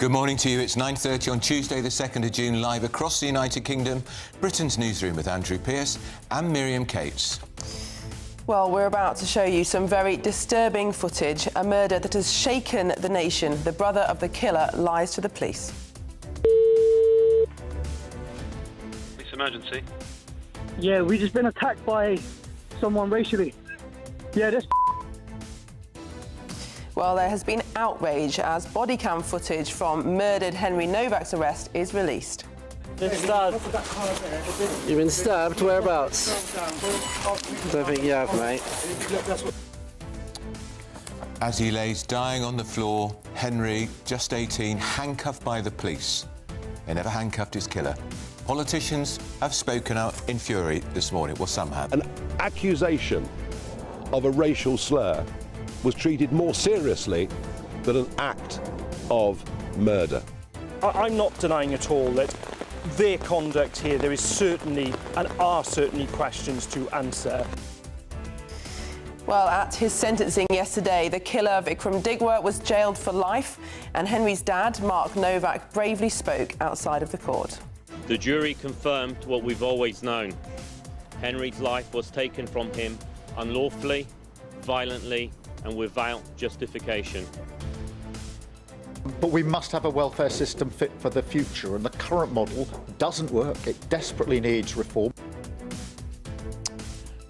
Good morning to you. It's 9:30 on Tuesday, the 2nd of June, live across the United Kingdom, Britain's Newsroom with Andrew Pearce and Miriam Cates. Well, we're about to show you some very disturbing footage. A murder that has shaken the nation. The brother of the killer lies to the police. It's emergency. Yeah, we just been attacked by someone racially. Yeah, this. Well, there has been outrage as body cam footage from murdered Henry Novak's arrest is released. Been stabbed. You've been stabbed? Whereabouts? Don't think you have, mate. As he lays dying on the floor, Henry, just 18, handcuffed by the police. They never handcuffed his killer. Politicians have spoken out in fury this morning. Well, some have. An accusation of a racial slur was treated more seriously than an act of murder. I'm not denying at all that their conduct here, there is certainly and are certainly questions to answer. Well, at his sentencing yesterday, the killer, Vikram Digwa, was jailed for life, and Henry's dad, Mark Novak, bravely spoke outside of the court. The jury confirmed what we've always known. Henry's life was taken from him unlawfully, violently, and without justification. But we must have a welfare system fit for the future, and the current model doesn't work. It desperately needs reform.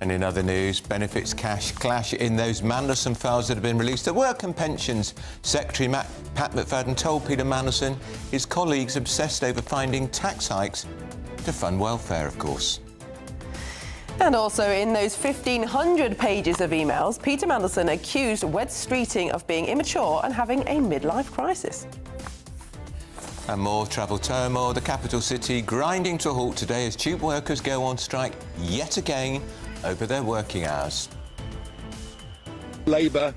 And in other news, benefits cash clash in those Mandelson files that have been released. The Work and Pensions Secretary Pat McFadden told Peter Mandelson his colleagues obsessed over finding tax hikes to fund welfare, of course. And also in those 1,500 pages of emails, Peter Mandelson accused Wed Streeting of being immature and having a midlife crisis. And more travel turmoil. The capital city grinding to a halt today as tube workers go on strike yet again over their working hours. Labour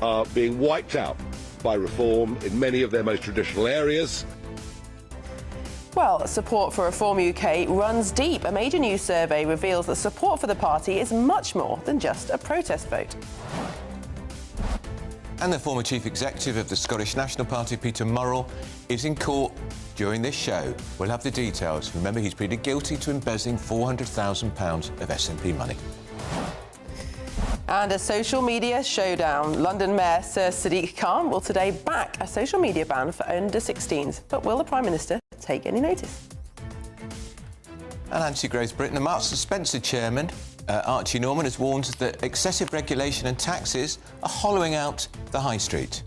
are being wiped out by reform in many of their most traditional areas. Well, support for Reform UK runs deep. A major news survey reveals that support for the party is much more than just a protest vote. And the former chief executive of the Scottish National Party, Peter Murrell, is in court during this show. We'll have the details. Remember, he's pleaded guilty to embezzling £400,000 of SNP money. And a social media showdown. London Mayor Sir Sadiq Khan will today back a social media ban for under-16s. But will the Prime Minister take any notice? And Anti-Growth Britain, the Marks and Spencer chairman, Archie Norman, has warned that excessive regulation and taxes are hollowing out the high street.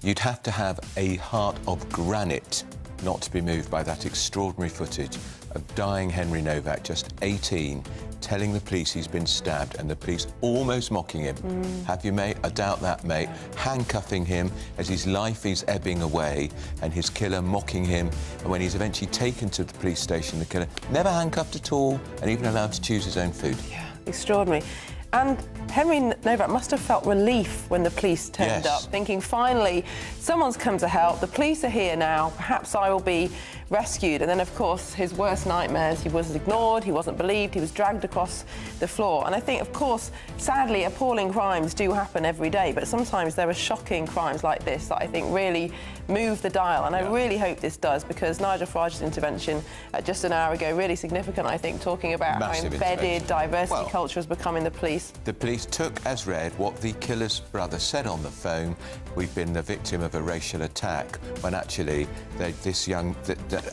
You'd have to have a heart of granite not to be moved by that extraordinary footage of dying Henry Novak, just 18, telling the police he's been stabbed and the police almost mocking him. Have you, mate? I doubt that, mate. Handcuffing him as his life is ebbing away and his killer mocking him. And when he's eventually taken to the police station, the killer never handcuffed at all and even allowed to choose his own food. Yeah, extraordinary. And Henry Novak must have felt relief when the police turned up, thinking, finally, someone's come to help. The police are here now. Perhaps I will be rescued. And then, of course, his worst nightmares. He was ignored, he wasn't believed, he was dragged across the floor. And I think, of course, sadly, appalling crimes do happen every day, but sometimes there are shocking crimes like this that I think really move the dial. And I really hope this does, because Nigel Farage's intervention just an hour ago, really significant, I think, talking about Massive how embedded diversity culture has become in the police. The police took as read what the killer's brother said on the phone: we've been the victim of a racial attack, when actually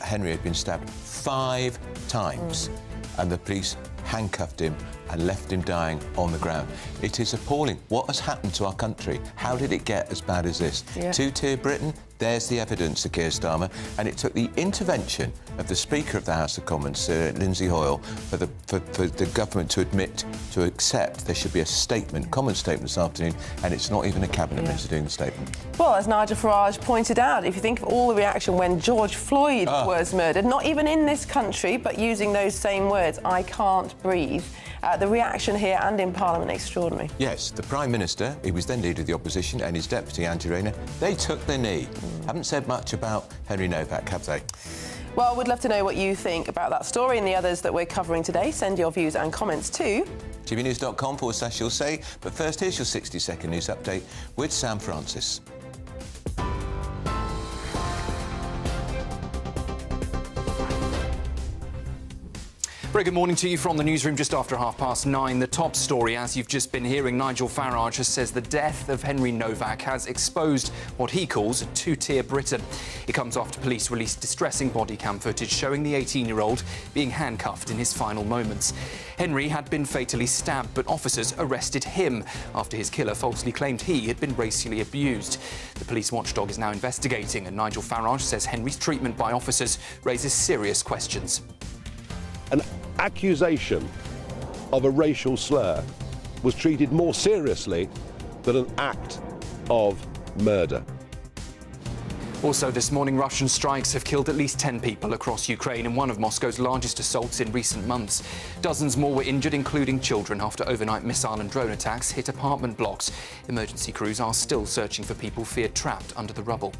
Henry had been stabbed 5 times and the police handcuffed him and left him dying on the ground. It is appalling. What has happened to our country? How did it get as bad as this? Two-tier Britain? There's the evidence, Sir Keir Starmer. And it took the intervention of the Speaker of the House of Commons, Sir Lindsay Hoyle, for the government to accept there should be a statement, common statement this afternoon, and it's not even a cabinet minister doing the statement. Well, as Nigel Farage pointed out, if you think of all the reaction when George Floyd was murdered, not even in this country, but using those same words, I can't breathe, the reaction here and in Parliament, extraordinary. Yes, the Prime Minister, he was then Leader of the Opposition, and his Deputy, Andrew Rayner, they took the knee. Haven't said much about Henry Novak, have they? Well, we'd love to know what you think about that story and the others that we're covering today. Send your views and comments to GBNews.com/you'll say. But first, here's your 60-second news update with Sam Francis. Very good morning to you from the newsroom just after 9:30. The top story, as you've just been hearing, Nigel Farage says the death of Henry Novak has exposed what he calls a two-tier Britain. It comes after police released distressing body cam footage showing the 18-year-old being handcuffed in his final moments. Henry had been fatally stabbed, but officers arrested him after his killer falsely claimed he had been racially abused. The police watchdog is now investigating, and Nigel Farage says Henry's treatment by officers raises serious questions. An accusation of a racial slur was treated more seriously than an act of murder. Also this morning, Russian strikes have killed at least 10 people across Ukraine in one of Moscow's largest assaults in recent months. Dozens more were injured, including children, after overnight missile and drone attacks hit apartment blocks. Emergency crews are still searching for people feared trapped under the rubble.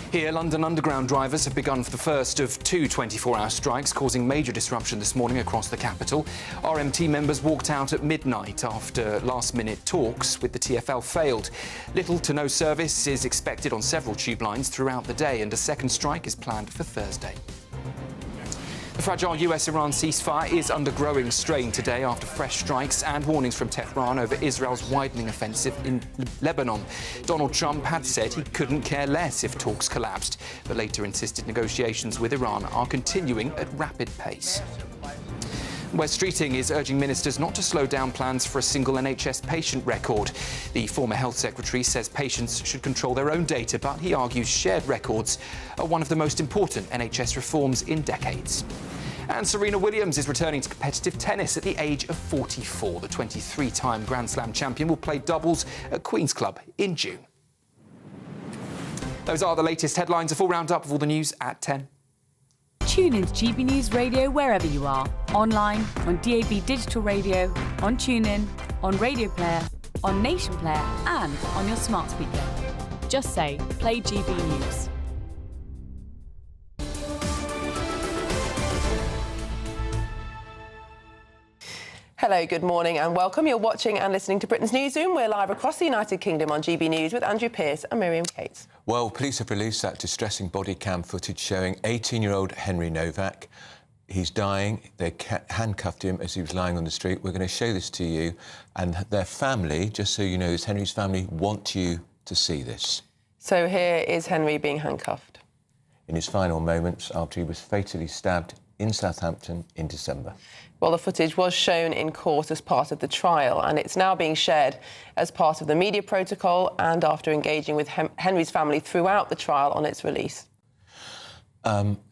Here, London Underground drivers have begun for the first of two 24-hour strikes, causing major disruption this morning across the capital. RMT members walked out at midnight after last-minute talks with the TfL failed. Little to no service is expected on several tube lines throughout the day, and a second strike is planned for Thursday. The fragile US-Iran ceasefire is under growing strain today after fresh strikes and warnings from Tehran over Israel's widening offensive in Lebanon. Donald Trump had said he couldn't care less if talks collapsed, but later insisted negotiations with Iran are continuing at rapid pace. Wes Streeting is urging ministers not to slow down plans for a single NHS patient record. The former health secretary says patients should control their own data, but he argues shared records are one of the most important NHS reforms in decades. And Serena Williams is returning to competitive tennis at the age of 44. The 23-time Grand Slam champion will play doubles at Queen's Club in June. Those are the latest headlines. A full roundup of all the news at 10. Tune in to GB News Radio wherever you are. Online, on DAB Digital Radio, on TuneIn, on Radio Player, on Nation Player and on your smart speaker. Just say, play GB News. Hello, good morning and welcome. You're watching and listening to Britain's Newsroom. We're live across the United Kingdom on GB News with Andrew Pearce and Miriam Cates. Well, police have released that distressing body cam footage showing 18-year-old Henry Novak. He's dying. They handcuffed him as he was lying on the street. We're going to show this to you. And their family, just so you know, Henry's family want you to see this. So here is Henry being handcuffed. In his final moments after he was fatally stabbed in Southampton in December. Well, the footage was shown in court as part of the trial, and it's now being shared as part of the media protocol and after engaging with Henry's family throughout the trial on its release.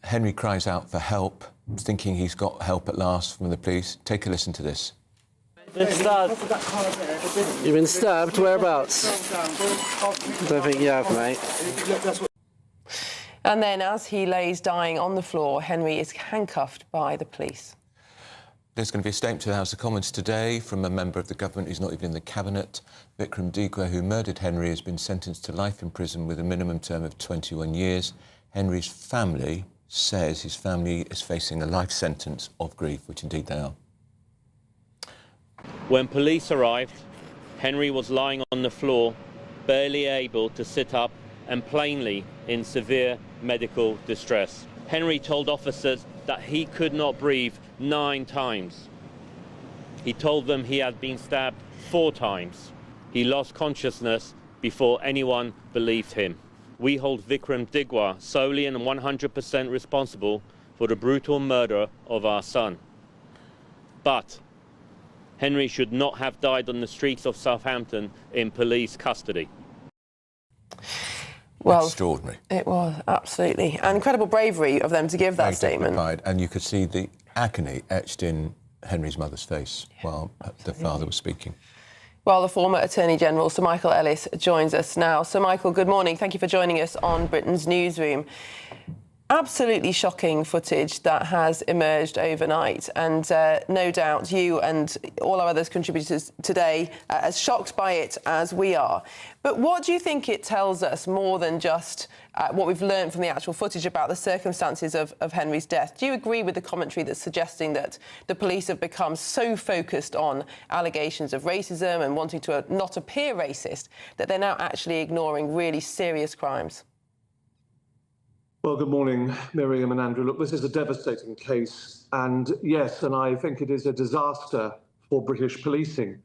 Henry cries out for help, thinking he's got help at last from the police. Take a listen to this. Been stabbed. You've been stabbed? Whereabouts? Don't think you have, mate. And then, as he lays dying on the floor, Henry is handcuffed by the police. There's going to be a statement to the House of Commons today from a member of the government who's not even in the cabinet. Vikram Digwa, who murdered Henry, has been sentenced to life in prison with a minimum term of 21 years. Henry's family says his family is facing a life sentence of grief, which indeed they are. When police arrived, Henry was lying on the floor, barely able to sit up and plainly in severe medical distress. Henry told officers that he could not breathe 9 times. He told them he had been stabbed 4 times. He lost consciousness before anyone believed him. We hold Vikram Digwa solely and 100% responsible for the brutal murder of our son. But Henry should not have died on the streets of Southampton in police custody. Well, extraordinary. It was, absolutely. And incredible bravery of them to give that statement. Dignified, and you could see the agony etched in Henry's mother's face while the father was speaking. Well, the former Attorney General, Sir Michael Ellis, joins us now. Sir Michael, good morning. Thank you for joining us on Britain's Newsroom. Absolutely shocking footage that has emerged overnight, and no doubt you and all our other contributors today are as shocked by it as we are. But what do you think it tells us more than just what we've learned from the actual footage about the circumstances of Henry's death? Do you agree with the commentary that's suggesting that the police have become so focused on allegations of racism and wanting to not appear racist that they're now actually ignoring really serious crimes? Well, good morning, Miriam and Andrew. Look, this is a devastating case, and yes, and I think it is a disaster for British policing.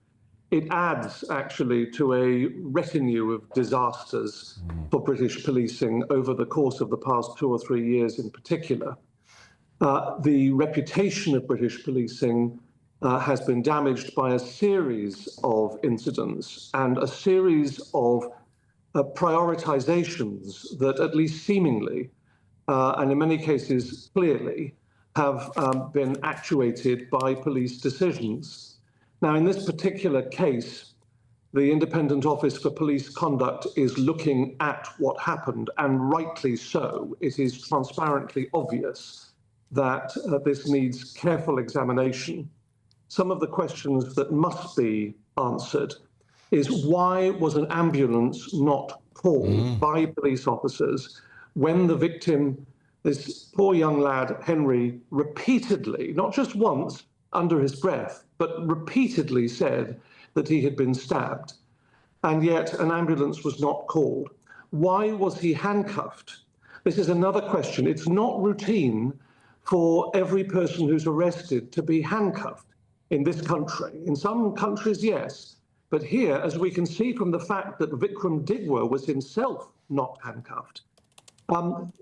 It adds, actually, to a retinue of disasters for British policing over the course of the past 2 or 3 years in particular. The reputation of British policing has been damaged by a series of incidents and a series of prioritizations that, at least seemingly, and in many cases clearly, have been actuated by police decisions. Now, in this particular case, the Independent Office for Police Conduct is looking at what happened, and rightly so. It is transparently obvious that this needs careful examination. Some of the questions that must be answered is, why was an ambulance not called by police officers when the victim, this poor young lad, Henry, repeatedly, not just once under his breath, but repeatedly said that he had been stabbed, and yet an ambulance was not called? Why was he handcuffed? This is another question. It's not routine for every person who's arrested to be handcuffed in this country. In some countries, yes. But here, as we can see from the fact that Vikram Digwa was himself not handcuffed,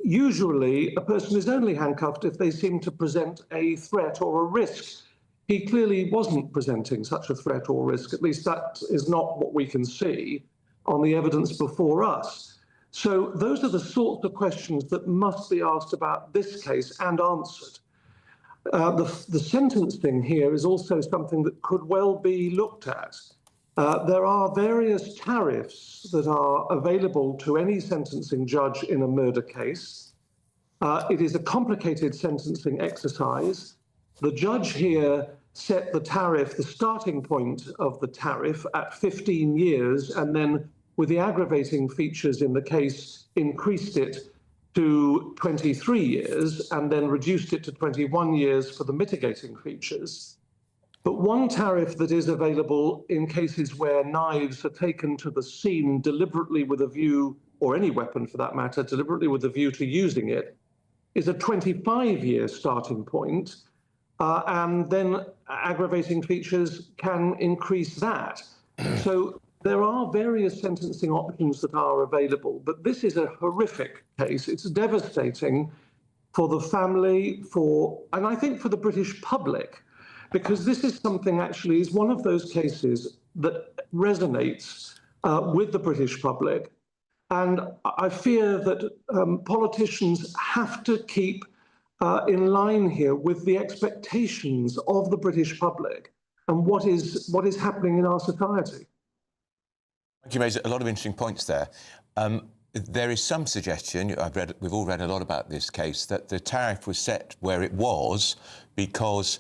usually a person is only handcuffed if they seem to present a threat or a risk. He clearly wasn't presenting such a threat or risk. At least that is not what we can see on the evidence before us. So those are the sorts of questions that must be asked about this case and answered. The sentencing here is also something that could well be looked at. There are various tariffs that are available to any sentencing judge in a murder case. It is a complicated sentencing exercise. The judge here set the tariff, the starting point of the tariff, at 15 years, and then, with the aggravating features in the case, increased it to 23 years, and then reduced it to 21 years for the mitigating features. But one tariff that is available in cases where knives are taken to the scene deliberately with a view, or any weapon for that matter, deliberately with a view to using it, is a 25-year starting point, and then aggravating features can increase that. So there are various sentencing options that are available, but this is a horrific case. It's devastating for the family, and I think for the British public, because this is something, actually, is one of those cases that resonates with the British public. And I fear that politicians have to keep in line here with the expectations of the British public and what is happening in our society. You raised a lot of interesting points there. There is some suggestion, we've all read a lot about this case, that the tariff was set where it was because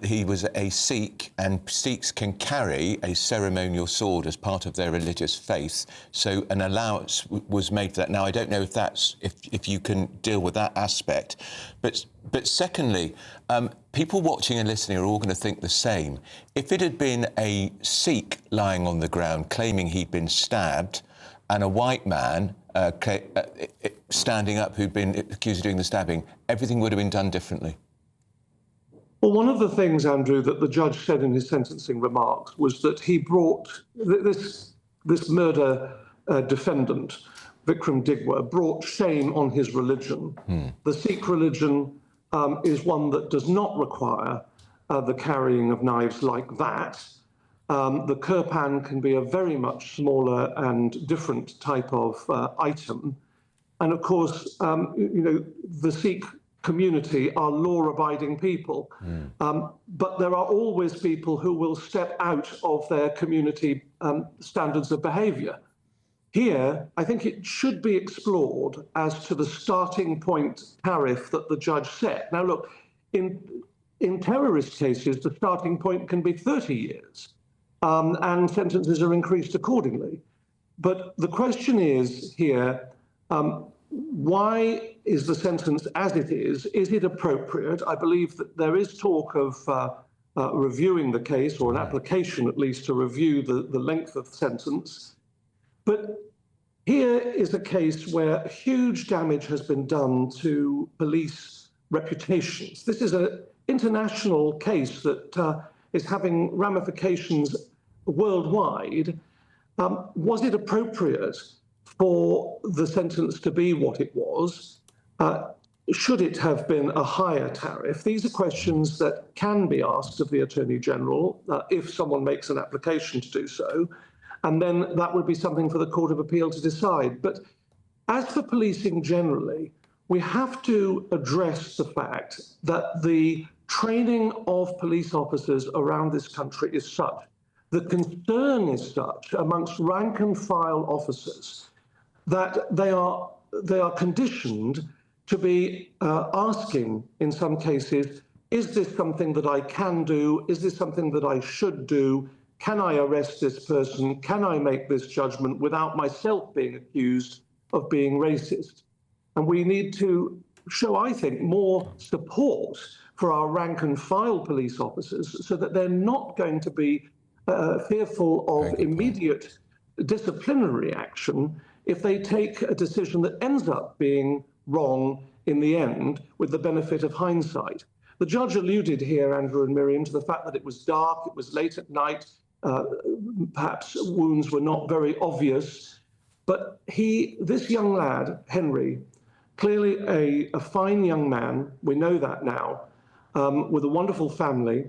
he was a Sikh, and Sikhs can carry a ceremonial sword as part of their religious faith. So an allowance was made for that. Now, I don't know if that's if you can deal with that aspect, but secondly, people watching and listening are all going to think the same. If it had been a Sikh lying on the ground claiming he'd been stabbed, and a white man standing up who'd been accused of doing the stabbing, everything would have been done differently. Well, one of the things, Andrew, that the judge said in his sentencing remarks was that he brought this murder defendant, Vikram Digwa, brought shame on his religion. The Sikh religion is one that does not require the carrying of knives like that. The kirpan can be a very much smaller and different type of item. And of course, the Sikh community are law-abiding people. But there are always people who will step out of their community standards of behaviour. Here, I think it should be explored as to the starting point tariff that the judge set. Now, look, in terrorist cases, the starting point can be 30 years, and sentences are increased accordingly. But the question is here, why is the sentence as it is? Is it appropriate? I believe that there is talk of reviewing the case, or an application at least, to review the length of the sentence. But here is a case where huge damage has been done to police reputations. This is an international case that is having ramifications worldwide. Was it appropriate for the sentence to be what it was? Should it have been a higher tariff? These are questions that can be asked of the Attorney General if someone makes an application to do so, and then that would be something for the Court of Appeal to decide. But as for policing generally, we have to address the fact that the training of police officers around this country is such, the concern is such amongst rank and file officers that they are conditioned to be asking, in some cases, is this something that I can do? Is this something that I should do? Can I arrest this person? Can I make this judgment without myself being accused of being racist? And we need to show, I think, more support for our rank and file police officers so that they're not going to be fearful of immediate disciplinary action if they take a decision that ends up being wrong in the end, with the benefit of hindsight. The judge alluded here, Andrew and Miriam, to the fact that it was dark, it was late at night, perhaps wounds were not very obvious, but this young lad, Henry, clearly a fine young man, we know that now, with a wonderful family.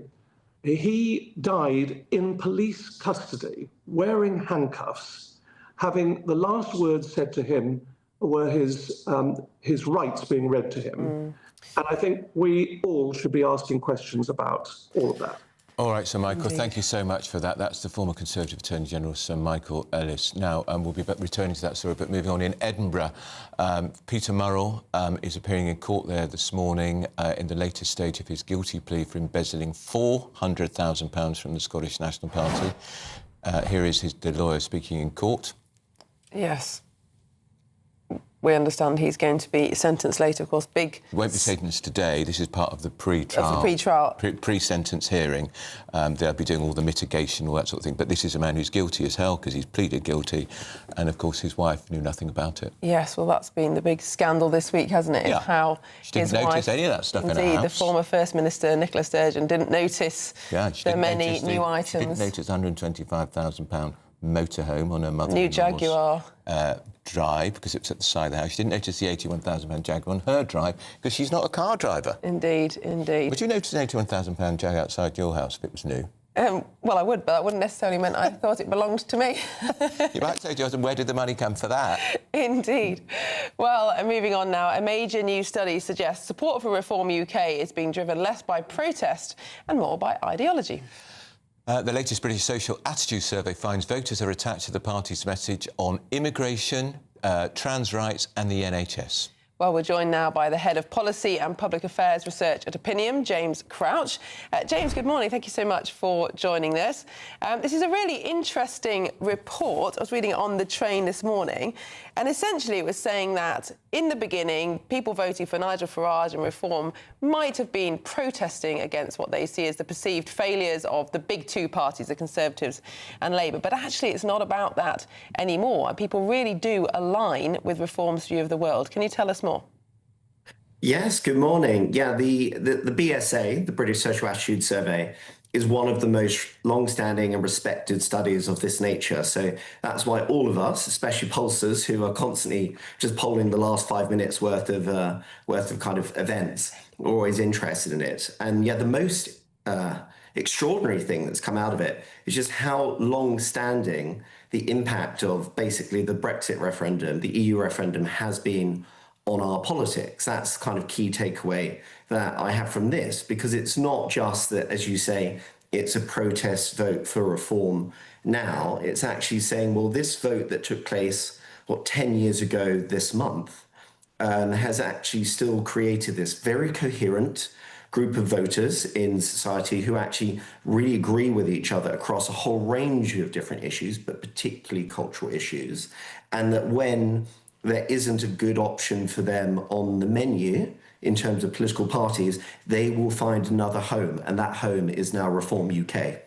He died in police custody, wearing handcuffs, having the last words said to him were his rights being read to him. And I think we all should be asking questions about all of that. All right, Sir Michael, thank you so much for that. That's the former Conservative Attorney General, Sir Michael Ellis. Now, we'll be returning to that story, but moving on, in Edinburgh, Peter Murrell is appearing in court there this morning in the latest stage of his guilty plea for embezzling £400,000 from the Scottish National Party. Here is the lawyer speaking in court. Yes. We understand he's going to be sentenced later, of course. He won't be sentenced today. This is part of the pre-trial. Of the pre-trial. Pre-sentence hearing. They'll be doing all the mitigation, all that sort of thing. But this is a man who's guilty as hell because he's pleaded guilty. And, of course, his wife knew nothing about it. Yes, well, that's been the big scandal this week, hasn't it? Yeah. How she didn't notice any of that stuff in her house. The former First Minister, Nicola Sturgeon, didn't notice the many new items. She didn't notice £125,000 motorhome on her mother-in-law's new Jaguar drive, because it was at the side of the house. She didn't notice the £81,000 Jaguar on her drive because she's not a car driver. Indeed, indeed. Would you notice an £81,000 Jag outside your house if it was new? Well, I would, but that wouldn't necessarily mean I thought it belonged to me. You might say to yourself, where did the money come for that? Indeed. Well, moving on now, a major new study suggests support for Reform UK is being driven less by protest and more by ideology. The latest British Social Attitude Survey finds voters are attached to the party's message on immigration, trans rights and the NHS. Well, we're joined now by the Head of Policy and Public Affairs Research at Opinium, James Crouch. James, good morning. Thank you so much for joining us. This is a really interesting report. I was reading it on the train this morning, and essentially it was saying that in the beginning, people voting for Nigel Farage and Reform might have been protesting against what they see as the perceived failures of the big two parties, the Conservatives and Labour. But actually, it's not about that anymore. And people really do align with Reform's view of the world. Can you tell us more? Yes, good morning. Yeah, the BSA, the British Social Attitude Survey, is one of the most long-standing and respected studies of this nature. So that's why all of us, especially pollsters who are constantly just polling the last 5 minutes worth of kind of events, are always interested in it. And yeah, the most extraordinary thing that's come out of it is just how long-standing the impact of basically the Brexit referendum, the EU referendum, has been on our politics. That's kind of key takeaway that I have from this, because it's not just that, as you say, it's a protest vote for reform now, it's actually saying, well, this vote that took place, 10 years ago this month, has actually still created this very coherent group of voters in society who actually really agree with each other across a whole range of different issues, but particularly cultural issues. And that when there isn't a good option for them on the menu in terms of political parties, they will find another home, and that home is now Reform UK.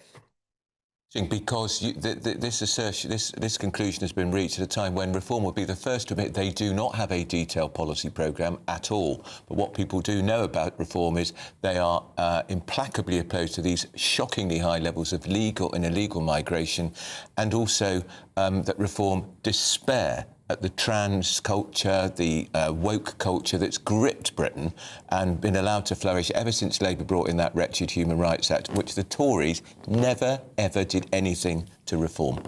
Because this conclusion has been reached at a time when Reform will be the first to admit they do not have a detailed policy programme at all. But what people do know about Reform is they are implacably opposed to these shockingly high levels of legal and illegal migration, and also that Reform despair at the trans culture, the woke culture that's gripped Britain and been allowed to flourish ever since Labour brought in that wretched Human Rights Act, which the Tories never, ever did anything to reform.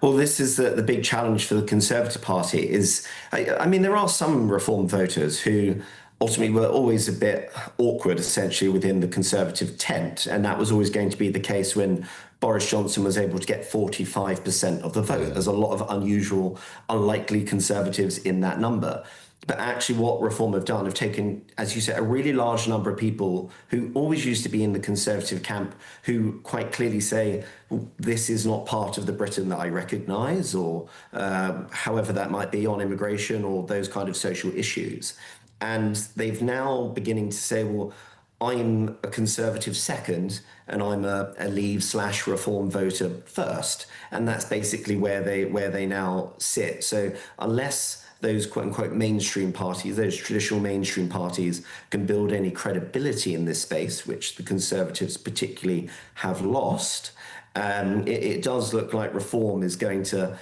Well, this is the big challenge for the Conservative Party is, I mean, there are some Reform voters who ultimately were always a bit awkward, essentially, within the Conservative tent, and that was always going to be the case when Boris Johnson was able to get 45% of the vote. There's a lot of unusual, unlikely Conservatives in that number. But actually what Reform have done, have taken, as you said, a really large number of people who always used to be in the Conservative camp, who quite clearly say, well, this is not part of the Britain that I recognise, or however that might be on immigration or those kind of social issues. And they've now beginning to say, well, I'm a Conservative second, and I'm a Leave/Reform voter first, and that's basically where they now sit. So unless those quote-unquote mainstream parties, those traditional mainstream parties, can build any credibility in this space, which the Conservatives particularly have lost, it does look like Reform is going to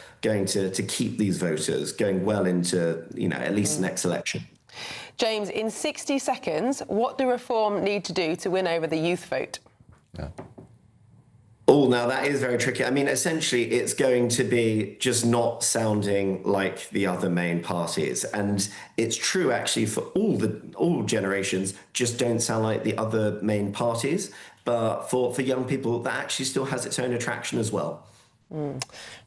keep these voters going well into, at least the next election. James, in 60 seconds, what do Reform need to do to win over the youth vote? Yeah. Oh, now that is very tricky. I mean, essentially, it's going to be just not sounding like the other main parties. And it's true, actually, for all generations, just don't sound like the other main parties. But for young people, that actually still has its own attraction as well.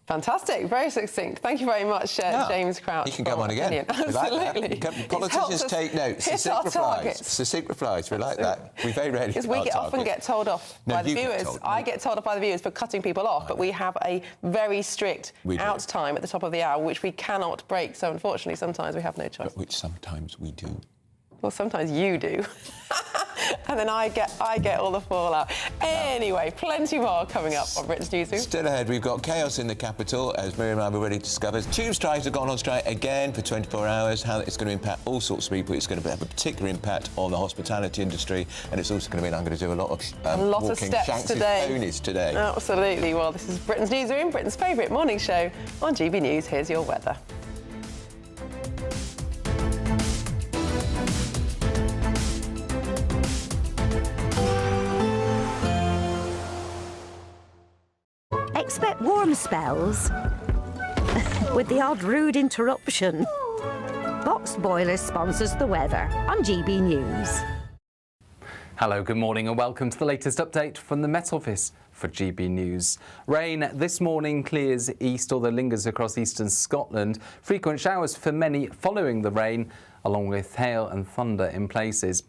Fantastic, very succinct. Thank you very much, James Crouch. You can come on again. Absolutely. Politicians take notes. Hit our targets. Succinct replies. We like that. We very rarely. Because we often get told off by the viewers. I get told off by the viewers for cutting people off, but we have a very strict out time at the top of the hour, which we cannot break. So unfortunately, sometimes we have no choice. But which sometimes we do. Well, sometimes you do. And then I get all the fallout. Anyway, plenty more coming up on Britain's Newsroom. Still ahead, we've got chaos in the capital, as Miriam and I have already discovered. Tube strikes have gone on strike again for 24 hours. How it's going to impact all sorts of people. It's going to have a particular impact on the hospitality industry, and it's also going to mean I'm going to do a lot of steps Shanks' today. ponies today. Absolutely. Well, this is Britain's Newsroom, Britain's favourite morning show on GB News. Here's your weather. Expect warm spells with the odd rude interruption. Box Boiler sponsors the weather on GB News. Hello, good morning and welcome to the latest update from the Met Office for GB News. Rain this morning clears east, although lingers across eastern Scotland. Frequent showers for many following the rain, along with hail and thunder in places.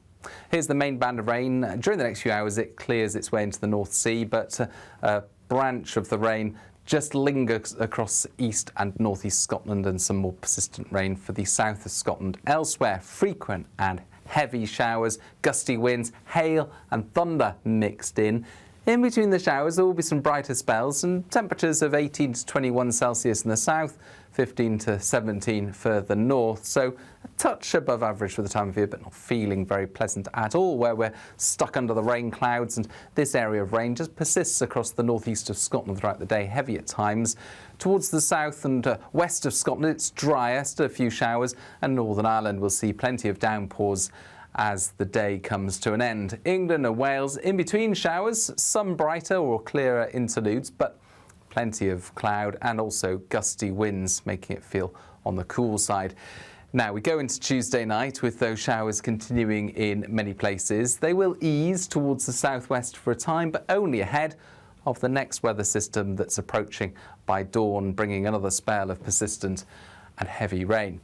Here's the main band of rain. During the next few hours, it clears its way into the North Sea, but a branch of the rain just lingers across east and northeast Scotland, and some more persistent rain for the south of Scotland. Elsewhere, frequent and heavy showers, gusty winds, hail and thunder mixed in. In between the showers, there will be some brighter spells and temperatures of 18 to 21 Celsius in the south, 15 to 17 further north. So a touch above average for the time of year, but not feeling very pleasant at all, where we're stuck under the rain clouds. And this area of rain just persists across the northeast of Scotland throughout the day, heavy at times. Towards the south and west of Scotland, it's drier, still a few showers, and Northern Ireland will see plenty of downpours as the day comes to an end. England and Wales, in between showers, some brighter or clearer interludes, but plenty of cloud and also gusty winds, making it feel on the cool side. Now, we go into Tuesday night with those showers continuing in many places. They will ease towards the southwest for a time, but only ahead of the next weather system that's approaching by dawn, bringing another spell of persistent and heavy rain.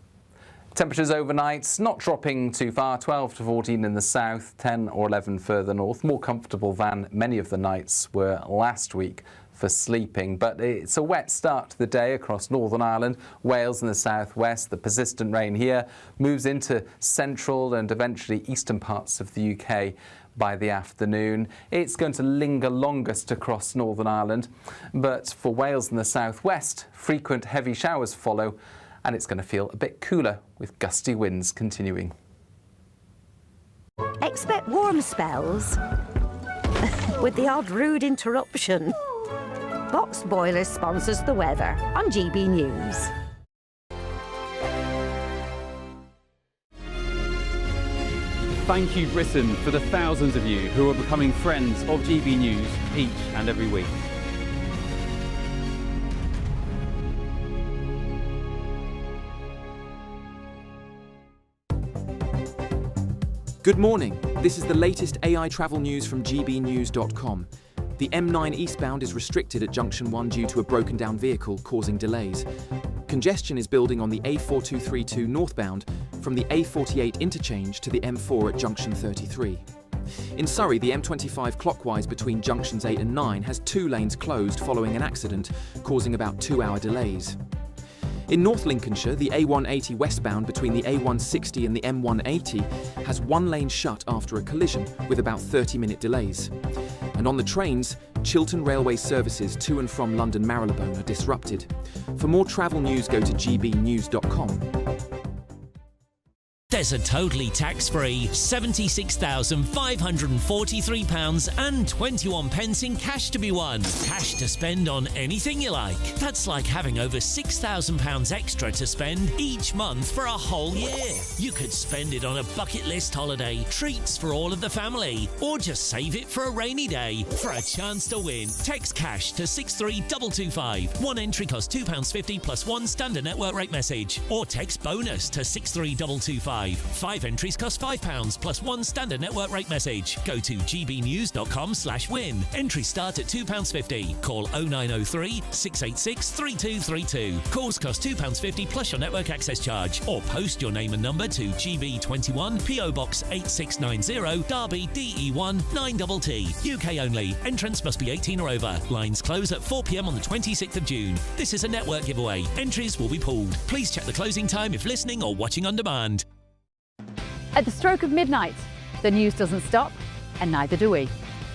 Temperatures overnight not dropping too far, 12 to 14 in the south, 10 or 11 further north, more comfortable than many of the nights were last week for sleeping. But it's a wet start to the day across Northern Ireland, Wales and the southwest. The persistent rain here moves into central and eventually eastern parts of the UK by the afternoon. It's going to linger longest across Northern Ireland, but for Wales and the southwest, frequent heavy showers follow, and it's going to feel a bit cooler with gusty winds continuing. Expect warm spells with the odd rude interruption. Box Boilers sponsors the weather on GB News. Thank you, Britain, for the thousands of you who are becoming friends of GB News each and every week. Good morning. This is the latest AI travel news from GBNews.com. The M9 eastbound is restricted at Junction 1 due to a broken down vehicle causing delays. Congestion is building on the A4232 northbound from the A48 interchange to the M4 at Junction 33. In Surrey, the M25 clockwise between Junctions 8 and 9 has 2 lanes closed following an accident, causing about 2-hour delays. In North Lincolnshire, the A180 westbound between the A160 and the M180 has 1 lane shut after a collision with about 30-minute delays. And on the trains, Chiltern Railway services to and from London Marylebone are disrupted. For more travel news, go to gbnews.com. There's a totally tax-free £76,543.21 in cash to be won. Cash to spend on anything you like. That's like having over £6,000 extra to spend each month for a whole year. You could spend it on a bucket list holiday, treats for all of the family, or just save it for a rainy day. For a chance to win, text cash to 63225. One entry costs £2.50 plus 1 standard network rate message. Or text bonus to 63225. 5 entries cost £5 plus 1 standard network rate message. Go to gbnews.com/win. Entries start at £2.50. Call 0903 686 3232. Calls cost £2.50 plus your network access charge. Or post your name and number to GB21 PO Box 8690 Derby DE1 9TT. UK only. Entrance must be 18 or over. Lines close at 4 p.m. on the 26th of June. This is a network giveaway. Entries will be pulled. Please check the closing time if listening or watching on demand. At the stroke of midnight, the news doesn't stop, and neither do we.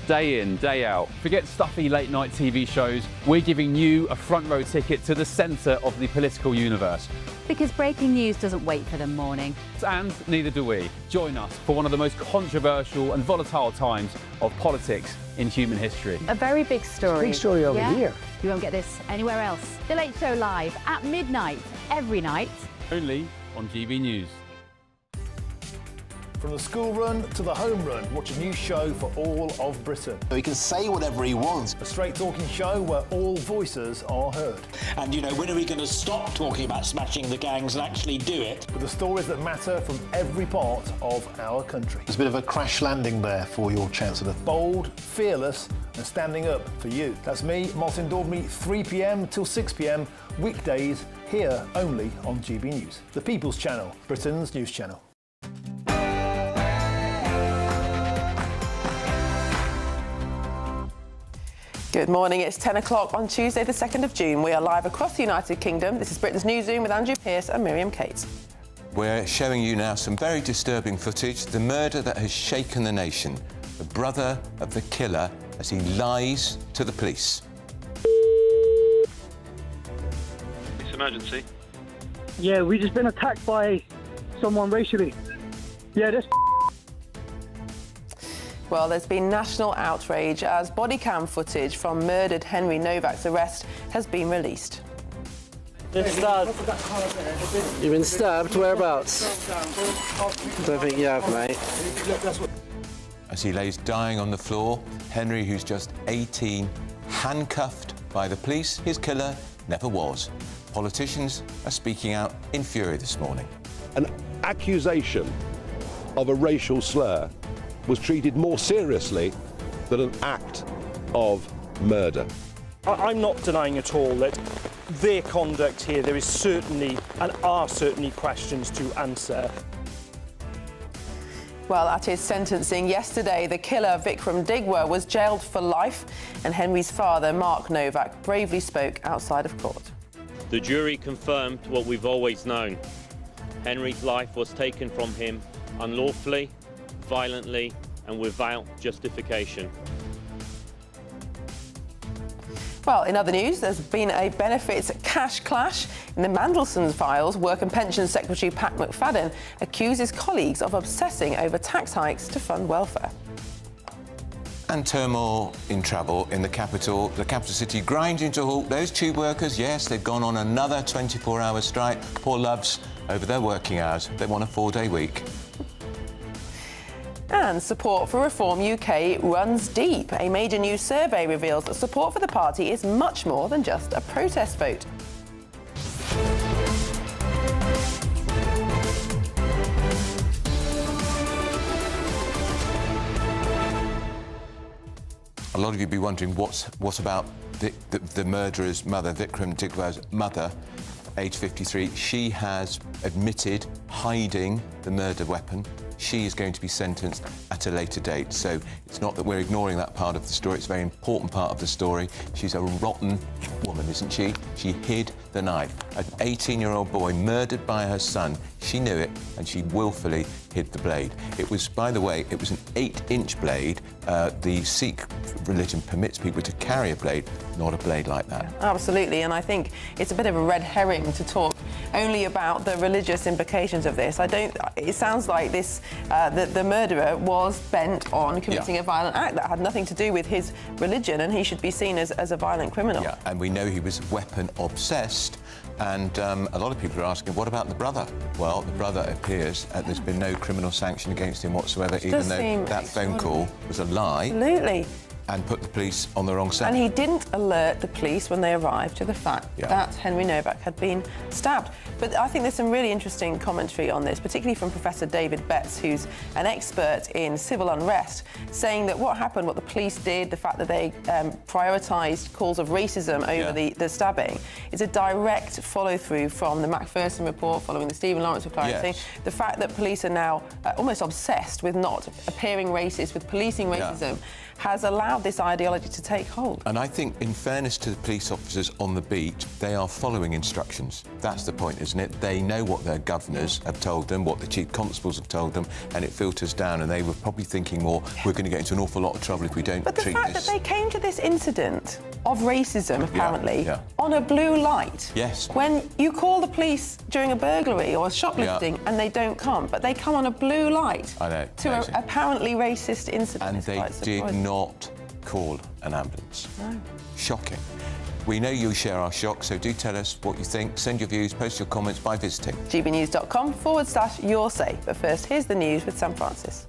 Day in, day out. Forget stuffy late night TV shows. We're giving you a front row ticket to the centre of the political universe. Because breaking news doesn't wait for the morning. And neither do we. Join us for one of the most controversial and volatile times of politics in human history. A very big story. Big story over here. You won't get this anywhere else. The Late Show live at midnight, every night. Only on GB News. From the school run to the home run, watch a new show for all of Britain. He can say whatever he wants. A straight talking show where all voices are heard. And, you know, when are we going to stop talking about smashing the gangs and actually do it? With the stories that matter from every part of our country. There's a bit of a crash landing there for your Chancellor. Bold, fearless and standing up for you. That's me, Martin Daubney, 3 p.m. till 6 p.m, weekdays, here only on GB News. The People's Channel, Britain's news channel. Good morning, it's 10 o'clock on Tuesday the 2nd of June. We are live across the United Kingdom. This is Britain's Newsroom with Andrew Pearce and Miriam Cates. We're showing you now some very disturbing footage. The murder that has shaken the nation. The brother of the killer as he lies to the police. It's emergency. Yeah, we've just been attacked by someone racially. Yeah, this. Well, there's been national outrage as body cam footage from murdered Henry Novak's arrest has been released. You've been stabbed. You've been stabbed? Whereabouts? Don't think you have, mate. As he lays dying on the floor, Henry, who's just 18, handcuffed by the police. His killer never was. Politicians are speaking out in fury this morning. An accusation of a racial slur was treated more seriously than an act of murder. I'm not denying at all that their conduct here, there is certainly and are certainly questions to answer. Well, at his sentencing yesterday, the killer, Vikram Digwa, was jailed for life, and Henry's father, Mark Novak, bravely spoke outside of court. The jury confirmed what we've always known. Henry's life was taken from him unlawfully, violently, and without justification. Well, in other news, there's been a benefits cash clash. In the Mandelson's files, Work and Pensions Secretary Pat McFadden accuses colleagues of obsessing over tax hikes to fund welfare. And turmoil in travel in the capital city grinding to a halt. Those tube workers, yes, they've gone on another 24-hour strike. Poor loves over their working hours. They want a 4-day week. And support for Reform UK runs deep. A major new survey reveals that support for the party is much more than just a protest vote. A lot of you will be wondering what about the murderer's mother, Vikram Digwa's mother, age 53. She has admitted hiding the murder weapon. She is going to be sentenced at a later date. So it's not that we're ignoring that part of the story. It's a very important part of the story. She's a rotten woman, isn't she? She hid the knife. An 18-year-old boy murdered by her son. She knew it, and she willfully hid the blade. It was, by the way, it was an 8-inch blade. The Sikh religion permits people to carry a blade, not a blade like that. Absolutely, and I think it's a bit of a red herring to talk only about the religious implications of this. It sounds like this, the murderer was bent on committing a violent act that had nothing to do with his religion, and he should be seen as a violent criminal. Yeah, and we know he was weapon obsessed. And a lot of people are asking, what about the brother? Well, the brother appears, there's been no criminal sanction against him whatsoever, even though that phone call was a lie. Absolutely. And put the police on the wrong scent. And he didn't alert the police when they arrived to the fact that Henry Novak had been stabbed. But I think there's some really interesting commentary on this, particularly from Professor David Betts, who's an expert in civil unrest, saying that what happened, what the police did, the fact that they prioritised calls of racism over the stabbing, is a direct follow-through from the Macpherson report following the Stephen Lawrence reply. Saying the fact that police are now almost obsessed with not appearing racist, with policing racism, has allowed this ideology to take hold. And I think, in fairness to the police officers on the beat, they are following instructions. That's the point, isn't it? They know what their governors have told them, what the chief constables have told them, and it filters down, and they were probably thinking more, we're going to get into an awful lot of trouble if we don't treat this. But the fact that they came to this incident of racism, apparently, on a blue light. Yes. When you call the police during a burglary or a shoplifting and they don't come, but they come on a blue light to an apparently racist incident. And they did not call an ambulance. No. Shocking. We know you share our shock, so do tell us what you think. Send your views, post your comments by visiting gbnews.com/your say. But first, here's the news with Sam Francis.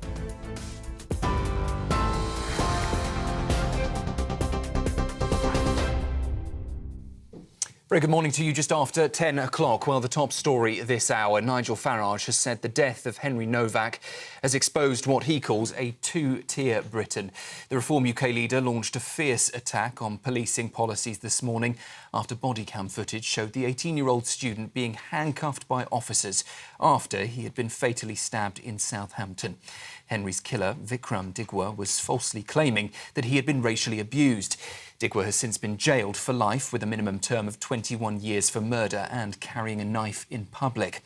Very good morning to you. Just after 10 o'clock. Well, the top story this hour, Nigel Farage has said the death of Henry Novak has exposed what he calls a two-tier Britain. The Reform UK leader launched a fierce attack on policing policies this morning after body cam footage showed the 18-year-old student being handcuffed by officers after he had been fatally stabbed in Southampton. Henry's killer, Vikram Digwa, was falsely claiming that he had been racially abused. Digwa has since been jailed for life with a minimum term of 21 years for murder and carrying a knife in public.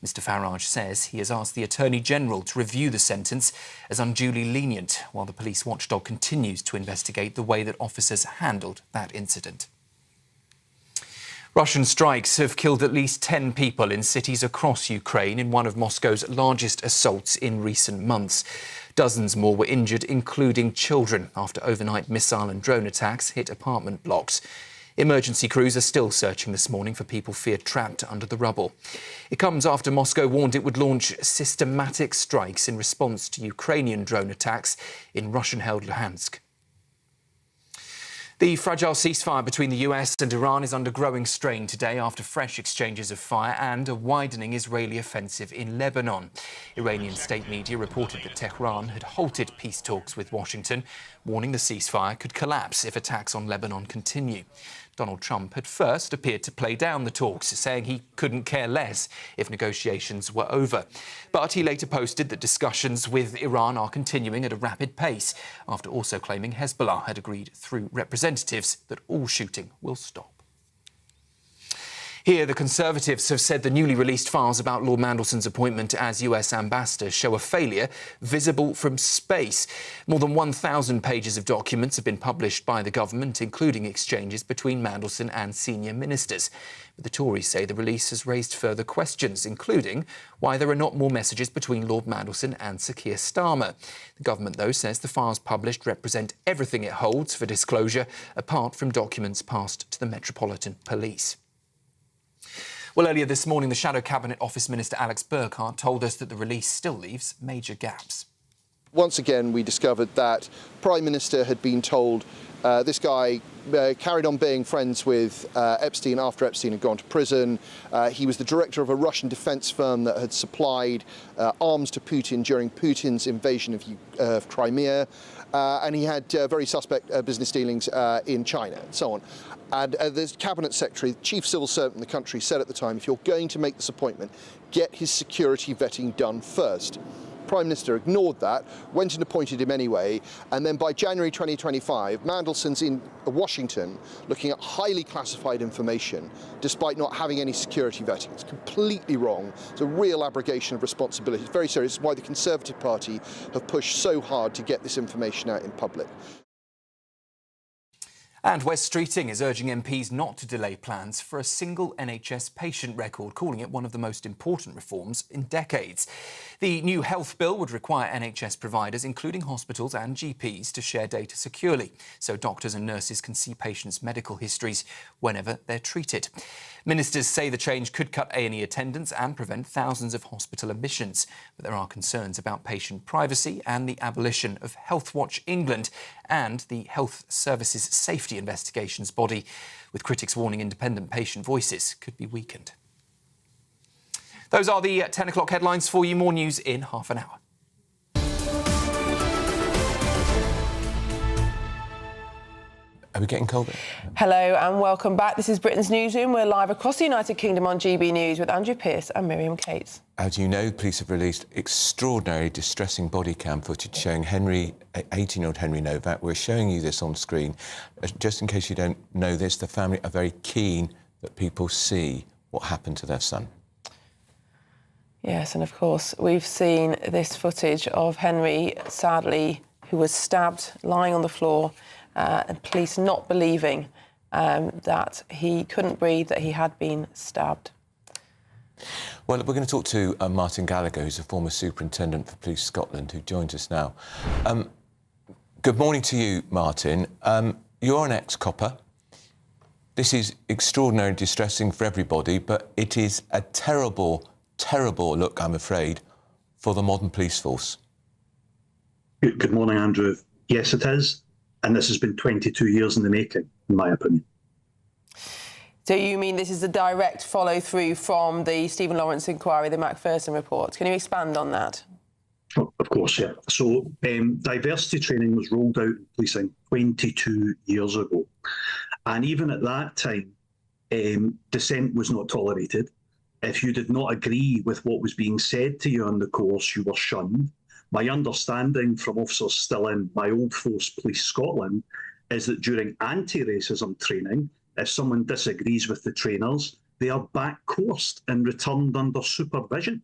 Mr Farage says he has asked the Attorney-General to review the sentence as unduly lenient, while the police watchdog continues to investigate the way that officers handled that incident. Russian strikes have killed at least 10 people in cities across Ukraine in one of Moscow's largest assaults in recent months. Dozens more were injured, including children, after overnight missile and drone attacks hit apartment blocks. Emergency crews are still searching this morning for people feared trapped under the rubble. It comes after Moscow warned it would launch systematic strikes in response to Ukrainian drone attacks in Russian-held Luhansk. The fragile ceasefire between the US and Iran is under growing strain today after fresh exchanges of fire and a widening Israeli offensive in Lebanon. Iranian state media reported that Tehran had halted peace talks with Washington, warning the ceasefire could collapse if attacks on Lebanon continue. Donald Trump had first appeared to play down the talks, saying he couldn't care less if negotiations were over. But he later posted that discussions with Iran are continuing at a rapid pace, after also claiming Hezbollah had agreed through representatives that all shooting will stop. Here, the Conservatives have said the newly released files about Lord Mandelson's appointment as US ambassador show a failure visible from space. More than 1,000 pages of documents have been published by the government, including exchanges between Mandelson and senior ministers. But the Tories say the release has raised further questions, including why there are not more messages between Lord Mandelson and Sir Keir Starmer. The government, though, says the files published represent everything it holds for disclosure, apart from documents passed to the Metropolitan Police. Well, earlier this morning, the Shadow Cabinet Office Minister Alex Burkhardt told us that the release still leaves major gaps. Once again, we discovered that Prime Minister had been told this guy carried on being friends with Epstein after Epstein had gone to prison. He was the director of a Russian defence firm that had supplied arms to Putin during Putin's invasion of Crimea. And he had very suspect business dealings in China and so on. And the Cabinet Secretary, Chief Civil Servant in the country, said at the time, if you're going to make this appointment, get his security vetting done first. Prime Minister ignored that, went and appointed him anyway, and then by January 2025, Mandelson's in Washington looking at highly classified information, despite not having any security vetting. It's completely wrong. It's a real abrogation of responsibility. It's very serious. It's why the Conservative Party have pushed so hard to get this information out in public. And Wes Streeting is urging MPs not to delay plans for a single NHS patient record, calling it one of the most important reforms in decades. The new health bill would require NHS providers, including hospitals and GPs, to share data securely, so doctors and nurses can see patients' medical histories whenever they're treated. Ministers say the change could cut A&E attendance and prevent thousands of hospital admissions, but there are concerns about patient privacy and the abolition of Health Watch England and the Health Services Safety Investigations body, with critics warning independent patient voices could be weakened. Those are the 10 o'clock headlines for you. More news in half an hour. Are we getting colder? Hello and welcome back. This is Britain's Newsroom. We're live across the United Kingdom on GB News with Andrew Pearce and Miriam Cates. As you know, police have released extraordinary, distressing body cam footage showing 18-year-old Henry Novak. We're showing you this on screen. Just in case you don't know this, the family are very keen that people see what happened to their son. Yes, and of course, we've seen this footage of Henry, sadly, who was stabbed, lying on the floor, and police not believing that he couldn't breathe, that he had been stabbed. Well, we're going to talk to Martin Gallagher, who's a former superintendent for Police Scotland, who joins us now. Good morning to you, Martin. You're an ex-copper. This is extraordinarily distressing for everybody, but it is a terrible, terrible look, I'm afraid, for the modern police force. Good morning, Andrew. Yes, it is. And this has been 22 years in the making, in my opinion. So you mean this is a direct follow-through from the Stephen Lawrence inquiry, the Macpherson report? Can you expand on that? Of course, yeah. So diversity training was rolled out in policing 22 years ago. And even at that time, dissent was not tolerated. If you did not agree with what was being said to you on the course, you were shunned. My understanding from officers still in my old force, Police Scotland, is that during anti-racism training, if someone disagrees with the trainers, they are back-coursed and returned under supervision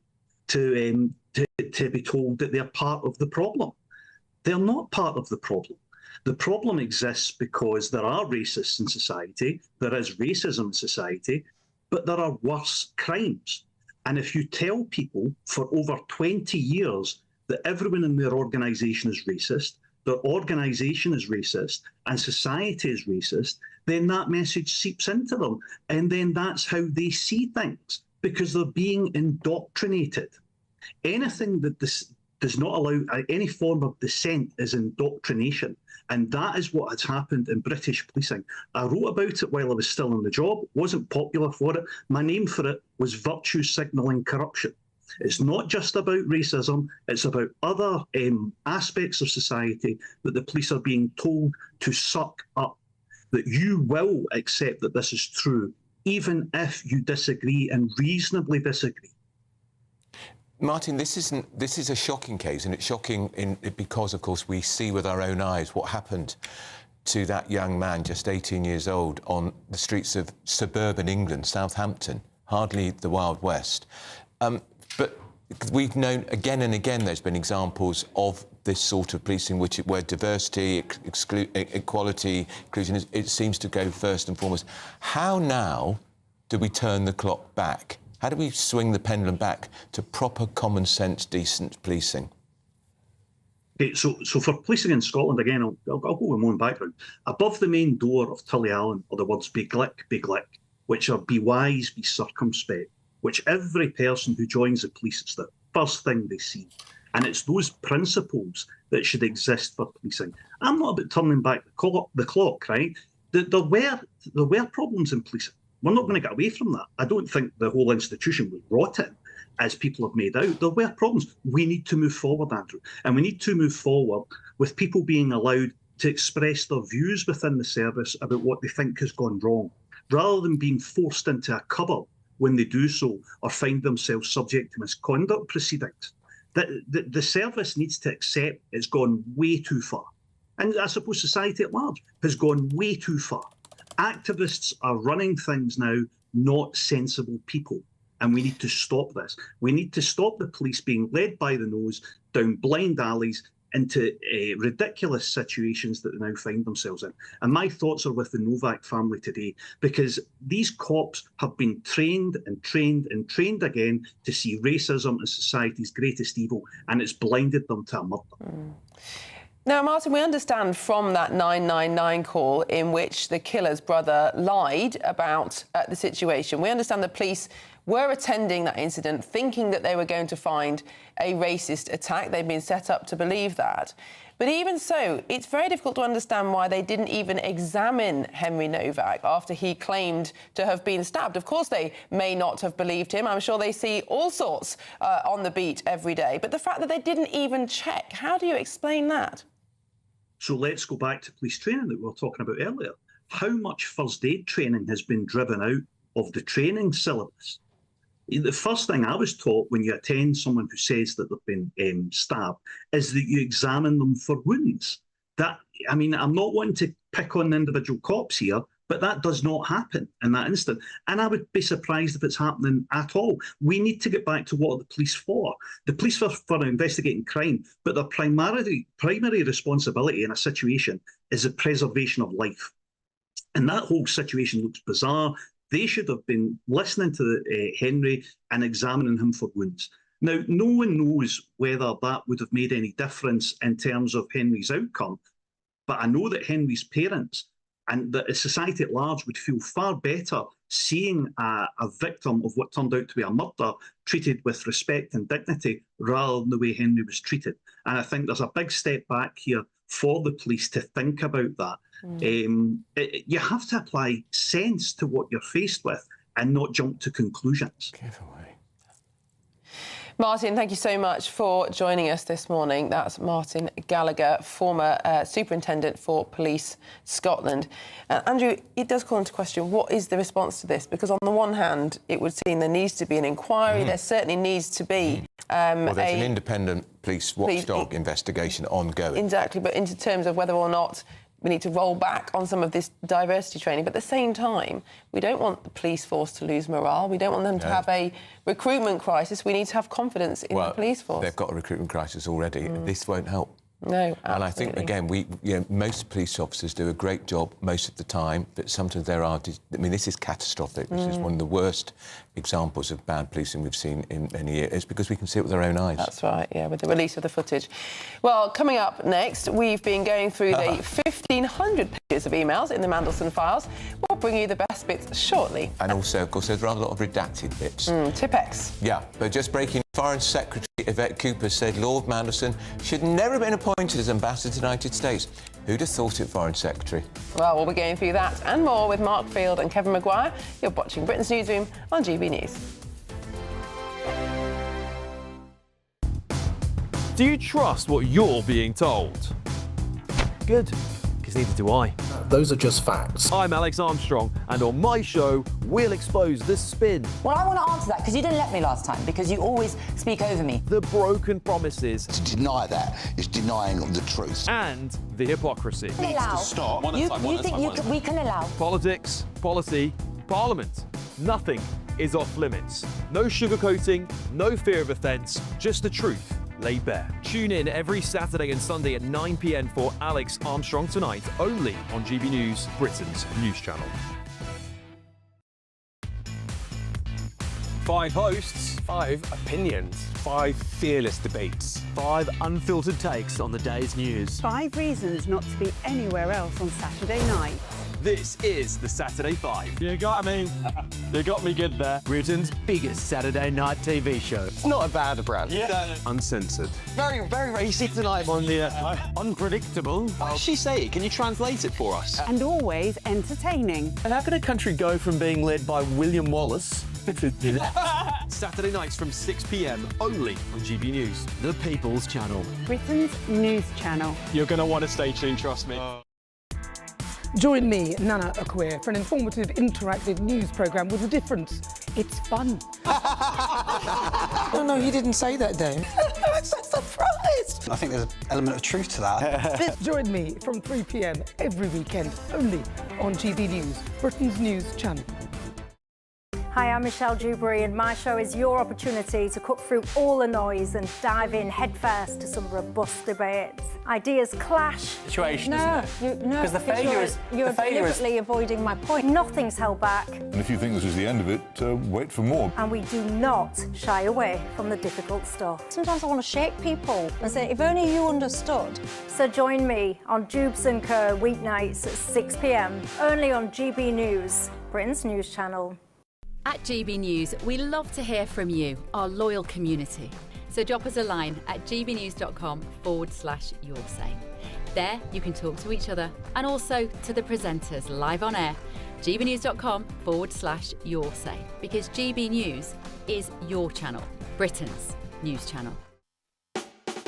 to be told that they're part of the problem. They're not part of the problem. The problem exists because there are racists in society, there is racism in society, but there are worse crimes. And if you tell people for over 20 years that everyone in their organisation is racist, their organisation is racist, and society is racist, then that message seeps into them. And then that's how they see things, because they're being indoctrinated. Anything that does not allow any form of dissent as indoctrination. And that is what has happened in British policing. I wrote about it while I was still in the job, wasn't popular for it. My name for it was virtue signalling corruption. It's not just about racism, it's about other aspects of society that the police are being told to suck up, that you will accept that this is true, even if you disagree and reasonably disagree. Martin, this is a shocking case, and it's shocking because, of course, we see with our own eyes what happened to that young man, just 18 years old, on the streets of suburban England, Southampton, hardly the Wild West. But we've known again and again there's been examples of this sort of policing where diversity, equality, inclusion, it seems to go first and foremost. How now do we turn the clock back? How do we swing the pendulum back to proper common sense, decent policing? Okay, so for policing in Scotland, again, I'll go with my own background. Above the main door of Tully Allen are the words "be glick," which are "be wise, be circumspect," which every person who joins the police, it's the first thing they see. And it's those principles that should exist for policing. I'm not about turning back the clock, right? There were problems in policing. We're not going to get away from that. I don't think the whole institution was rotten, as people have made out. There were problems. We need to move forward, Andrew. And we need to move forward with people being allowed to express their views within the service about what they think has gone wrong, rather than being forced into a cupboard when they do so or find themselves subject to misconduct proceedings. The service needs to accept it's gone way too far. And I suppose society at large has gone way too far. Activists are running things now, not sensible people. And we need to stop this. We need to stop the police being led by the nose down blind alleys into ridiculous situations that they now find themselves in. And my thoughts are with the Novak family today, because these cops have been trained and trained and trained again to see racism as society's greatest evil, and it's blinded them to a murder. Now, Martin, we understand from that 999 call in which the killer's brother lied about the situation. We understand the police were attending that incident thinking that they were going to find a racist attack. They've been set up to believe that. But even so, it's very difficult to understand why they didn't even examine Henry Novak after he claimed to have been stabbed. Of course, they may not have believed him. I'm sure they see all sorts on the beat every day. But the fact that they didn't even check, how do you explain that? So let's go back to police training that we were talking about earlier. How much first aid training has been driven out of the training syllabus? The first thing I was taught when you attend someone who says that they've been stabbed is that you examine them for wounds. I mean, I'm not wanting to pick on individual cops here, but that does not happen in that instant. And I would be surprised if it's happening at all. We need to get back to what are the police for. The police are for investigating crime, but their primary responsibility in a situation is the preservation of life. And that whole situation looks bizarre. They should have been listening to Henry and examining him for wounds. Now, no one knows whether that would have made any difference in terms of Henry's outcome, but I know that Henry's parents and that society at large would feel far better seeing a victim of what turned out to be a murder treated with respect and dignity rather than the way Henry was treated. And I think there's a big step back here for the police to think about that. You have to apply sense to what you're faced with and not jump to conclusions. Martin, thank you so much for joining us this morning. That's Martin Gallagher, former Superintendent for Police Scotland. Andrew, it does call into question, what is the response to this? Because on the one hand, it would seem there needs to be an inquiry. There certainly needs to be... well, there's an independent police watchdog investigation ongoing. Exactly, but in terms of whether or not we need to roll back on some of this diversity training. But at the same time, we don't want the police force to lose morale. We don't want them to have a recruitment crisis. We need to have confidence in the police force. They've got a recruitment crisis already. This won't help. No, absolutely. And I think, again, most police officers do a great job most of the time, but sometimes there are... I mean, this is catastrophic. This is one of the worst examples of bad policing we've seen in many years. It's because we can see it with our own eyes. That's right, yeah, with the release of the footage. Well, coming up next, we've been going through the 1,500 pages of emails in the Mandelson files. We'll bring you the best bits shortly. And also, of course, there's rather a lot of redacted bits. Tipex. Yeah, but just breaking Foreign Secretary Yvette Cooper said Lord Mandelson should never have been appointed as ambassador to the United States. Who'd have thought it, Foreign Secretary? Well, we'll be going through that and more with Mark Field and Kevin Maguire. You're watching Britain's Newsroom on GB News. Do you trust what you're being told? Good, because neither do I. Those are just facts. I'm Alex Armstrong, and on my show, we'll expose the spin. Well, I want to answer that, because you didn't let me last time, because you always speak over me. The broken promises. To deny that is denying the truth. And the hypocrisy. Needs to stop. You think we can allow? Politics, policy, parliament. Nothing is off limits. No sugarcoating, no fear of offence, just the truth laid bare. Tune in every Saturday and Sunday at 9 p.m. for Alex Armstrong Tonight, only on GB News, Britain's news channel. 5 hosts, 5 opinions, 5 fearless debates, 5 unfiltered takes on the day's news. 5 reasons not to be anywhere else on Saturday night. This is the Saturday 5. You got me. You got me good there. Britain's biggest Saturday night TV show. It's not a bad brand. Yeah. Uncensored. Very, very racy tonight. On the unpredictable. What does she say? Can you translate it for us? And always entertaining. And how can a country go from being led by William Wallace Saturday nights from 6 p.m. only on GB News, the People's Channel. Britain's news channel. You're going to want to stay tuned, trust me. Join me, Nana Akwe, for an informative, interactive news programme with a difference. It's fun. No, he didn't say that, Dave. I'm so surprised. I think there's an element of truth to that. Join me from 3 p.m. every weekend, only on GB News, Britain's news channel. Hi, I'm Michelle Dewberry, and my show is your opportunity to cut through all the noise and dive in headfirst to some robust debates. Ideas clash. Situation, isn't it? No, because the failure is you're deliberately avoiding my point. Nothing's held back, And if you think this is the end of it, wait for more. and we do not shy away from the difficult stuff. Sometimes I want to shake people and say, if only you understood. So join me on Jubes & Co. weeknights at 6 p.m. only on GB News, Britain's news channel. At GB News, we love to hear from you, our loyal community. So drop us a line at gbnews.com/yoursay. There you can talk to each other and also to the presenters live on air. gbnews.com/yoursay, because GB News is your channel, Britain's news channel.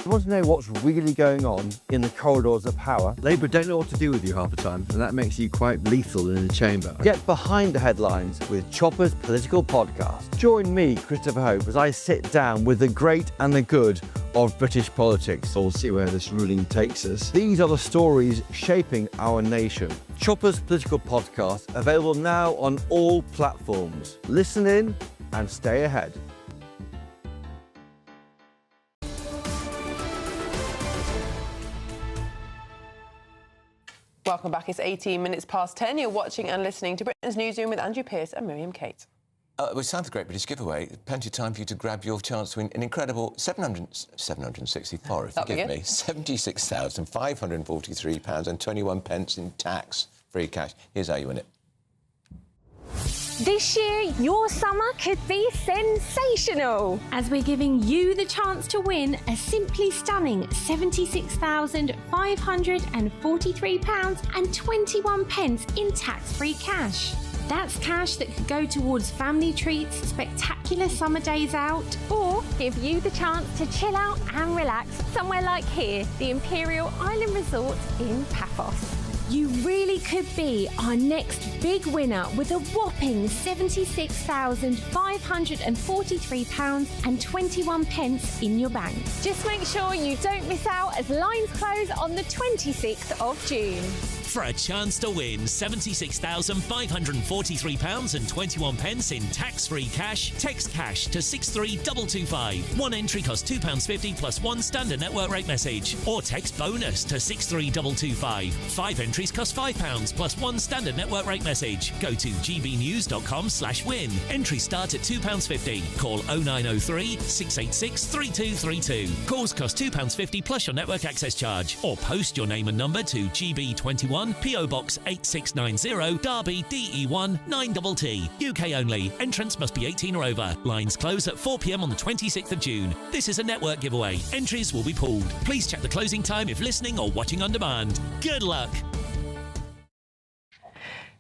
You want to know what's really going on in the corridors of power? Labour don't know what to do with you half the time, and that makes you quite lethal in the chamber. Get behind the headlines with Chopper's Political Podcast. Join me, Christopher Hope, as I sit down with the great and the good of British politics. We'll see where this ruling takes us. These are the stories shaping our nation. Chopper's Political Podcast, available now on all platforms. Listen in and stay ahead. Welcome back. It's 18 minutes past 10. You're watching and listening to Britain's Newsroom with Andrew Pearce and Miriam Kate. It sounds a great British giveaway. Plenty of time for you to grab your chance to win an incredible £76,543.21 in tax-free cash. Here's how you win it. This year, your summer could be sensational, as we're giving you the chance to win a simply stunning £76,543.21 in tax-free cash. That's cash that could go towards family treats, spectacular summer days out, or give you the chance to chill out and relax somewhere like here, the Imperial Island Resort in Paphos. You really could be our next big winner with a whopping £76,543.21 in your bank. Just make sure you don't miss out as lines close on the 26th of June. For a chance to win £76,543.21 in tax-free cash, text cash to 63225. One entry costs £2.50 plus one standard network rate message. Or text bonus to 63225. 5 entries cost £5 plus one standard network rate message. Go to gbnews.com/win. Entries start at £2.50. Call 0903 686 3232. Calls cost £2.50 plus your network access charge. Or post your name and number to GB21 DE1, PO Box 8690, Derby DE1 9TT. UK only. Entrance must be 18 or over. Lines close at 4 p.m. on the 26th of June. This is a network giveaway. Entries will be pulled. Please check the closing time if listening or watching on demand. Good luck.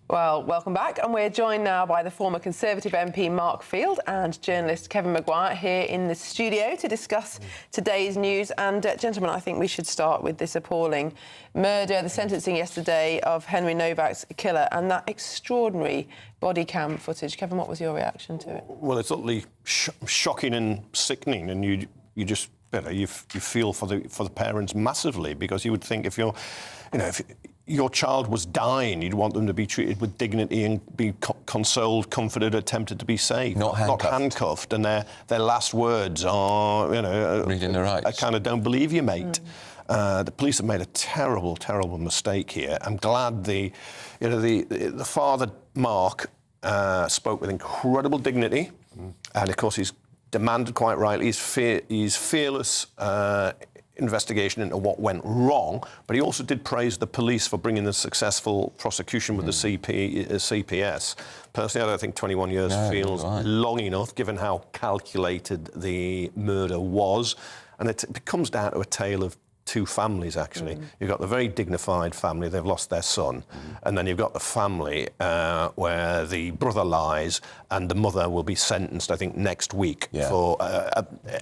Well, welcome back, and we're joined now by the former Conservative MP Mark Field and journalist Kevin Maguire here in the studio to discuss today's news. And, gentlemen, I think we should start with this appalling murder, the sentencing yesterday of Henry Novak's killer, and that extraordinary body cam footage. Kevin, what was your reaction to it? Well, it's utterly shocking and sickening, and you just... You feel for the parents massively, because you would think if if your child was dying, you'd want them to be treated with dignity and be consoled, comforted, attempted to be safe, not handcuffed. And their last words are, reading the rights. I kind of don't believe you, mate. The police have made a terrible, terrible mistake here. I'm glad the father Mark spoke with incredible dignity, and of course he's demanded quite rightly his fearless investigation into what went wrong, but he also did praise the police for bringing the successful prosecution with the CPS. Personally, I don't think 21 years feels long enough, given how calculated the murder was. And it comes down to a tale of two families, actually. You've got the very dignified family, they've lost their son, and then you've got the family where the brother lies and the mother will be sentenced, I think, next week for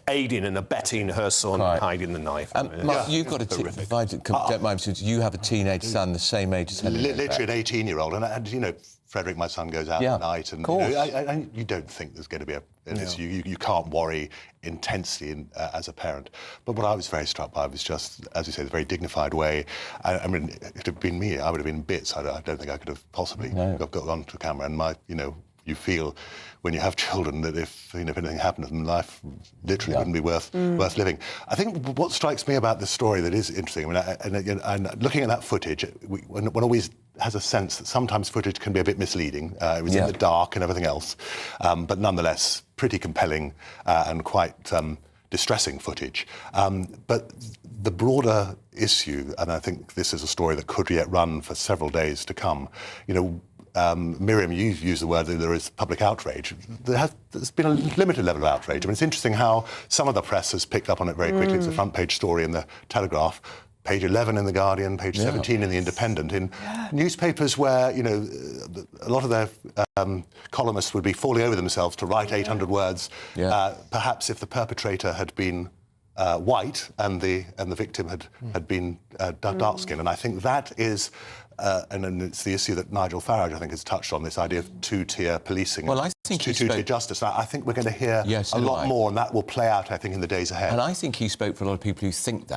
aiding and abetting her son hiding the knife. Mark, you've got if I don't mind, since you have a teenage son the same age as Henry. Literally an 18-year-old, and Frederick, my son, goes out at night, and you don't think there's going to be an issue. You can't worry intensely as a parent. But what I was very struck by was just, as you say, the very dignified way. I mean, if it had been me, I would have been in bits. I don't think I could have possibly got onto camera. And you feel when you have children that if anything happened to them, life literally wouldn't be worth living. I think what strikes me about this story that is interesting, I mean, and looking at that footage, one always has a sense that sometimes footage can be a bit misleading. It was in the dark and everything else, but nonetheless pretty compelling and quite distressing footage. But the broader issue, and I think this is a story that could yet run for several days to come, Miriam, you used the word that there is public outrage. There's been a limited level of outrage. I mean, it's interesting how some of the press has picked up on it very quickly. It's a front page story in the Telegraph, page 11 in the Guardian, page 17 in the Independent, in newspapers where, a lot of their columnists would be falling over themselves to write 800 words. Perhaps if the perpetrator had been white and the victim had been dark-skinned. And I think that is... and it's the issue that Nigel Farage, I think, has touched on, this idea of two-tier policing. Well, I think two-tier justice. I think we're going to hear a lot more, and that will play out, I think, in the days ahead. And I think he spoke for a lot of people who think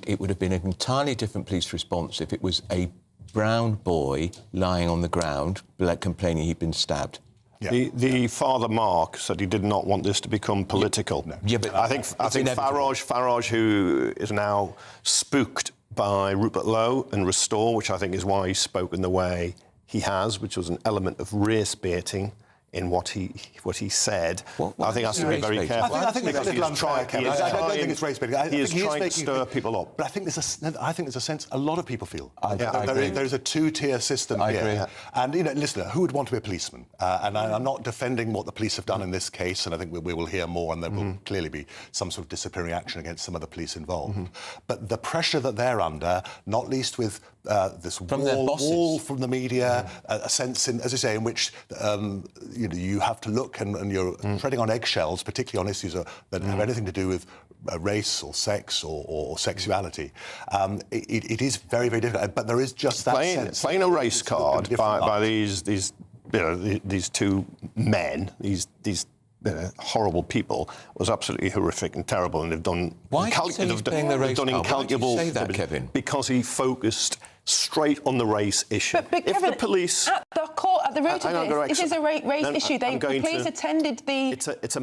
it would have been an entirely different police response if it was a brown boy lying on the ground, complaining he'd been stabbed. Yeah. The father Mark said he did not want this to become political. But I think Farage, who is now spooked by Rupert Lowe and Restore, which I think is why he spoke in the way he has, which was an element of race baiting in what he said. I think has to be very careful. I think it's a little unfair. I don't think it's race baiting. He is trying to stir people up. But I think there's a sense a lot of people feel. Agree. There's a two-tier system here. And, listen, who would want to be a policeman? And I'm not defending what the police have done in this case, and I think we will hear more, and there will clearly be some sort of disciplinary action against some of the police involved. But the pressure that they're under, not least with this wall from the media, a sense, as I say, in which you have to look and you're treading on eggshells, particularly on issues that have anything to do with race or sex or sexuality. It is very, very difficult, but there is just that sense. Playing a race card by these two men, these horrible people, was absolutely horrific and terrible, and they've done incalculable. Say that, Kevin? Because he focused straight on the race issue. But Kevin, the police at the root of this is a race issue. The police attended the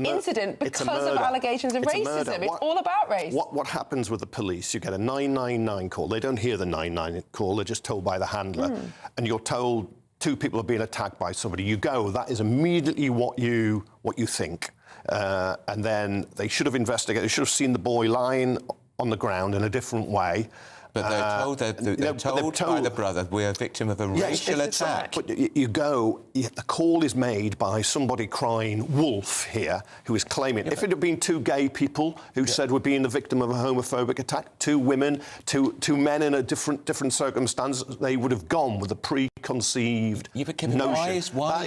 incident because of allegations of racism. It's all about race. What happens with the police? You get a 999 call. They don't hear the 999 call. They're just told by the handler, and you're told two people are being attacked by somebody. You go. That is immediately what you think, and then they should have investigated. They should have seen the boy lying on the ground in a different way. But they're told by the brother, we're a victim of a racial attack. But the call is made by somebody crying wolf here, who is claiming, if it had been two gay people who said we're being the victim of a homophobic attack, two women, two men in a different circumstance, they would have gone with a preconceived notion. Why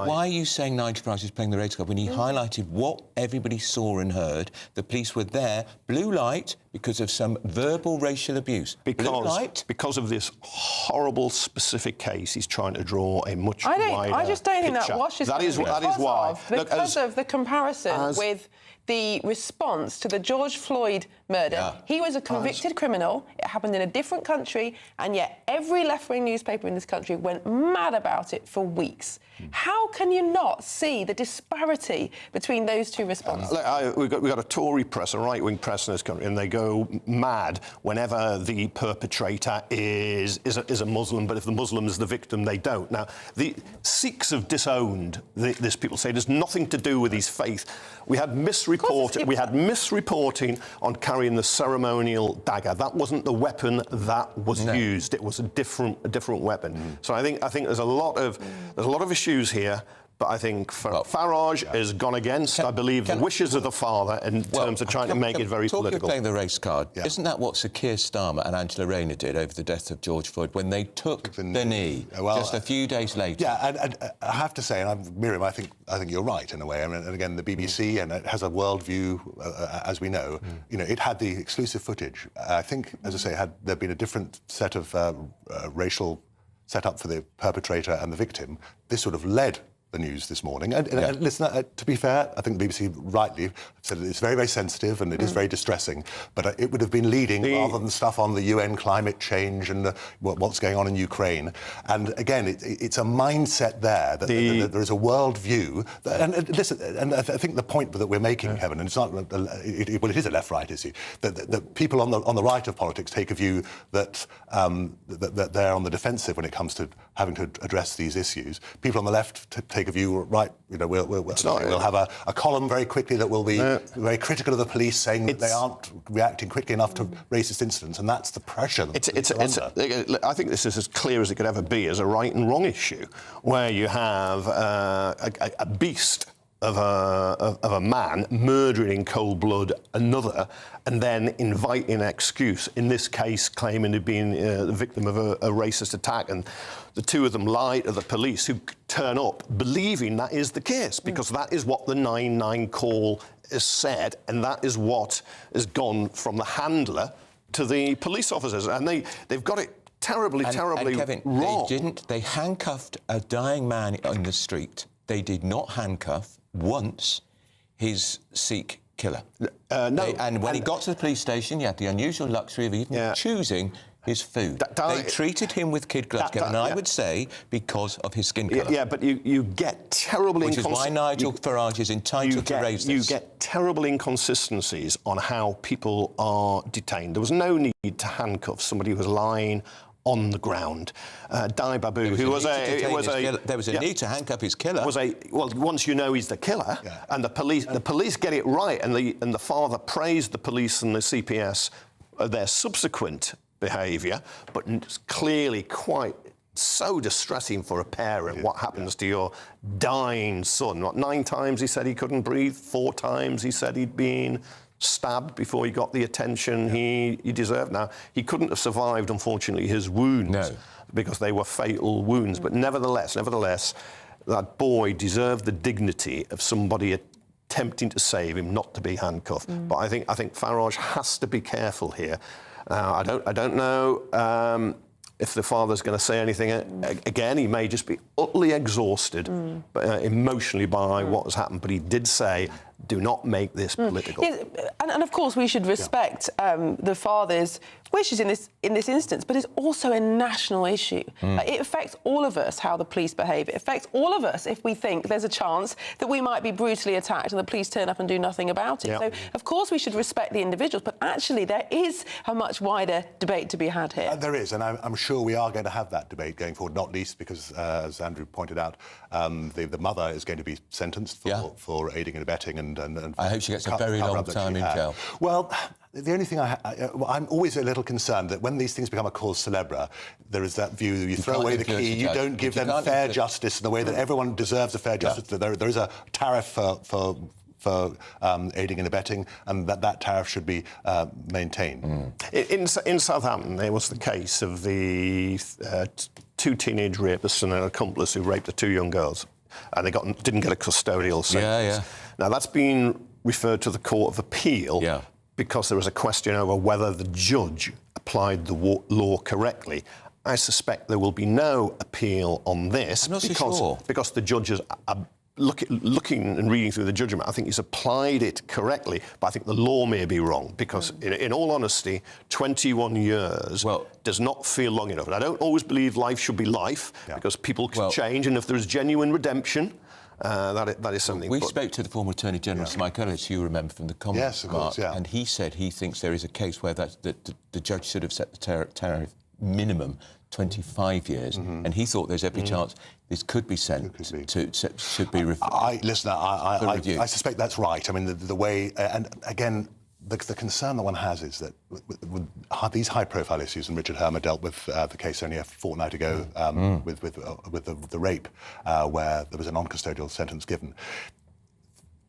are you saying Nigel Farage is playing the race card when he highlighted what everybody saw and heard? The police were there, blue light, because of some verbal racial abuse. Because of this horrible specific case, he's trying to draw a much wider I just don't think picture. that washes. That is why. Because of the comparison with the response to the George Floyd murder. Yeah. He was a convicted criminal. It happened in a different country, and yet every left-wing newspaper in this country went mad about it for weeks. How can you not see the disparity between those two responses? We've got a Tory press, a right-wing press in this country, and they go mad whenever the perpetrator is a Muslim, but if the Muslim is the victim, they don't. Now, the Sikhs have disowned this. People say it has nothing to do with his faith. We had misreporting on carrying the ceremonial dagger. That wasn't the weapon that was used. It was a different weapon. So I think there's a lot of issues here. But I think Farage has gone against, I believe, the wishes of the father in terms of trying to make it very political. Talking of playing the race card, isn't that what Sir Keir Starmer and Angela Rayner did over the death of George Floyd when they took the knee just a few days later? Yeah, and I have to say, and Miriam, I think you're right in a way. I mean, and again, the BBC and it has a worldview, as we know. You know, it had the exclusive footage. I think, as I say, had there been a different set of racial setup for the perpetrator and the victim, this would have led the news this morning. And listen, to be fair, I think the BBC rightly said it's very, very sensitive and it is very distressing, but it would have been leading rather than stuff on the UN climate change and what's going on in Ukraine. And again, it's a mindset there that there is a world view. And listen, and I think the point that we're making, Kevin, and it's not, it is a left-right issue, that people on the right of politics take a view that they're on the defensive when it comes to having to address these issues. People on the left take a view, right, you know, we'll have a column very quickly that will be very critical of the police, saying that they aren't reacting quickly enough to racist incidents, and that's the pressure that I think this is as clear as it could ever be as a right and wrong issue, where you have a beast of a man murdering in cold blood another, and then inviting an excuse, in this case claiming to be the victim of a racist attack. And the two of them lie to the police, who turn up believing that is the case, because that is what the 999 call has said, and that is what has gone from the handler to the police officers. And they've got it terribly Kevin, wrong. They handcuffed a dying man on the street. They did not handcuff once his Sikh killer. And when he got to the police station, he had the unusual luxury of even choosing his food. They treated him with kid gloves, Kevin, and I would say because of his skin colour. Yeah, but you get terrible inconsistencies. Which is why Nigel Farage is entitled to raise this. You get terrible inconsistencies on how people are detained. There was no need to handcuff somebody who was lying on the ground. Dai Babu, who was there was a need to handcuff his killer. Once you know he's the killer, and the police get it right, and the father praised the police and the CPS their subsequent behaviour, but it's clearly quite so distressing for a parent. What happens to your dying son? 9 times he said he couldn't breathe, 4 times he said he'd been stabbed before he got the attention he deserved. Now, he couldn't have survived, unfortunately, his wounds, because they were fatal wounds. But nevertheless, that boy deserved the dignity of somebody attempting to save him, not to be handcuffed. But I think Farage has to be careful here. I don't know if the father's going to say anything again. He may just be utterly exhausted emotionally by what has happened. But he did say, do not make this political. Yes, and of course we should respect the father's wishes in this instance, but it's also a national issue. It affects all of us how the police behave. It affects all of us if we think there's a chance that we might be brutally attacked and the police turn up and do nothing about it. So of course we should respect the individuals, but actually there is a much wider debate to be had here. There is, and I'm sure we are going to have that debate going forward, not least because, as Andrew pointed out, the mother is going to be sentenced for aiding and abetting and I hope she gets a very long time in jail. Well, The only thing I'm always a little concerned that when these things become a cause celebre, there is that view that you throw away the key, you don't give them fair justice in the way that everyone deserves a fair justice. There is a tariff for aiding and abetting, and that tariff should be maintained. In Southampton, there was the case of the two teenage rapists and an accomplice who raped the two young girls, and they didn't get a custodial sentence. Now, that's been referred to the Court of Appeal because there was a question over whether the judge applied the law correctly. I suspect there will be no appeal on this because the judges are looking and reading through the judgment. I think he's applied it correctly, but I think the law may be wrong because, in all honesty, 21 years does not feel long enough. And I don't always believe life should be life because people can change, and if there is genuine redemption, that is something. We spoke to the former Attorney General, Sir Mike Ellis, you remember from the Commons. Yes, of course, and he said he thinks there is a case where the judge should have set the tariff minimum 25 years, and he thought there's every chance this could be sent should be reviewed. I suspect that's right. I mean, the way, and again, the concern that one has is that with these high-profile issues, and Richard Hermer dealt with the case only a fortnight ago with the rape, where there was a non-custodial sentence given.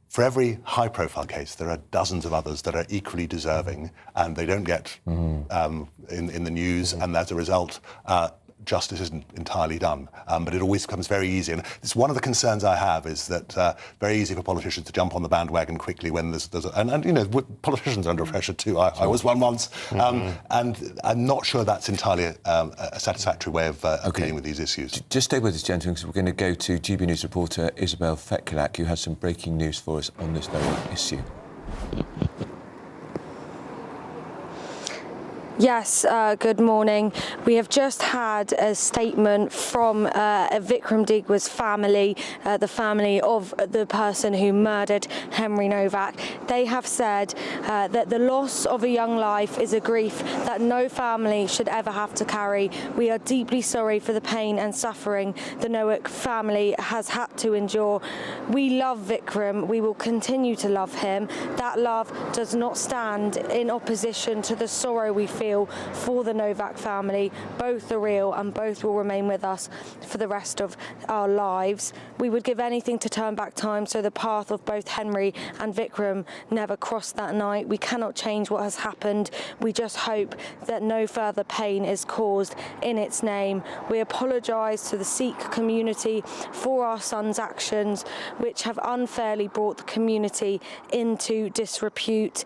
For every high-profile case, there are dozens of others that are equally deserving, and they don't get in the news, and as a result, justice isn't entirely done. But it always becomes very easy, and it's one of the concerns I have is that very easy for politicians to jump on the bandwagon quickly when there's and you know, politicians are under pressure too. I was one once, and I'm not sure that's entirely a satisfactory way of dealing with these issues. Just stay with us, gentlemen, because we're going to go to GB News reporter Isabel Fetkulak, who has some breaking news for us on this very issue. Yes, good morning. We have just had a statement from Vikram Digwa's family, the family of the person who murdered Henry Novak. They have said that the loss of a young life is a grief that no family should ever have to carry. We are deeply sorry for the pain and suffering the Novak family has had to endure. We love Vikram. We will continue to love him. That love does not stand in opposition to the sorrow we feel for the Novak family. Both are real and both will remain with us for the rest of our lives. We would give anything to turn back time so the path of both Henry and Vikram never crossed that night. We cannot change what has happened. We just hope that no further pain is caused in its name. We apologise to the Sikh community for our son's actions, which have unfairly brought the community into disrepute.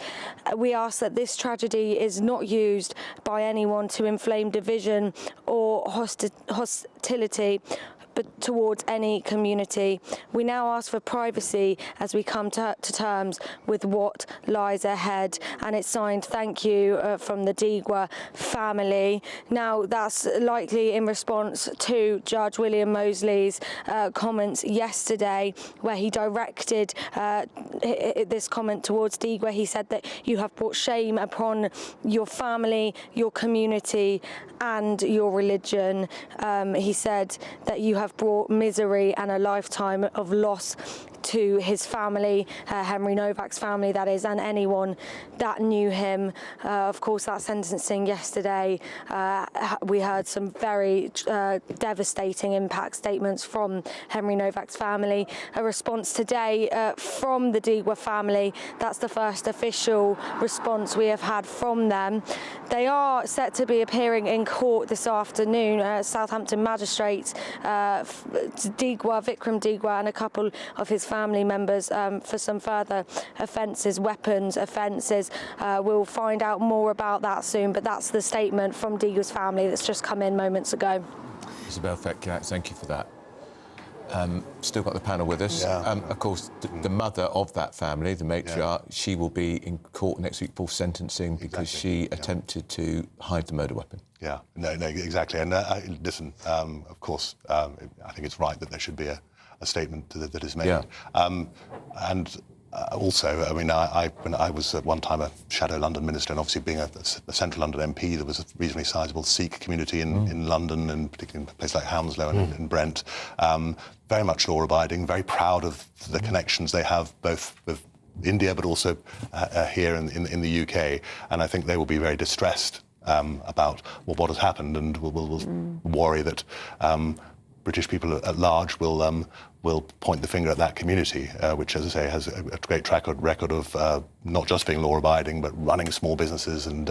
We ask that this tragedy is not used by anyone to inflame division or hostility towards any community. We now ask for privacy as we come to terms with what lies ahead. And it's signed, thank you, from the Digwa family. Now, that's likely in response to Judge William Mosley's comments yesterday, where he directed this comment towards Digwa. He said that you have brought shame upon your family, your community, and your religion. He said that you have brought misery and a lifetime of loss to his family, Henry Novak's family, that is, and anyone that knew him. Of course, that sentencing yesterday, we heard some very devastating impact statements from Henry Novak's family. A response today from the Digwa family. That's the first official response we have had from them. They are set to be appearing in court this afternoon. Southampton magistrates, Vikram Digwa, and a couple of his family members for some further offences, weapons offences. We'll find out more about that soon, but that's the statement from Digwa's family that's just come in moments ago. Isabel Fetkulak, thank you for that. Still got the panel with us. Of course, the mother of that family, the matriarch, she will be in court next week for sentencing because she attempted to hide the murder weapon. Yeah, no, exactly. And listen, of course, I think it's right that there should be a statement that is made. And also, I mean, when I was at one time a shadow London minister, and obviously being a central London MP, there was a reasonably sizable Sikh community in London, and particularly in a place like Hounslow and Brent. Very much law-abiding, very proud of the connections they have both with India, but also here in the UK, and I think they will be very distressed about what has happened, and will worry that British people at large will point the finger at that community, which, as I say, has a great track record of not just being law-abiding, but running small businesses and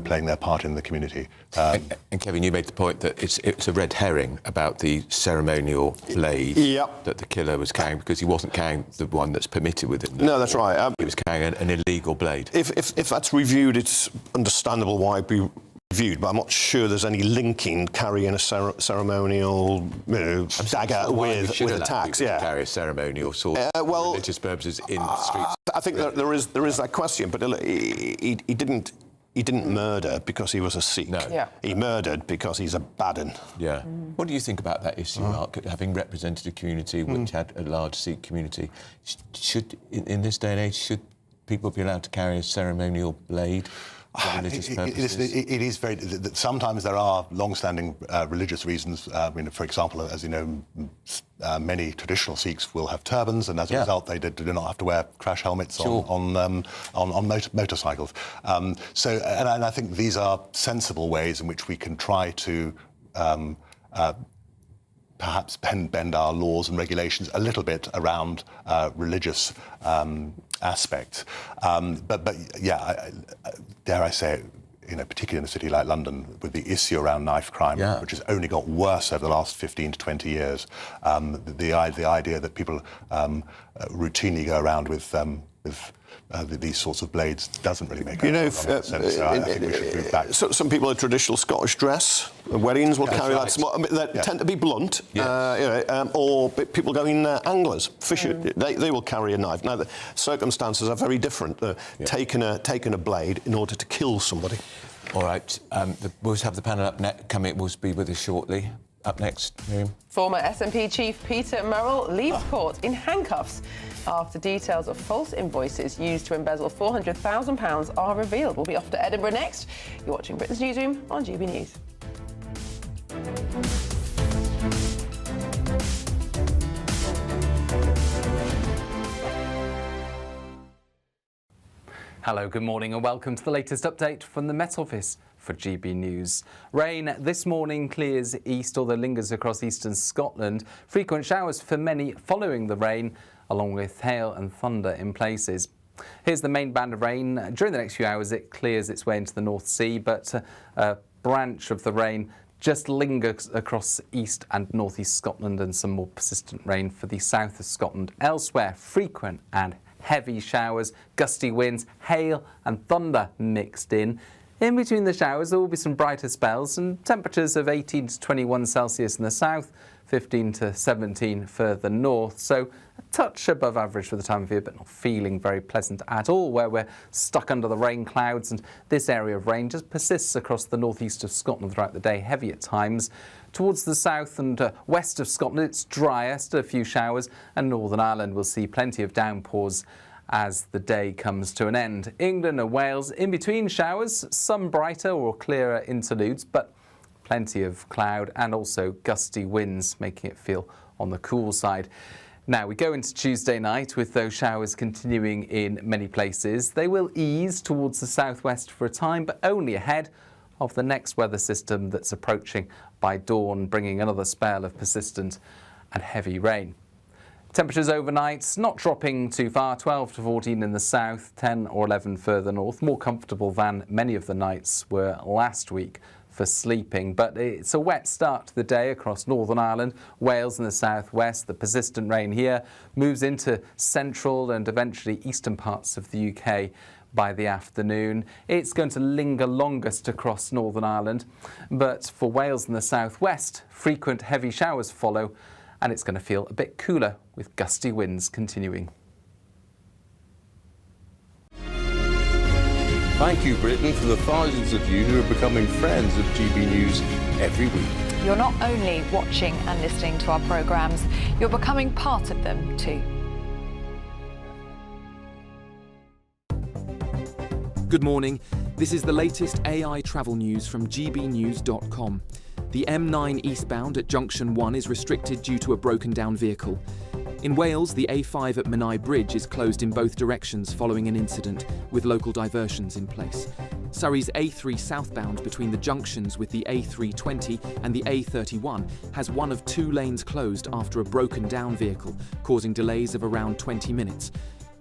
playing their part in the community. And Kevin, you made the point that it's a red herring about the ceremonial blade that the killer was carrying, because he wasn't carrying the one that's permitted within the law. No, that's right. He was carrying an illegal blade. If that's reviewed, it's understandable why it'd be reviewed, but I'm not sure there's any linking carrying a ceremonial, dagger with attacks. Yeah, carry a ceremonial sword for religious purposes in the streets. I think there is that question, but he didn't murder because he was a Sikh. No. Yeah. He murdered because he's a bad un. Yeah. What do you think about that issue, Mark? Having represented a community which had a large Sikh community, should in this day and age, should people be allowed to carry a ceremonial blade? It is very. Sometimes there are long-standing religious reasons. For example, as you know, many traditional Sikhs will have turbans, and as a result, they do not have to wear crash helmets on motorcycles. And I think these are sensible ways in which we can try to perhaps bend our laws and regulations a little bit around religious aspects. But dare I say it, particularly in a city like London, with the issue around knife crime, which has only got worse over the last 15 to 20 years, the idea that people routinely go around with these sorts of blades doesn't really make sense. So I think we should move back. Some people in traditional Scottish dress, weddings will carry that. They tend to be blunt, or people going anglers, fishers. They will carry a knife. Now the circumstances are very different. Taking a blade in order to kill somebody. All right, we'll have the panel up next. Will be with us shortly. Up next, Miriam. Former SNP chief Peter Murrell leaves court in handcuffs after details of false invoices used to embezzle £400,000 are revealed. We'll be off to Edinburgh next. You're watching Britain's Newsroom on GB News. Hello, good morning and welcome to the latest update from the Met Office for GB News. Rain this morning clears east, although lingers across eastern Scotland. Frequent showers for many following the rain, along with hail and thunder in places. Here's the main band of rain. During the next few hours, it clears its way into the North Sea, but a branch of the rain just lingers across east and northeast Scotland, and some more persistent rain for the south of Scotland. Elsewhere, frequent and heavy showers, gusty winds, hail and thunder mixed in. In between the showers, there will be some brighter spells and temperatures of 18 to 21 Celsius in the south, 15 to 17 further north. So a touch above average for the time of year, but not feeling very pleasant at all, where we're stuck under the rain clouds. And this area of rain just persists across the northeast of Scotland throughout the day, heavy at times. Towards the south and west of Scotland, it's drier, still a few showers, and Northern Ireland will see plenty of downpours as the day comes to an end. England and Wales, in between showers, some brighter or clearer interludes, but plenty of cloud and also gusty winds, making it feel on the cool side. Now, we go into Tuesday night with those showers continuing in many places. They will ease towards the southwest for a time, but only ahead of the next weather system that's approaching by dawn, bringing another spell of persistent and heavy rain. Temperatures overnight not dropping too far, 12 to 14 in the south, 10 or 11 further north, more comfortable than many of the nights were last week for sleeping. But it's a wet start to the day across Northern Ireland, Wales and the southwest. The persistent rain here moves into central and eventually eastern parts of the UK by the afternoon. It's going to linger longest across Northern Ireland, but for Wales and the southwest, frequent heavy showers follow, and it's going to feel a bit cooler with gusty winds continuing. Thank you, Britain, for the thousands of you who are becoming friends of GB News every week. You're not only watching and listening to our programmes, you're becoming part of them too. Good morning. This is the latest AI travel news from GBnews.com. The M9 eastbound at Junction 1 is restricted due to a broken down vehicle. In Wales, the A5 at Menai Bridge is closed in both directions following an incident, with local diversions in place. Surrey's A3 southbound between the junctions with the A320 and the A31 has one of 2 lanes closed after a broken down vehicle, causing delays of around 20 minutes.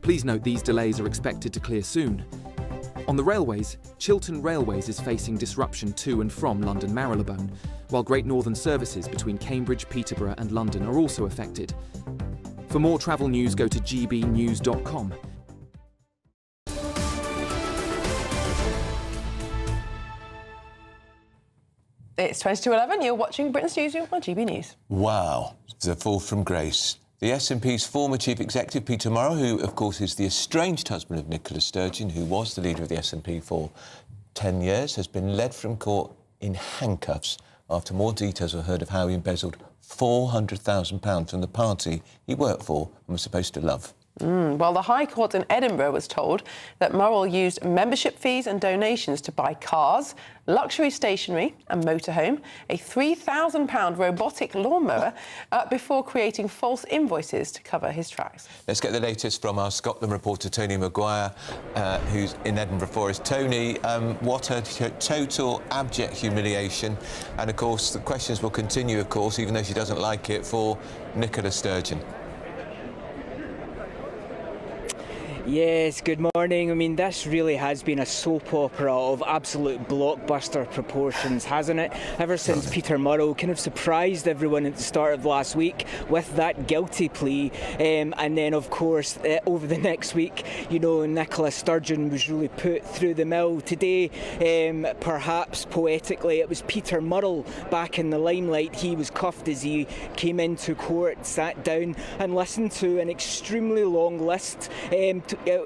Please note these delays are expected to clear soon. On the railways, Chiltern Railways is facing disruption to and from London Marylebone, while Great Northern services between Cambridge, Peterborough and London are also affected. For more travel news, go to gbnews.com. It's 22:11. You're watching Britain's Newsroom on GB News. Wow, the fall from grace. The SNP's former chief executive, Peter Murrell, who, of course, is the estranged husband of Nicola Sturgeon, who was the leader of the SNP for 10 years, has been led from court in handcuffs after more details were heard of how he embezzled £400,000 from the party he worked for and was supposed to love. Well, the High Court in Edinburgh was told that Murrell used membership fees and donations to buy cars, luxury stationery and motorhome, a £3,000 robotic lawnmower before creating false invoices to cover his tracks. Let's get the latest from our Scotland reporter, Tony Maguire, who's in Edinburgh for us. Tony, what a total abject humiliation. And, of course, the questions will continue, of course, even though she doesn't like it, for Nicola Sturgeon. Yes, good morning. I mean, this really has been a soap opera of absolute blockbuster proportions, hasn't it? Ever since Peter Murrell kind of surprised everyone at the start of last week with that guilty plea. And then, of course, over the next week, you know, Nicola Sturgeon was really put through the mill. Today, perhaps poetically, it was Peter Murrell back in the limelight. He was cuffed as he came into court, sat down and listened to an extremely long list.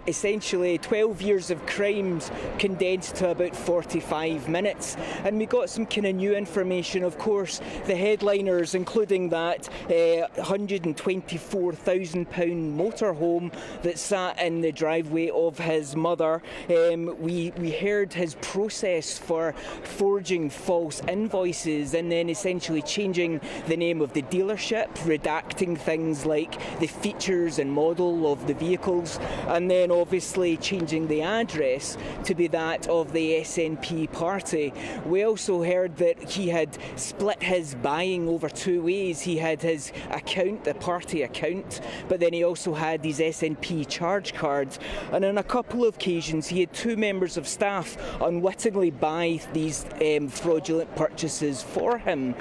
Essentially 12 years of crimes condensed to about 45 minutes. And we got some kind of new information, of course, the headliners, including that £124,000 motorhome that sat in the driveway of his mother. We heard his process for forging false invoices and then essentially changing the name of the dealership, redacting things like the features and model of the vehicles, and then obviously changing the address to be that of the SNP party. We also heard that he had split his buying over 2 ways. He had his account, the party account, but then he also had these SNP charge cards. And on a couple of occasions, he had 2 members of staff unwittingly buy these fraudulent purchases for him.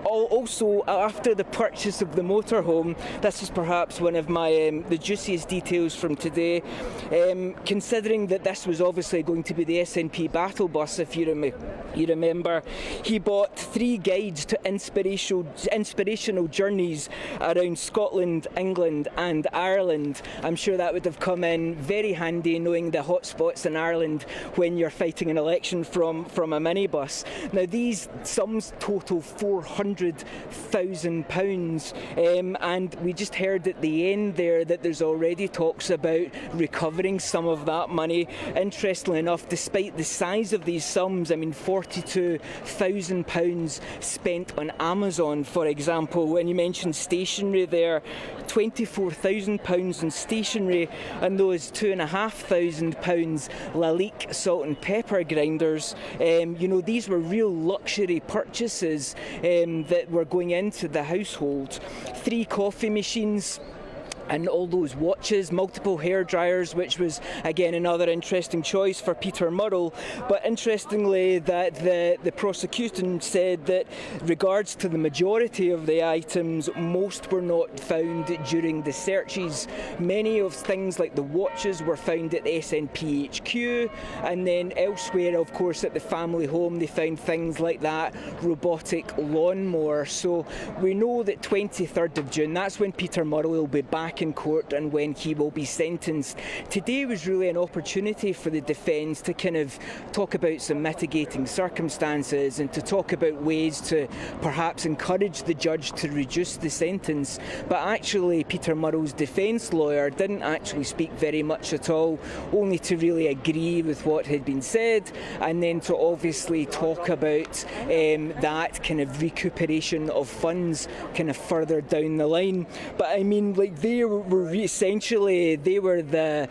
Also, after the purchase of the motorhome, this is perhaps one of the juiciest details from today. Considering that this was obviously going to be the SNP battle bus, if you remember, he bought 3 guides to inspirational journeys around Scotland, England and Ireland. I'm sure that would have come in very handy, knowing the hotspots in Ireland when you're fighting an election from a minibus. Now, these sums total £400,000, and we just heard at the end there that there's already talks about recovering some of that money. Interestingly enough, despite the size of these sums, I mean, £42,000 spent on Amazon, for example, and you mentioned stationery there, £24,000 in stationery, and those £2,500 Lalique salt and pepper grinders. You know, these were real luxury purchases that were going into the household. 3 coffee machines, and all those watches, multiple hair dryers, which was again another interesting choice for Peter Murrell. But interestingly, that the prosecution said that regards to the majority of the items, most were not found during the searches. Many of things like the watches were found at the SNP HQ, and then elsewhere, of course, at the family home, they found things like that robotic lawnmower. So we know that 23rd of June, that's when Peter Murrell will be back back in court and when he will be sentenced. Today was really an opportunity for the defence to kind of talk about some mitigating circumstances and to talk about ways to perhaps encourage the judge to reduce the sentence. But actually, Peter Murrell's defence lawyer didn't actually speak very much at all, only to really agree with what had been said and then to obviously talk about that kind of recuperation of funds kind of further down the line. But I mean, like, they were essentially, they were the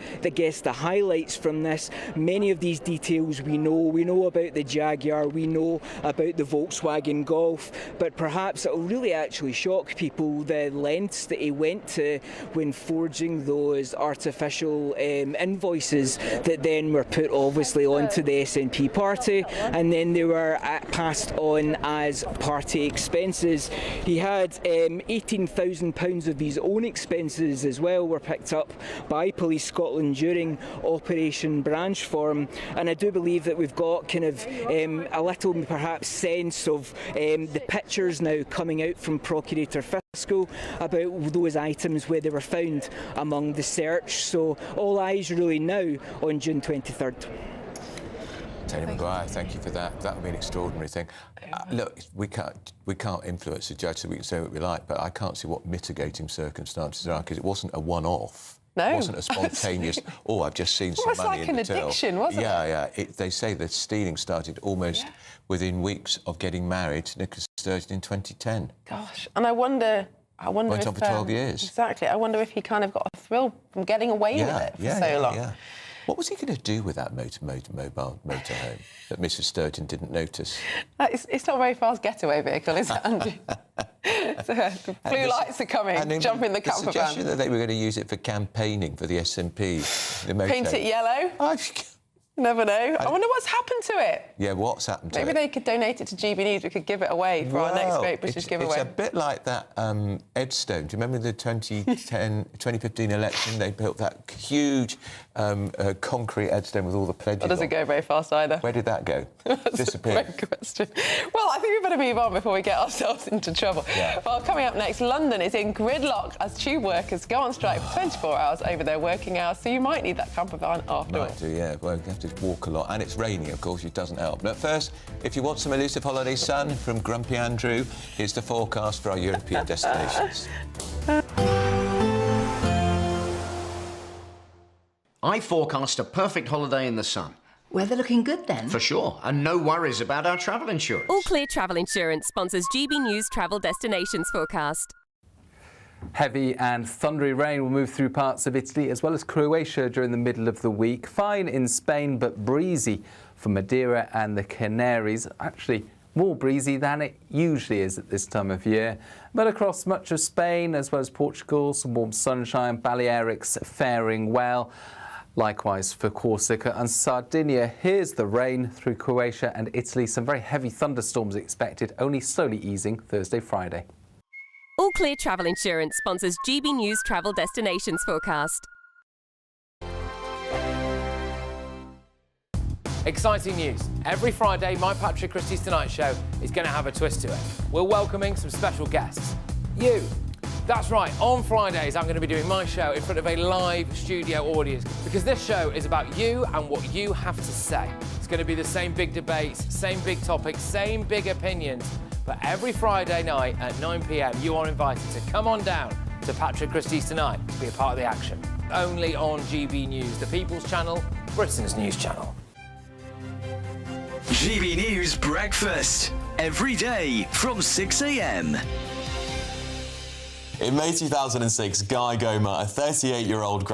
highlights from this. Many of these details we know about the Jaguar, we know about the Volkswagen Golf, but perhaps it will really actually shock people the lengths that he went to when forging those artificial invoices that then were put obviously onto the SNP party, and then they were passed on as party expenses. He had £18,000 of his own expenses as well were picked up by Police Scotland during Operation Branchform, and I do believe that we've got kind of a little perhaps sense of the pictures now coming out from Procurator Fiscal about those items where they were found among the search. So all eyes really now on June 23rd. Tony Maguire, thank you for that. That would be an extraordinary thing. Look, we can't influence the judge, so we can say what we like, but I can't see what mitigating circumstances are, because it wasn't a one-off. No. It wasn't a spontaneous, oh, I've just seen some money in the till. It was like an addiction, wasn't it? Yeah. They say the stealing started almost within weeks of getting married to Nicola Sturgeon in 2010. Gosh, and I wonder Went if... on for 12 years. Exactly. I wonder if he kind of got a thrill from getting away with it for so long. Yeah. What was he going to do with that mobile motorhome that Mrs Sturgeon didn't notice? It's not a very fast getaway vehicle, is it, Andrew? The blue lights are coming, jump in the camper van. The suggestion that they were going to use it for campaigning for the SNP. Paint it yellow? Never know. I wonder what's happened to it. Yeah, what's happened to it? Maybe they could donate it to GBNews. We could give it away for our next Great British giveaway. It's a bit like that Edstone. Do you remember the 2015 election? They built that huge concrete Edstone with all the pledges. That doesn't go very fast either. Where did that go? Disappeared. Great question. Well, I think we better move on before we get ourselves into trouble. Yeah. Well, coming up next, London is in gridlock as tube workers go on strike for 24 hours over their working hours, so you might need that camper van after all. Might do, yeah. Well, you have to walk a lot. And it's raining, of course, which doesn't help. But first, if you want some elusive holiday sun from Grumpy Andrew, here's the forecast for our European destinations. I forecast a perfect holiday in the sun. Weather looking good then? For sure, and no worries about our travel insurance. All Clear Travel Insurance sponsors GB News Travel Destinations forecast. Heavy and thundery rain will move through parts of Italy as well as Croatia during the middle of the week. Fine in Spain, but breezy for Madeira and the Canaries. Actually, more breezy than it usually is at this time of year. But across much of Spain, as well as Portugal, some warm sunshine. Balearics faring well. Likewise for Corsica and Sardinia. Here's the rain through Croatia and Italy. Some very heavy thunderstorms expected, only slowly easing Thursday, Friday. All Clear Travel Insurance sponsors GB News Travel Destinations forecast. Exciting news. Every Friday, my Patrick Christie's Tonight Show is going to have a twist to it. We're welcoming some special guests. You. That's right, on Fridays I'm going to be doing my show in front of a live studio audience, because this show is about you and what you have to say. It's going to be the same big debates, same big topics, same big opinions. But every Friday night at 9 p.m, you are invited to come on down to Patrick Christie's Tonight to be a part of the action. Only on GB News, the People's Channel, Britain's news channel. GB News Breakfast, every day from 6 a.m. In May 2006, Guy Goma, a 38-year-old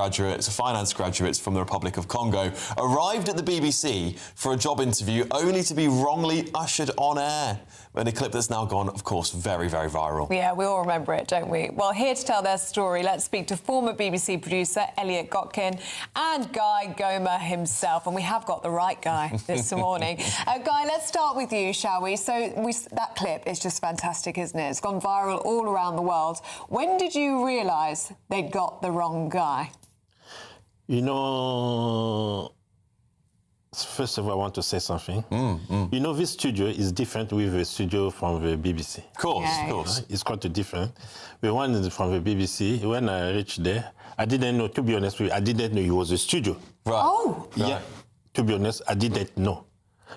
finance graduate from the Republic of Congo, arrived at the BBC for a job interview only to be wrongly ushered on air. In a clip that's now gone, of course, very, very viral. Yeah, we all remember it, don't we? Well, here to tell their story, let's speak to former BBC producer Elliot Gotkin and Guy Goma himself. And we have got the right guy this morning. Guy, let's start with you, shall we? That clip is just fantastic, isn't it? It's gone viral all around the world. When did you realise they'd got the wrong guy? You know, First of all, I want to say something. You know, this studio is different with the studio from the BBC. Of course, of course. It's quite different. The one is from the BBC, when I reached there, I didn't know, to be honest with you, I didn't know it was a studio. Right. Oh! Yeah, to be honest, I didn't know.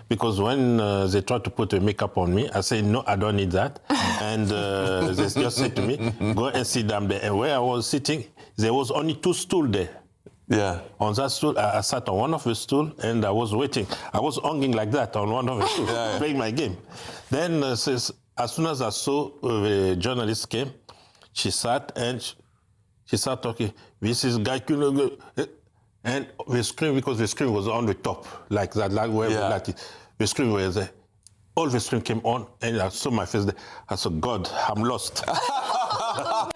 Because when they tried to put a makeup on me, I said, no, I don't need that. And they just said to me, go and sit down there. And where I was sitting, there was only 2 stools there. Yeah. On that stool, I sat on one of the stools and I was waiting. I was hanging like that on one of the stools, playing my game. Then as soon as I saw the journalist came, she sat and she started talking. This is guy, and the screen, because the screen was on the top, like that, like where like it. The screen was there. All the screen came on and I saw my face there. I said, God, I'm lost. Up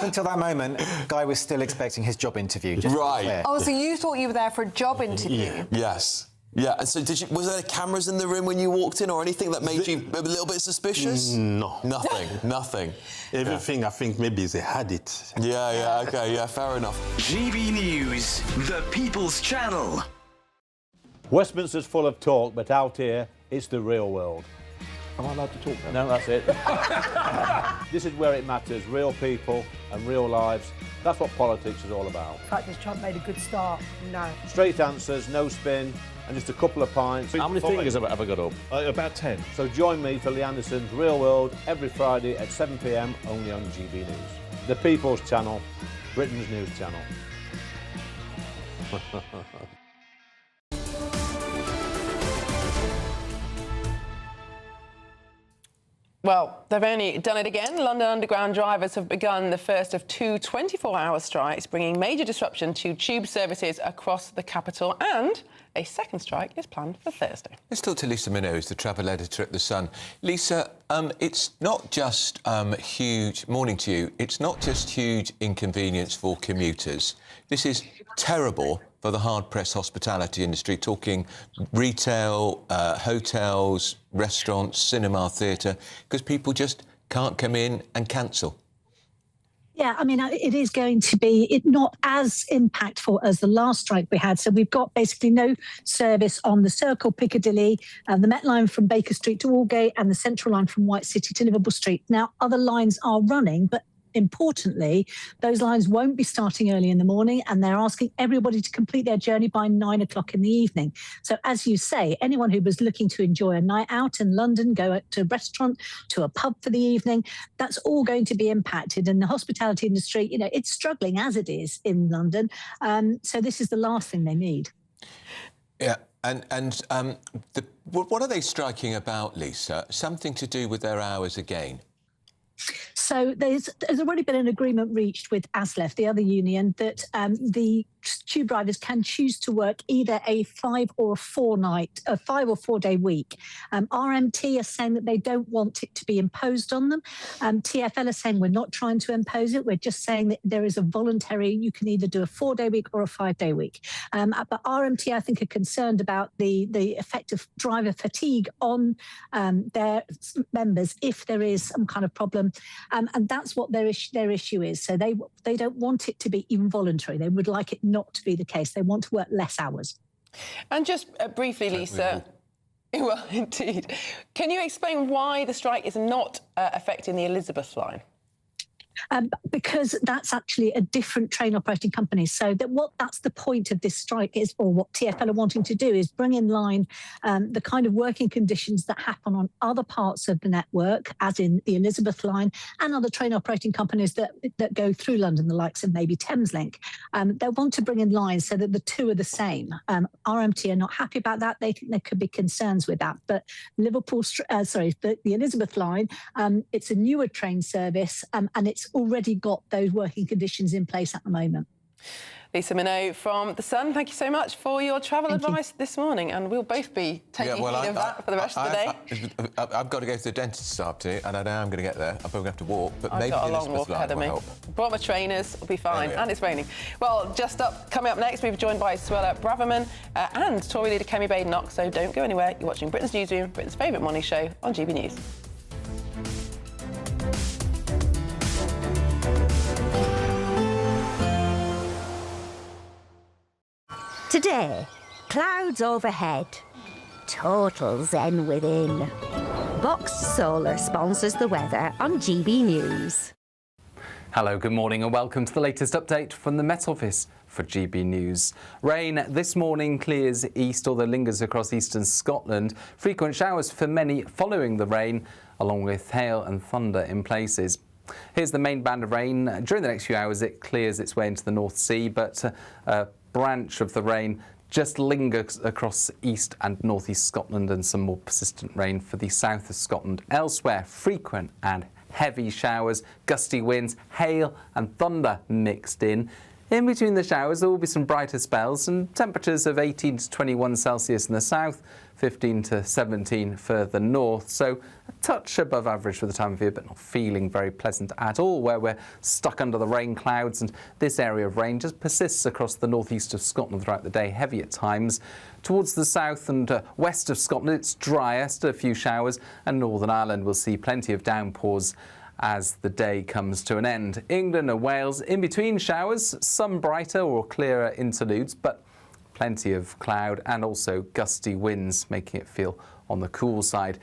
until that moment, Guy was still expecting his job interview. Just right. Oh, so you thought you were there for a job interview? Yeah. Yes. Yeah, and so was there cameras in the room when you walked in or anything that made you a little bit suspicious? No. Nothing, nothing. Everything, I think maybe they had it. Yeah, okay, yeah, fair enough. GB News, the People's Channel. Westminster's full of talk, but out here, it's the real world. Am I allowed to talk now? No, that's it. This is where it matters, real people and real lives. That's what politics is all about. The fact has Trump made a good start? No. Straight answers, no spin, and just a couple of pints. How many fingers have I got up? About 10. So join me for Lee Anderson's Real World every Friday at 7 p.m. only on GB News. The People's Channel, Britain's news channel. Well, they've only done it again. London Underground drivers have begun the first of 2 24-hour strikes, bringing major disruption to tube services across the capital, and a second strike is planned for Thursday. Let's talk to Lisa Minnow, who's the travel editor at The Sun. Lisa, it's not just huge... Morning to you. It's not just huge inconvenience for commuters. This is terrible for the hard-pressed hospitality industry, talking retail, hotels, restaurants, cinema, theatre, because people just can't come in and cancel. Yeah, I mean, it is going to be not as impactful as the last strike we had. So we've got basically no service on the Circle Piccadilly, the Met Line from Baker Street to Aldgate, and the Central Line from White City to Liverpool Street. Now, other lines are running, but importantly, those lines won't be starting early in the morning, and they're asking everybody to complete their journey by 9 o'clock in the evening. So as you say, anyone who was looking to enjoy a night out in London, go to a restaurant, to a pub for the evening, that's all going to be impacted. And the hospitality industry, you know, it's struggling as it is in London. So this is the last thing they need. Yeah. And what are they striking about, Lisa? Something to do with their hours again? So there's already been an agreement reached with ASLEF, the other union, that the tube drivers can choose to work either a 5 or 4 day week. RMT are saying that they don't want it to be imposed on them. TfL are saying we're not trying to impose it. We're just saying that there is a voluntary, you can either do a 4-day week or a 5-day week. But RMT, I think, are concerned about the effect of driver fatigue on their members if there is some kind of problem. And that's what their issue is. So they don't want it to be involuntary. They would like it not to be the case. They want to work less hours. And just briefly, Lisa, well, indeed, can you explain why the strike is not affecting the Elizabeth line? Because that's actually a different train operating company. So that's the point of this strike is, or what TfL are wanting to do, is bring in line the kind of working conditions that happen on other parts of the network, as in the Elizabeth line, and other train operating companies that go through London, the likes of maybe Thameslink. They want to bring in lines so that the two are the same. RMT are not happy about that. They think there could be concerns with that. But the Elizabeth line, it's a newer train service, and it's already got those working conditions in place at the moment. Lisa Minnow from The Sun, thank you so much for your travel advice this morning, and we'll both be taking heed of that for the rest of the day. I've got to go to the dentist this afternoon, and I know I'm going to get there. I'm probably going to have to walk, but I've maybe got a the long Elizabeth walk ahead of me. Brought my trainers, will be fine, and it's raining. Well, coming up next, we'll be joined by Suella Braverman and Tory leader Kemi Badenoch, so don't go anywhere. You're watching Britain's Newsroom, Britain's favourite morning show on GB News. Today, clouds overhead, total zen within. Box Solar sponsors the weather on GB News. Hello, good morning and welcome to the latest update from the Met Office for GB News. Rain this morning clears east, although lingers across eastern Scotland. Frequent showers for many following the rain, along with hail and thunder in places. Here's the main band of rain. During the next few hours, it clears its way into the North Sea, but a branch of the rain just lingers across east and northeast Scotland, and some more persistent rain for the south of Scotland. Elsewhere, frequent and heavy showers, gusty winds, hail and thunder mixed in. In between the showers, there will be some brighter spells and temperatures of 18 to 21 Celsius in the south, 15 to 17 further north. So a touch above average for the time of year, but not feeling very pleasant at all, where we're stuck under the rain clouds. And this area of rain just persists across the northeast of Scotland throughout the day, heavy at times. Towards the south and west of Scotland, it's drier, still a few showers, and Northern Ireland will see plenty of downpours as the day comes to an end. England and Wales, in between showers, some brighter or clearer interludes, but plenty of cloud and also gusty winds, making it feel on the cool side.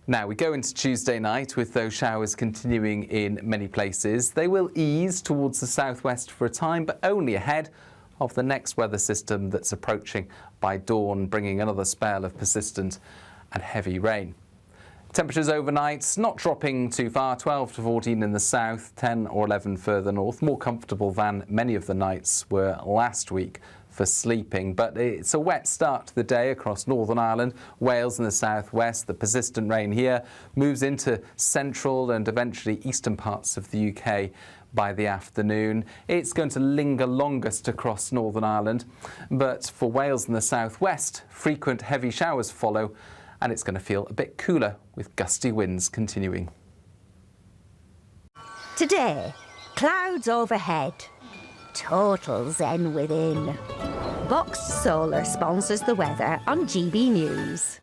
Now, we go into Tuesday night with those showers continuing in many places. They will ease towards the southwest for a time, but only ahead of the next weather system that's approaching by dawn, bringing another spell of persistent and heavy rain. Temperatures overnight not dropping too far, 12 to 14 in the south, 10 or 11 further north, more comfortable than many of the nights were last week for sleeping. But it's a wet start to the day across Northern Ireland, Wales and the southwest. The persistent rain here moves into central and eventually eastern parts of the UK by the afternoon. It's going to linger longest across Northern Ireland, but for Wales and the southwest, frequent heavy showers follow, and it's going to feel a bit cooler with gusty winds continuing. Today, clouds overhead, total zen within. Box Solar sponsors the weather on GB News.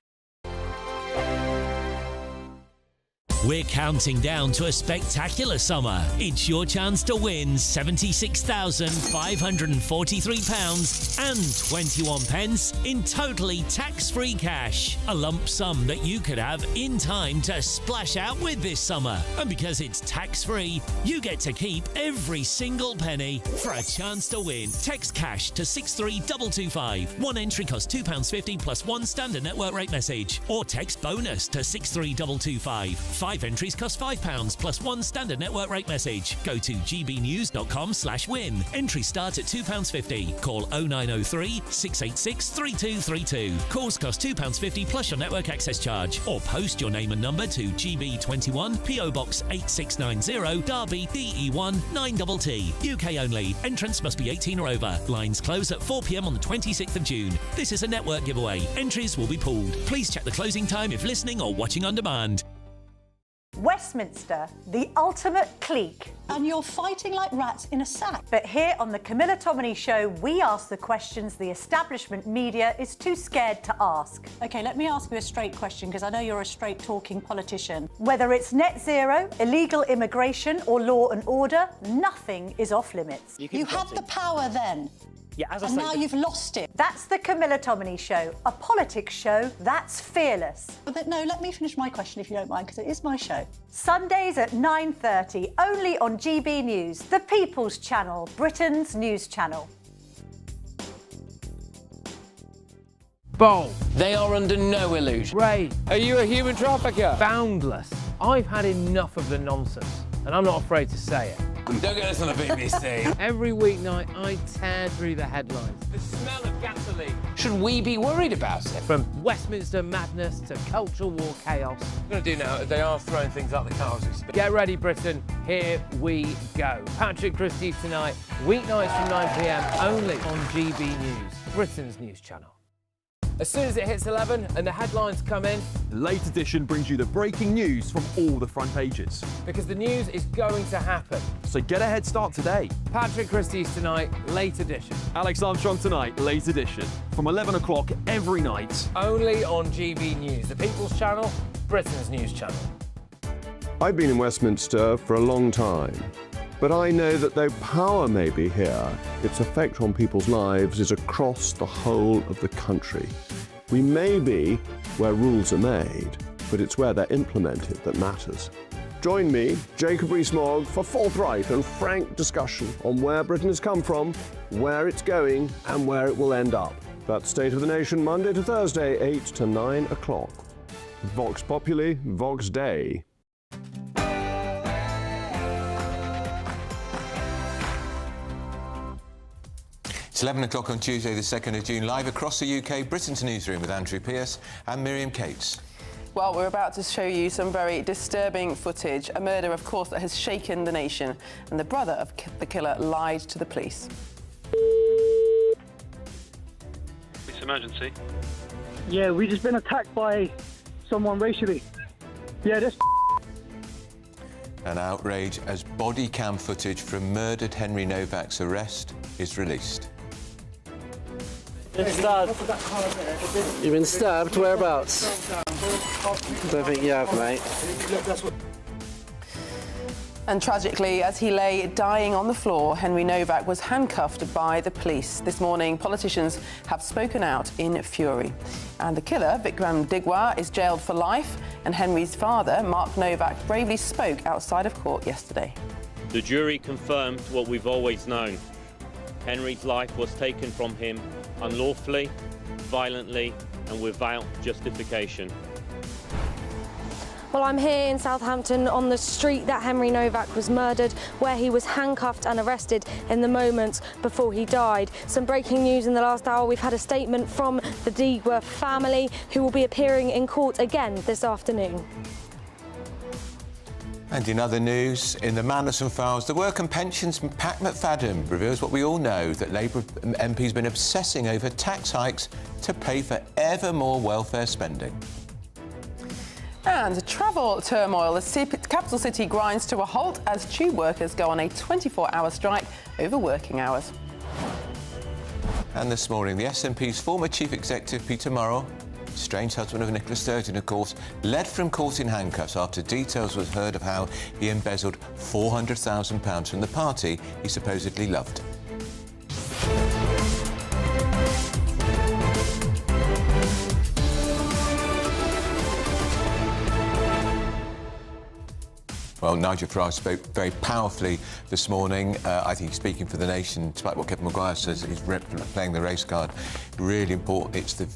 We're counting down to a spectacular summer. It's your chance to win £76,543 and 21 pence in totally tax-free cash. A lump sum that you could have in time to splash out with this summer. And because it's tax-free, you get to keep every single penny. For a chance to win, text cash to 63225. One entry costs £2.50 plus one standard network rate message. Or text bonus to 63225. 5 entries cost £5 plus one standard network rate message. Go to gbnews.com/win. Entries start at £2.50. Call 0903 686 3232. Calls cost £2.50 plus your network access charge. Or post your name and number to GB21 PO Box 8690 Derby DE1 9TT. UK only. Entrance must be 18 or over. Lines close at 4 p.m. on the 26th of June. This is a network giveaway. Entries will be pooled. Please check the closing time if listening or watching on demand. Westminster, the ultimate clique. And you're fighting like rats in a sack. But here on the Camilla Tominey Show, we ask the questions the establishment media is too scared to ask. OK, let me ask you a straight question, because I know you're a straight-talking politician. Whether it's net zero, illegal immigration or law and order, nothing is off-limits. You had the power then. Yeah, as I and say, now you've lost it. That's the Camilla Tominey Show, a politics show that's fearless. No, let me finish my question if you don't mind, because it is my show. Sundays at 9:30, only on GB News, the People's Channel, Britain's news channel. Bold. They are under no illusion. Ray, are you a human trafficker? Boundless. I've had enough of the nonsense, and I'm not afraid to say it. Don't get us on the BBC. Every weeknight, I tear through the headlines. The smell of gasoline. Should we be worried about it? From Westminster madness to cultural war chaos. What I'm going to do now is they are throwing things out the car as we speak. Get ready, Britain. Here we go. Patrick Christie's tonight, weeknights from 9 p.m, only on GB News, Britain's news channel. As soon as it hits 11 and the headlines come in, the Late Edition brings you the breaking news from all the front pages. Because the news is going to happen. So get a head start today. Patrick Christie's tonight, Late Edition. Alex Armstrong tonight, Late Edition. From 11 o'clock every night. Only on GB News, the People's Channel, Britain's news channel. I've been in Westminster for a long time. But I know that though power may be here, its effect on people's lives is across the whole of the country. We may be where rules are made, but it's where they're implemented that matters. Join me, Jacob Rees-Mogg, for forthright and frank discussion on where Britain has come from, where it's going, and where it will end up. That's State of the Nation, Monday to Thursday, 8 to 9 o'clock. Vox Populi, Vox Dei. It's 11 o'clock on Tuesday, the 2nd of June, live across the UK, Britain's Newsroom with Andrew Pearce and Miriam Cates. Well, we're about to show you some very disturbing footage. A murder, of course, that has shaken the nation. And the brother of the killer lied to the police. It's emergency. Yeah, we just been attacked by someone racially. Yeah, this. An outrage as body cam footage from murdered Henry Novak's arrest is released. Been stabbed. You've been stabbed? Whereabouts? Don't think you have, mate. And tragically, as he lay dying on the floor, Henry Novak was handcuffed by the police. This morning, politicians have spoken out in fury. And the killer, Vikram Digwa, is jailed for life. And Henry's father, Mark Novak, bravely spoke outside of court yesterday. The jury confirmed what we've always known. Henry's life was taken from him unlawfully, violently, and without justification. Well, I'm here in Southampton on the street that Henry Novak was murdered, where he was handcuffed and arrested in the moments before he died. Some breaking news in the last hour. We've had a statement from the Digwa family, who will be appearing in court again this afternoon. And in other news, in the Manderson files, the Work and Pensions Pat McFadden reveals what we all know, that Labour MP's been obsessing over tax hikes to pay for ever more welfare spending. And travel turmoil. The capital city grinds to a halt as tube workers go on a 24-hour strike over working hours. And this morning, the SNP's former chief executive, Peter Murrell, strange husband of Nicola Sturgeon, of course, led from court in handcuffs after details was heard of how he embezzled £400,000 from the party he supposedly loved. Well, Nigel Farage spoke very powerfully this morning. I think speaking for the nation, despite what Kevin Maguire says, he's playing the race card. Really important. It's the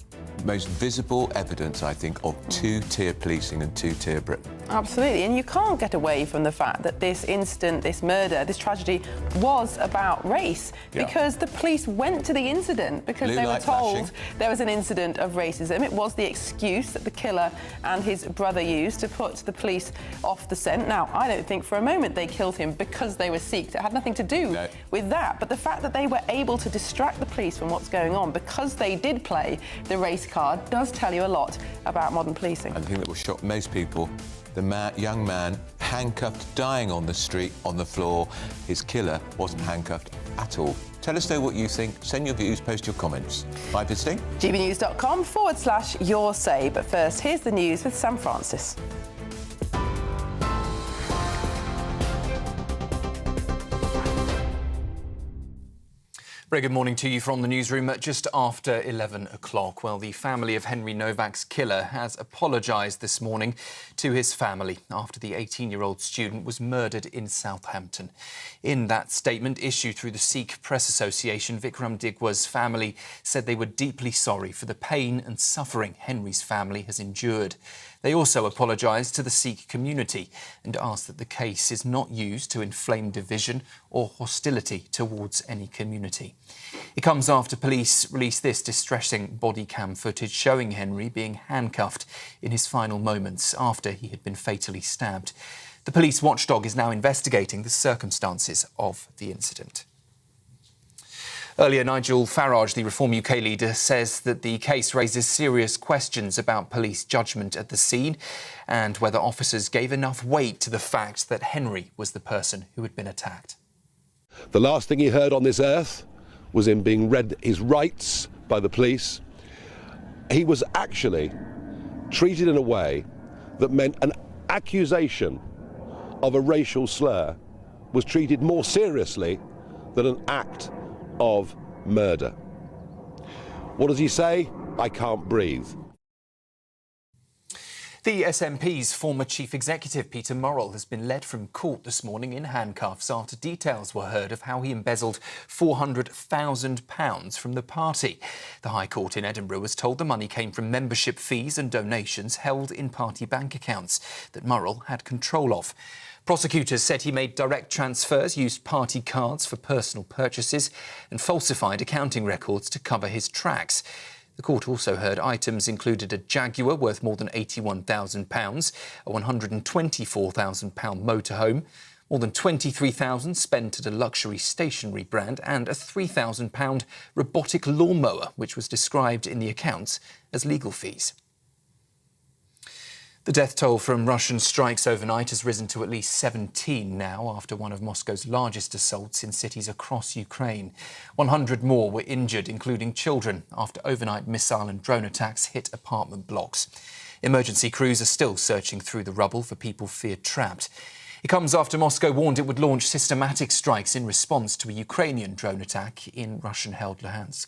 most visible evidence, I think, of two-tier policing and two-tier Britain. Absolutely, and you can't get away from the fact that this incident, this murder, this tragedy was about race, because the police went to the incident because they were told there was an incident of racism. It was the excuse that the killer and his brother used to put the police off the scent. Now, I don't think for a moment they killed him because they were Sikhs. It had nothing to do with that, but the fact that they were able to distract the police from what's going on because they did play the race card does tell you a lot about modern policing. And the thing that will shock most people, the young man handcuffed, dying on the street, on the floor. His killer wasn't handcuffed at all. Tell us, though, what you think. Send your views, post your comments by visiting gbnews.com/your say. But first, here's the news with Sam Francis. Very good morning to you from the newsroom at just after 11 o'clock. Well, the family of Henry Novak's killer has apologised this morning to his family after the 18-year-old student was murdered in Southampton. In that statement issued through the Sikh Press Association, Vikram Digwa's family said they were deeply sorry for the pain and suffering Henry's family has endured. They also apologised to the Sikh community and asked that the case is not used to inflame division or hostility towards any community. It comes after police released this distressing body cam footage showing Henry being handcuffed in his final moments after he had been fatally stabbed. The police watchdog is now investigating the circumstances of the incident. Earlier, Nigel Farage, the Reform UK leader, says that the case raises serious questions about police judgment at the scene and whether officers gave enough weight to the fact that Henry was the person who had been attacked. The last thing he heard on this earth was him being read his rights by the police. He was actually treated in a way that meant an accusation of a racial slur was treated more seriously than an act of murder. What does he say? I can't breathe. The SNP's former chief executive, Peter Murrell, has been led from court this morning in handcuffs after details were heard of how he embezzled £400,000 from the party. The High Court in Edinburgh was told the money came from membership fees and donations held in party bank accounts that Murrell had control of. Prosecutors said he made direct transfers, used party cards for personal purchases and falsified accounting records to cover his tracks. The court also heard items included a Jaguar worth more than £81,000, a £124,000 motorhome, more than £23,000 spent at a luxury stationery brand and a £3,000 robotic lawnmower, which was described in the accounts as legal fees. The death toll from Russian strikes overnight has risen to at least 17 now after one of Moscow's largest assaults in cities across Ukraine. 100 more were injured, including children, after overnight missile and drone attacks hit apartment blocks. Emergency crews are still searching through the rubble for people feared trapped. It comes after Moscow warned it would launch systematic strikes in response to a Ukrainian drone attack in Russian-held Luhansk.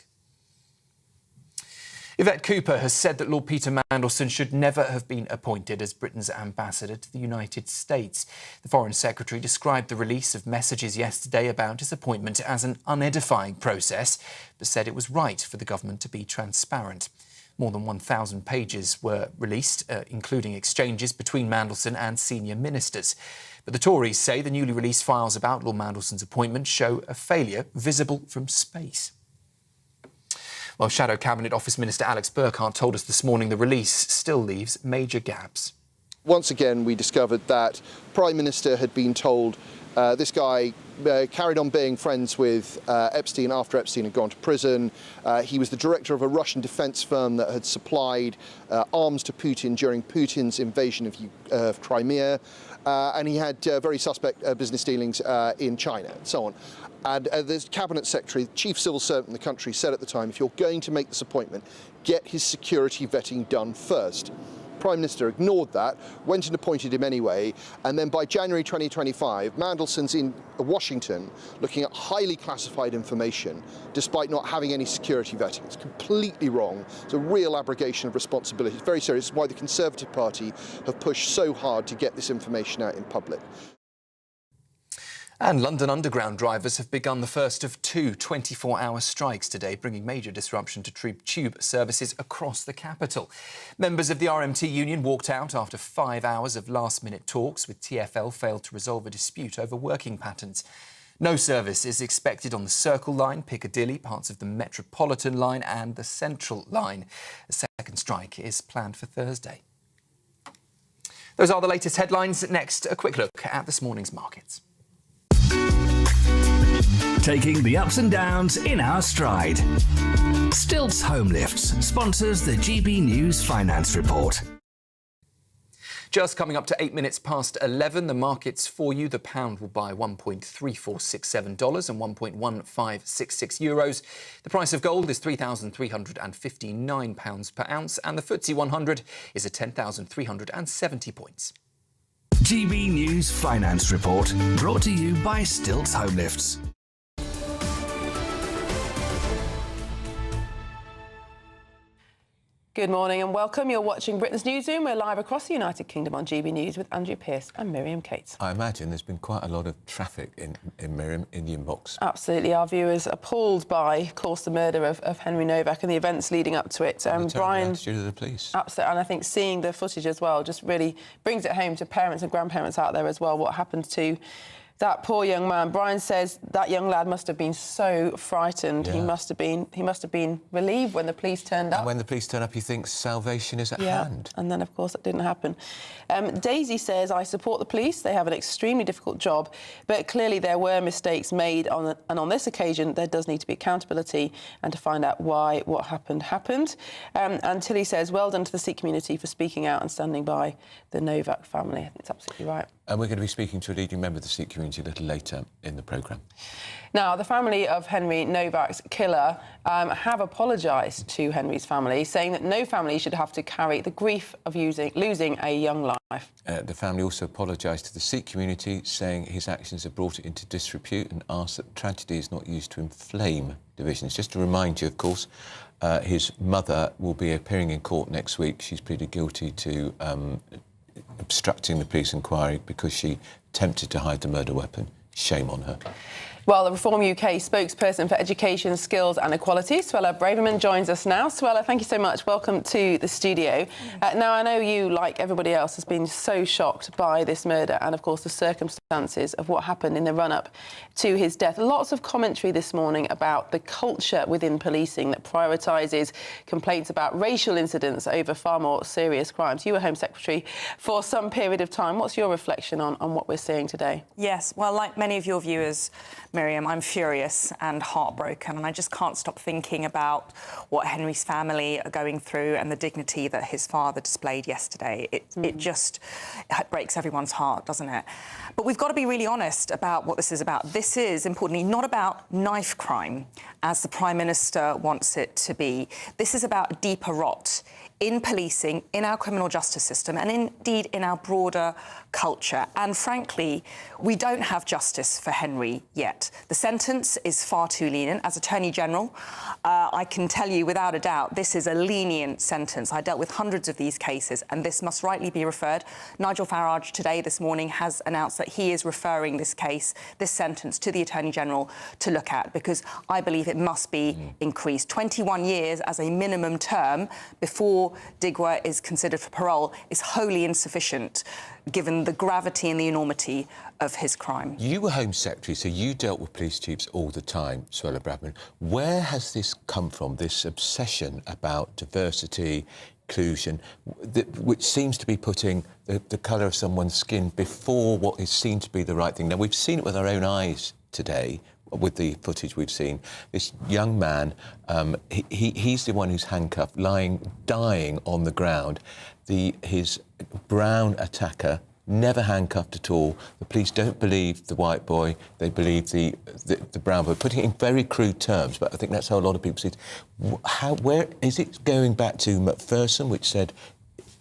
Yvette Cooper has said that Lord Peter Mandelson should never have been appointed as Britain's ambassador to the United States. The Foreign Secretary described the release of messages yesterday about his appointment as an unedifying process, but said it was right for the government to be transparent. More than 1,000 pages were released, including exchanges between Mandelson and senior ministers. But the Tories say the newly released files about Lord Mandelson's appointment show a failure visible from space. Well, Shadow Cabinet Office Minister Alex Burkhardt told us this morning the release still leaves major gaps. Once again, we discovered that Prime Minister had been told this guy carried on being friends with Epstein after Epstein had gone to prison. He was the director of a Russian defence firm that had supplied arms to Putin during Putin's invasion of Crimea. And he had very suspect business dealings in China and so on. And the Cabinet Secretary, Chief Civil Servant in the country, said at the time, if you're going to make this appointment, get his security vetting done first. Prime Minister ignored that, went and appointed him anyway, and then by January 2025, Mandelson's in Washington looking at highly classified information despite not having any security vetting. It's completely wrong. It's a real abrogation of responsibility. It's very serious. It's why the Conservative Party have pushed so hard to get this information out in public. And London Underground drivers have begun the first of two 24-hour strikes today, bringing major disruption to tube services across the capital. Members of the RMT union walked out after 5 hours of last-minute talks, with TfL failed to resolve a dispute over working patterns. No service is expected on the Circle Line, Piccadilly, parts of the Metropolitan Line and the Central Line. A second strike is planned for Thursday. Those are the latest headlines. Next, a quick look at this morning's markets. Taking the ups and downs in our stride. Stilts Home Lifts sponsors the GB News Finance Report. Just coming up to 8 minutes past 11, the markets for you. The pound will buy $1.3467 and €1.1566. The price of gold is £3,359 per ounce, and the FTSE 100 is at 10,370 points. GB News Finance Report, brought to you by Stilts Home Lifts. Good morning and welcome. You're watching Britain's Newsroom. We're live across the United Kingdom on GB News with Andrew Pearce and Miriam Cates. I imagine there's been quite a lot of traffic in Miriam, in the inbox. Absolutely. Our viewers appalled by, of course, the murder of Henry Novak and the events leading up to it. Brian, attitude of the police. Absolutely. And I think seeing the footage as well just really brings it home to parents and grandparents out there as well, what happened to that poor young man. Brian says that young lad must have been so frightened. Yeah. He must have been relieved when the police turned up. And when the police turn up, he thinks salvation is at hand. And then, of course, that didn't happen. Daisy says, I support the police. They have an extremely difficult job, but clearly there were mistakes made, and on this occasion, there does need to be accountability and to find out why what happened. And Tilly says, well done to the Sikh community for speaking out and standing by the Novak family. I think it's absolutely right. And we're going to be speaking to a leading member of the Sikh community a little later in the programme. Now, the family of Henry Novak's killer have apologised to Henry's family, saying that no family should have to carry the grief of losing a young life. The family also apologised to the Sikh community, saying his actions have brought it into disrepute and asked that tragedy is not used to inflame divisions. Just to remind you, of course, his mother will be appearing in court next week. She's pleaded guilty to obstructing the police inquiry because she attempted to hide the murder weapon. Shame on her. Well, the Reform UK spokesperson for Education, Skills and Equality, Suella Braverman, joins us now. Suella, thank you so much. Welcome to the studio. Now, I know you, like everybody else, has been so shocked by this murder and, of course, the circumstances of what happened in the run-up to his death. Lots of commentary this morning about the culture within policing that prioritises complaints about racial incidents over far more serious crimes. You were Home Secretary for some period of time. What's your reflection on what we're seeing today? Yes, well, like many of your viewers, Miriam, I'm furious and heartbroken, and I just can't stop thinking about what Henry's family are going through and the dignity that his father displayed yesterday. It just breaks everyone's heart, doesn't it? But we've got to be really honest about what this is about. This is, importantly, not about knife crime, as the Prime Minister wants it to be. This is about deeper rot in policing, in our criminal justice system, and indeed in our broader culture. And frankly, we don't have justice for Henry yet. The sentence is far too lenient. As Attorney General, I can tell you without a doubt this is a lenient sentence. I dealt with hundreds of these cases, and this must rightly be referred. Nigel Farage today, this morning, has announced that he is referring this case, this sentence, to the Attorney General to look at, because I believe it must be increased. 21 years as a minimum term before Digwa is considered for parole is wholly insufficient, given the gravity and the enormity of his crime. You were Home Secretary, so you dealt with police chiefs all the time, Suella Braverman. Where has this come from, this obsession about diversity, inclusion, which seems to be putting the colour of someone's skin before what is seen to be the right thing? Now, we've seen it with our own eyes today, with the footage we've seen. This young man, he's the one who's handcuffed, dying on the ground. His brown attacker, never handcuffed at all. The police don't believe the white boy, they believe the brown boy. Putting it in very crude terms, but I think that's how a lot of people see it. Where is it going back to Macpherson, which said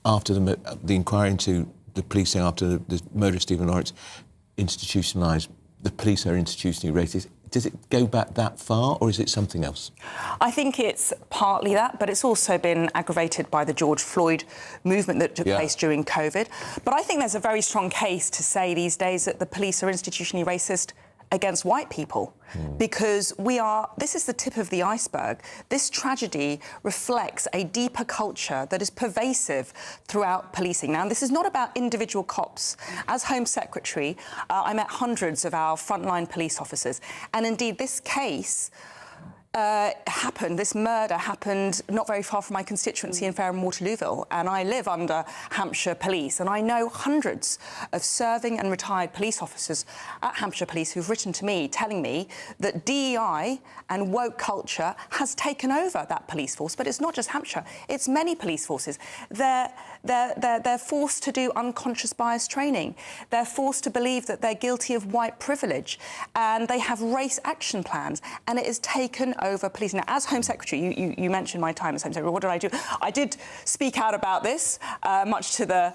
after the inquiry into the policing after the murder of Stephen Lawrence, institutionalised, the police are institutionally racist? Does it go back that far, or is it something else? I think it's partly that, but it's also been aggravated by the George Floyd movement that took place during COVID. But I think there's a very strong case to say these days that the police are institutionally racist against white people, because this is the tip of the iceberg. This tragedy reflects a deeper culture that is pervasive throughout policing. Now, this is not about individual cops. As Home Secretary, I met hundreds of our frontline police officers, and indeed this case this murder happened not very far from my constituency in Fareham Waterlooville, and I live under Hampshire Police, and I know hundreds of serving and retired police officers at Hampshire Police who've written to me telling me that DEI and woke culture has taken over that police force. But it's not just Hampshire, it's many police forces. They're forced to do unconscious bias training. They're forced to believe that they're guilty of white privilege, and they have race action plans, and it is taken over policing. Now, as Home Secretary, you mentioned my time as Home Secretary. What did I do? I did speak out about this, much to the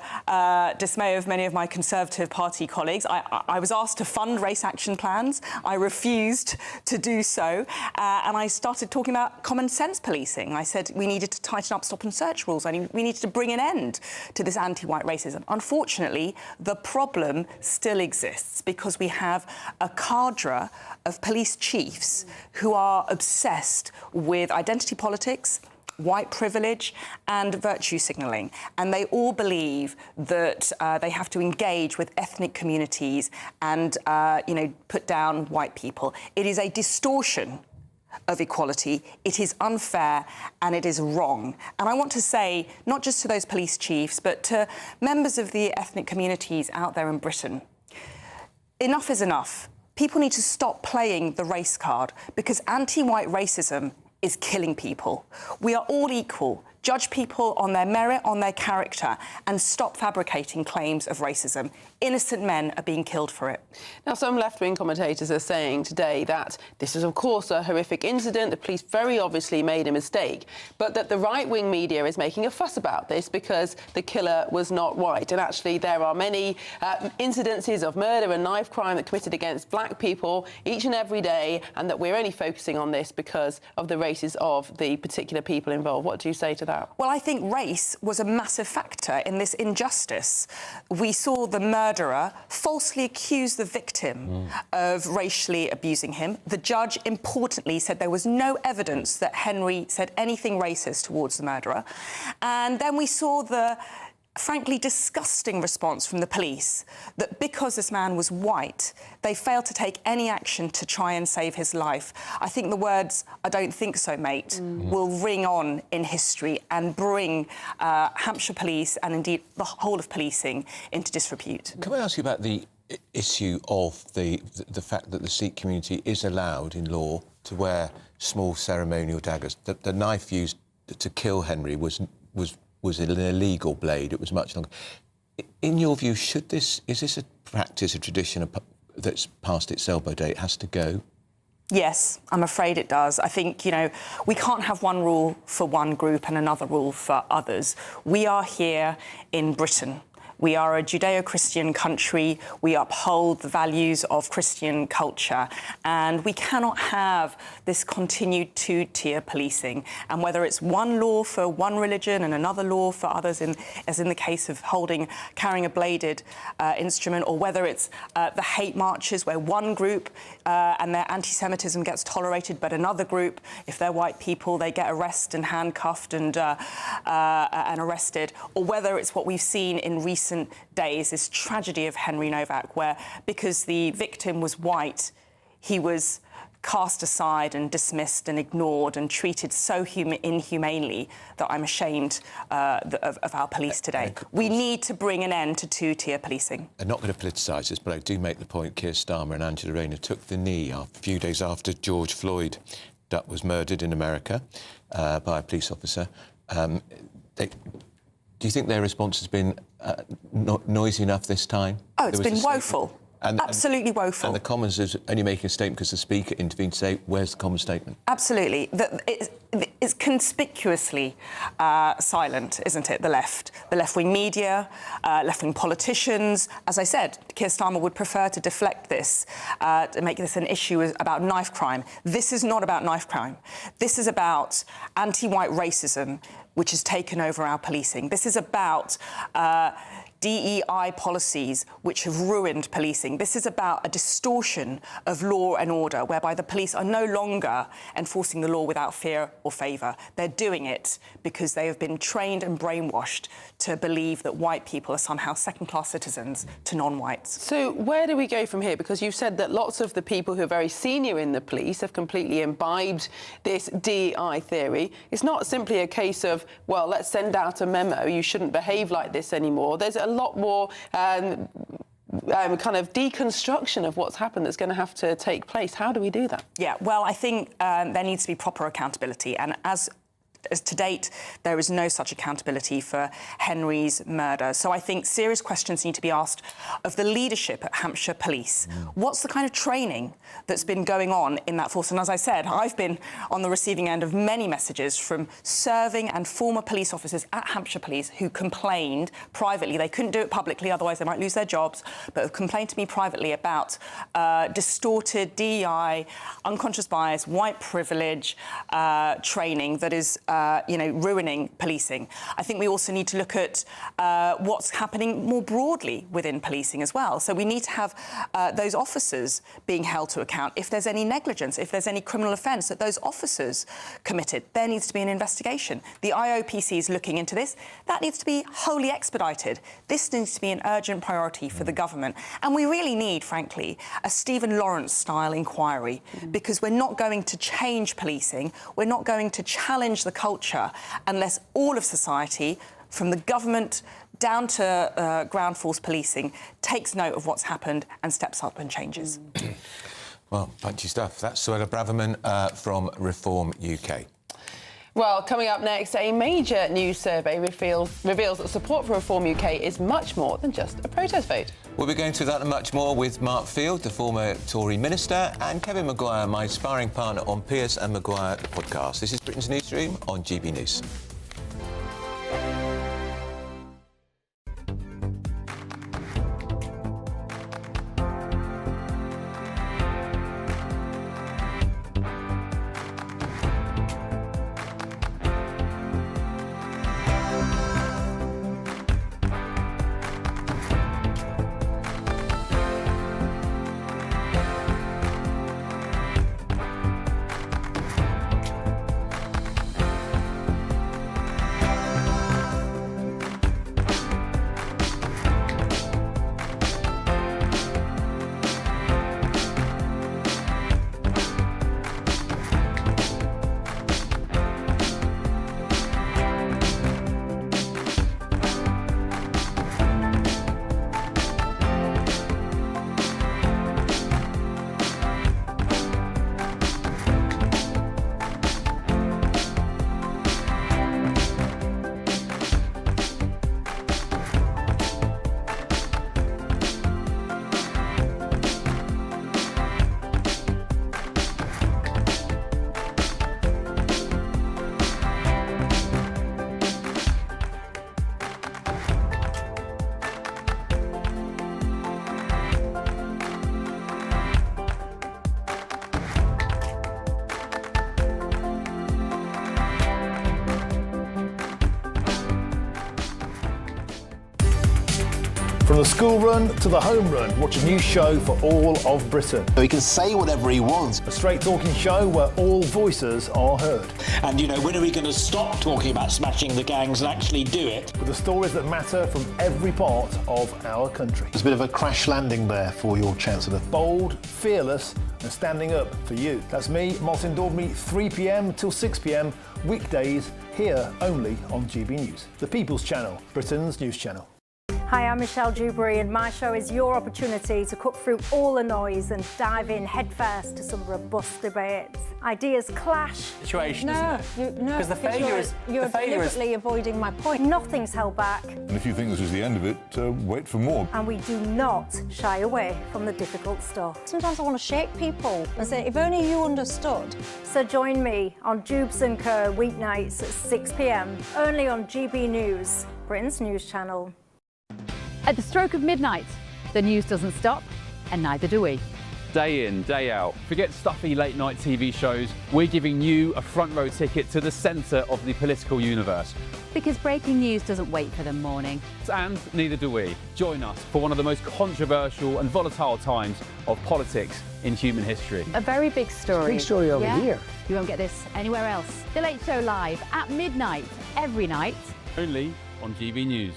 dismay of many of my Conservative Party colleagues. I was asked to fund race action plans. I refused to do so, and I started talking about common sense policing. I said we needed to tighten up stop and search rules. We needed to bring an end to this anti-white racism. Unfortunately, the problem still exists because we have a cadre of police chiefs who are obsessed with identity politics, white privilege and virtue signalling, and they all believe that they have to engage with ethnic communities and put down white people. It is a distortion of equality. It is unfair and it is wrong. And I want to say, not just to those police chiefs, but to members of the ethnic communities out there in Britain, enough is enough. People need to stop playing the race card, because anti-white racism is killing people. We are all equal Judge people on their merit, on their character, and stop fabricating claims of racism. Innocent men are being killed for it. Now, some left-wing commentators are saying today that this is, of course, a horrific incident. The police very obviously made a mistake, but that the right-wing media is making a fuss about this because the killer was not white. And actually, there are many incidences of murder and knife crime that are committed against black people each and every day, and that we're only focusing on this because of the races of the particular people involved. What do you say to that? Well, I think race was a massive factor in this injustice. We saw the murderer falsely accuse the victim of racially abusing him. The judge, importantly, said there was no evidence that Henry said anything racist towards the murderer. And then we saw the frankly disgusting response from the police that because this man was white, they failed to take any action to try and save his life. I think the words, "I don't think so, mate," will ring on in history and bring Hampshire Police and indeed the whole of policing into disrepute. Can I ask you about the issue of the fact that the Sikh community is allowed in law to wear small ceremonial daggers? The knife used to kill Henry was an illegal blade. It was much longer. In your view, is this a practice, a tradition that's past its elbow date, has to go? Yes, I'm afraid it does. I think, we can't have one rule for one group and another rule for others. We are here in Britain. We are a Judeo-Christian country. We uphold the values of Christian culture, and we cannot have this continued two-tier policing. And whether it's one law for one religion and another law for others, as in the case of carrying a bladed instrument, or whether it's the hate marches where one group and their anti-Semitism gets tolerated, but another group, if they're white people, they get arrested and handcuffed and arrested, or whether it's what we've seen in recent days, this tragedy of Henry Novak, where because the victim was white, he was cast aside and dismissed and ignored and treated so inhumanely that I'm ashamed of our police today. We need to bring an end to two-tier policing. I'm not going to politicise this, but I do make the point Keir Starmer and Angela Rayner took the knee a few days after George Floyd was murdered in America by a police officer. Do you think their response has been noisy enough this time? Oh, it's been woeful. Absolutely woeful. And the Commons is only making a statement because the Speaker intervened to say, where's the Commons statement? Absolutely. It's conspicuously silent, isn't it, the left? The left-wing media, left-wing politicians. As I said, Keir Starmer would prefer to deflect this, to make this an issue about knife crime. This is not about knife crime. This is about anti-white racism, which has taken over our policing. This is about DEI policies which have ruined policing. This is about a distortion of law and order, whereby the police are no longer enforcing the law without fear or favour. They're doing it because they have been trained and brainwashed to believe that white people are somehow second-class citizens to non-whites. So where do we go from here? Because you've said that lots of the people who are very senior in the police have completely imbibed this DEI theory. It's not simply a case of, well, let's send out a memo, you shouldn't behave like this anymore. There's a lot more kind of deconstruction of what's happened that's going to have to take place. How do we do that? Yeah, well, I think there needs to be proper accountability. And as to date, there is no such accountability for Henry's murder. So I think serious questions need to be asked of the leadership at Hampshire Police. What's the kind of training that's been going on in that force? And as I said, I've been on the receiving end of many messages from serving and former police officers at Hampshire Police who complained privately. They couldn't do it publicly, otherwise they might lose their jobs, but have complained to me privately about distorted DEI, unconscious bias, white privilege training that is ruining policing. I think we also need to look at what's happening more broadly within policing as well. So we need to have those officers being held to account. If there's any negligence, if there's any criminal offence that those officers committed, there needs to be an investigation. The IOPC is looking into this. That needs to be wholly expedited. This needs to be an urgent priority for the government. And we really need, frankly, a Stephen Lawrence-style inquiry, because we're not going to change policing, we're not going to challenge the culture unless all of society, from the government down to ground force policing, takes note of what's happened and steps up and changes. Well, punchy stuff. That's Suella Braverman from Reform UK. Well, coming up next, a major news survey reveals that support for Reform UK is much more than just a protest vote. We'll be going through that and much more with Mark Field, the former Tory minister, and Kevin Maguire, my sparring partner on Pierce and Maguire, the podcast. This is Britain's Newsroom on GB News. From the school run to the home run, watch a new show for all of Britain. He can say whatever he wants. A straight talking show where all voices are heard. And, you know, when are we going to stop talking about smashing the gangs and actually do it? With the stories that matter from every part of our country. There's a bit of a crash landing there for your Chancellor. Bold, fearless and standing up for you. That's me, Martin Daubney, 3 p.m. till 6 p.m, weekdays, here only on GB News. The People's Channel, Britain's news channel. Hi, I'm Michelle Dewberry and my show is your opportunity to cut through all the noise and dive in headfirst to some robust debates. Ideas clash. Situation, isn't it? Because the failure is... You're deliberately avoiding my point. Nothing's held back. And if you think this is the end of it, wait for more. And we do not shy away from the difficult stuff. Sometimes I want to shake people and say, if only you understood. So join me on Jubes & Co weeknights at 6 p.m, only on GB News, Britain's news channel. At the stroke of midnight, the news doesn't stop, and neither do we. Day in, day out. Forget stuffy late-night TV shows. We're giving you a front-row ticket to the centre of the political universe. Because breaking news doesn't wait for the morning. And neither do we. Join us for one of the most controversial and volatile times of politics in human history. A very big story. Big story over here. You won't get this anywhere else. The Late Show live at midnight, every night. Only on GB News.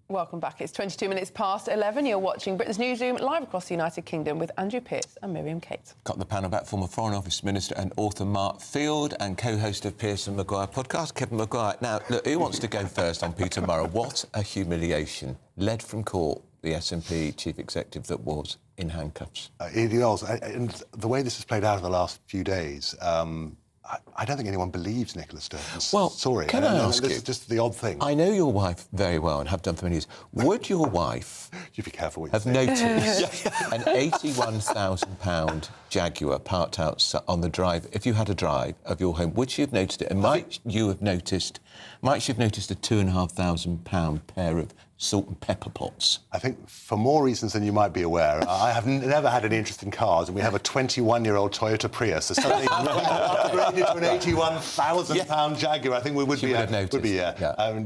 Welcome back. It's 22 minutes past 11. You're watching Britain's Newsroom live across the United Kingdom with Andrew Pierce and Miriam Kate. Got the panel back, former Foreign Office Minister and author Mark Field and co-host of Pierce and Maguire podcast, Kevin Maguire. Now, look, who wants to go first on Peter Murrell? What a humiliation. Led from court, the SNP chief executive that was in handcuffs. It was. And the way this has played out in the last few days, I don't think anyone believes Nicola Sturgeon's story. Can I ask this you? is just the odd thing. I know your wife very well and have done for many years. Would your wife you be careful what have you say. noticed an £81,000 Jaguar parked out on the drive? If you had a drive of your home, would she have noticed it? And might she have noticed a £2,500 pair of salt and pepper pots? I think for more reasons than you might be aware, I have never had any interest in cars, and we have a 21-year-old Toyota Prius. So suddenly upgraded to an £81,000 Jaguar, I think we would be.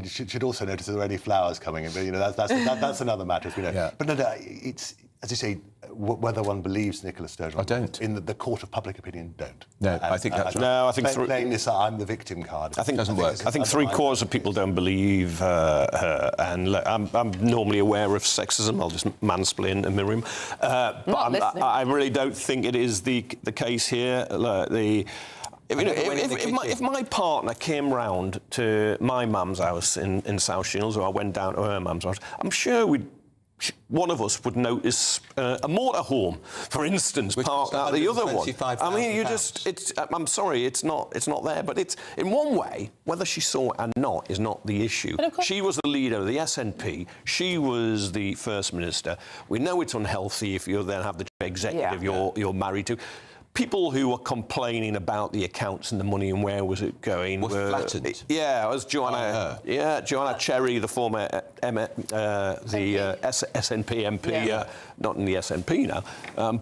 She'd also notice if there were any flowers coming in, but you know that's another matter, as we know. Yeah. But no, it's as you say, whether one believes Nicola Sturgeon. I don't. In the court of public opinion, don't. No, I think that's right. No, I think playing this I'm the victim card. I think doesn't work. I think three-quarters of people don't believe her, and look, I'm normally aware of sexism. I'll just mansplain to Miriam, but I really don't think it is the case here. Look, if my partner came round to my mum's house in South Shields, or I went down to her mum's house, I'm sure one of us would notice a motorhome, for instance, parked at the other one. I mean, I'm sorry, it's not there. But it's, in one way, whether she saw it or not is not the issue. She was the leader of the SNP. She was the First Minister. We know it's unhealthy if you then have the executive you're married to. People who were complaining about the accounts and the money and where was it going were flattened. Yeah, it was Joanna. Joanna Cherry, the former SNP MP, not in the SNP now,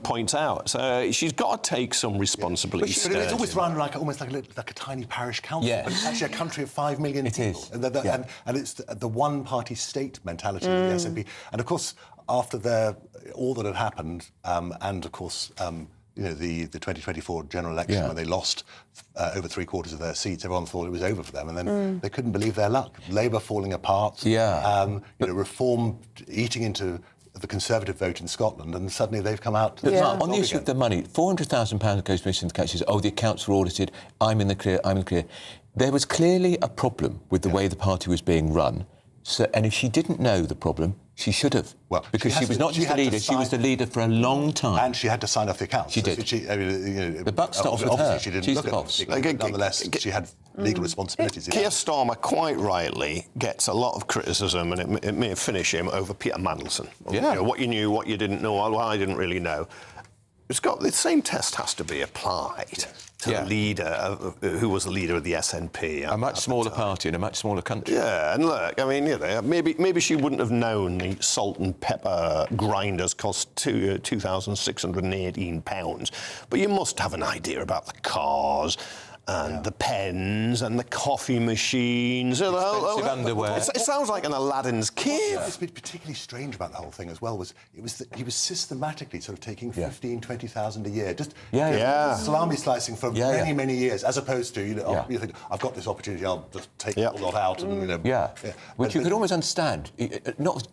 points out. So she's got to take some responsibility. But it's always run almost like a tiny parish council. Yeah. But it's actually a country of 5 million people. It is. And it's the one-party state mentality of the SNP. And of course, after all that had happened, and of course. The 2024 general election, when they lost over 3/4 of their seats, everyone thought it was over for them, and then they couldn't believe their luck. Labour falling apart, Reform eating into the Conservative vote in Scotland, and suddenly they've come out. On the issue of the money, £400,000 goes missing. The catch says, the accounts were audited. I'm in the clear. There was clearly a problem with the way the party was being run. So, and if she didn't know the problem, she should have. Well, because she was not just the leader; she was the leader for a long time. And she had to sign off the accounts. She did. The buck stops with her. She didn't She's look the at boss. them. Nonetheless, she had legal responsibilities. Keir Starmer, quite rightly, gets a lot of criticism, and it may finish him over Peter Mandelson. What you knew, what you didn't know, what I didn't really know. It's got the same test has to be applied to the leader who was the leader of the SNP. A much smaller party in a much smaller country. Yeah, and look, I mean, maybe she wouldn't have known the salt and pepper grinders cost £2,618, but you must have an idea about the cars. And the pens and the coffee machines. Expensive underwear. It sounds like an Aladdin's cave. What's particularly strange about the whole thing as well was that he was systematically sort of taking 15,000, 20,000 a year, just salami slicing for many, many years, as opposed to you think I've got this opportunity, I'll just take a lot out and which you could almost understand, not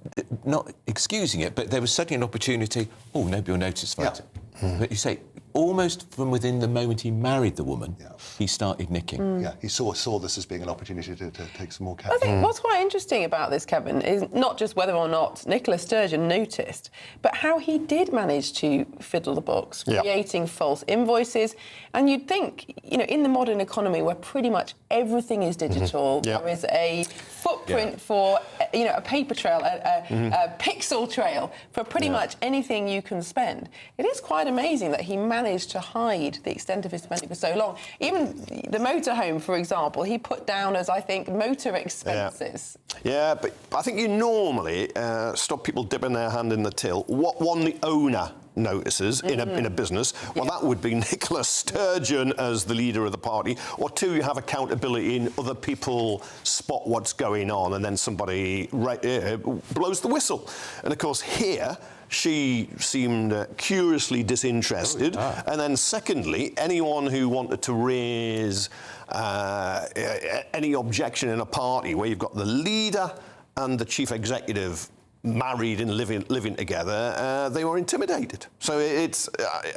excusing it, but there was suddenly an opportunity. Oh, nobody will notice it. But you say, almost from within the moment he married the woman, he started nicking. He saw this as being an opportunity to take some more cash. I think what's quite interesting about this, Kevin, is not just whether or not Nicola Sturgeon noticed, but how he did manage to fiddle the books, creating false invoices. And you'd think, in the modern economy where pretty much everything is digital, there is a footprint for, a paper trail, a pixel trail for pretty much anything you can spend. It is quite amazing that he managed to hide the extent of his spending for so long. Even the motorhome, for example, he put down as, I think, motor expenses. Yeah, but I think you normally stop people dipping their hand in the till. What one the owner notices in a business, well, that would be Nicola Sturgeon as the leader of the party, or two, you have accountability in other people spot what's going on and then somebody blows the whistle. And, of course, here, she seemed curiously disinterested. And then, secondly, anyone who wanted to raise any objection in a party where you've got the leader and the chief executive married and living together, they were intimidated. So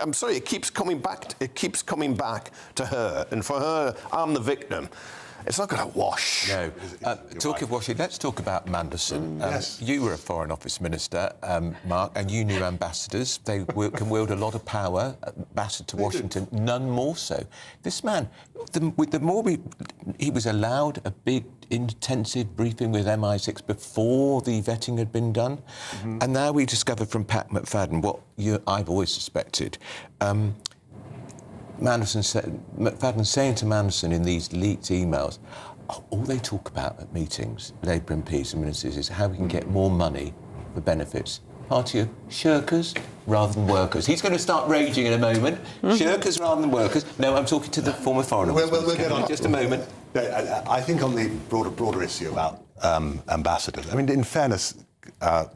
I'm sorry, it keeps coming back to her. And for her, I'm the victim. It's not going to wash. No. Talking of washing, let's talk about Mandelson. You were a Foreign Office Minister, Mark, and you knew ambassadors. They can wield a lot of power. Ambassador to Washington, none more so. This man, he was allowed a big, intensive briefing with MI6 before the vetting had been done. And now we discovered from Pat McFadden what I've always suspected. McFadden saying to Mandelson in these leaked emails, all they talk about at meetings, Labour MPs and ministers, is how we can get more money for benefits. Party of shirkers rather than workers. He's going to start raging in a moment. Shirkers rather than workers. No, I'm talking to the former Foreign Office. We'll get on. Just a moment. I think on the broader issue about ambassadors, I mean, in fairness,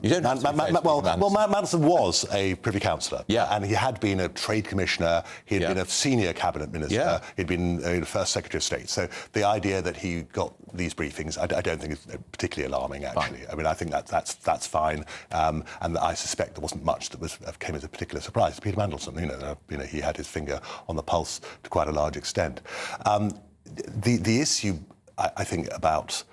you don't have to be Mandelson was a Privy Councillor, and he had been a Trade Commissioner, he had been a senior Cabinet Minister, he'd been First Secretary of State. So the idea that he got these briefings, I don't think is particularly alarming, actually. I mean, I think that's fine, and I suspect there wasn't much that came as a particular surprise to Peter Mandelson. He had his finger on the pulse to quite a large extent. The issue, I think, about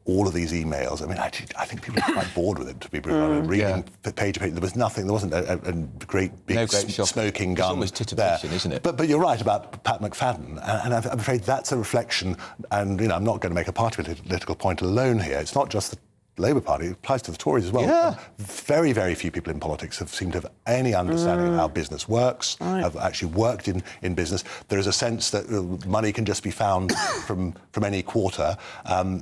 all of these emails. I mean, actually, I think people are quite bored with it, to be reading page to page. There was nothing, there wasn't a great big smoking gun. It's almost titillation, isn't it? But you're right about Pat McFadden, and I'm afraid that's a reflection, and, you know, I'm not going to make a party political point alone here. It's not just the Labour Party, it applies to the Tories as well. Yeah. Very, very few people in politics have seemed to have any understanding of how business works, have actually worked in business. There is a sense that money can just be found from any quarter.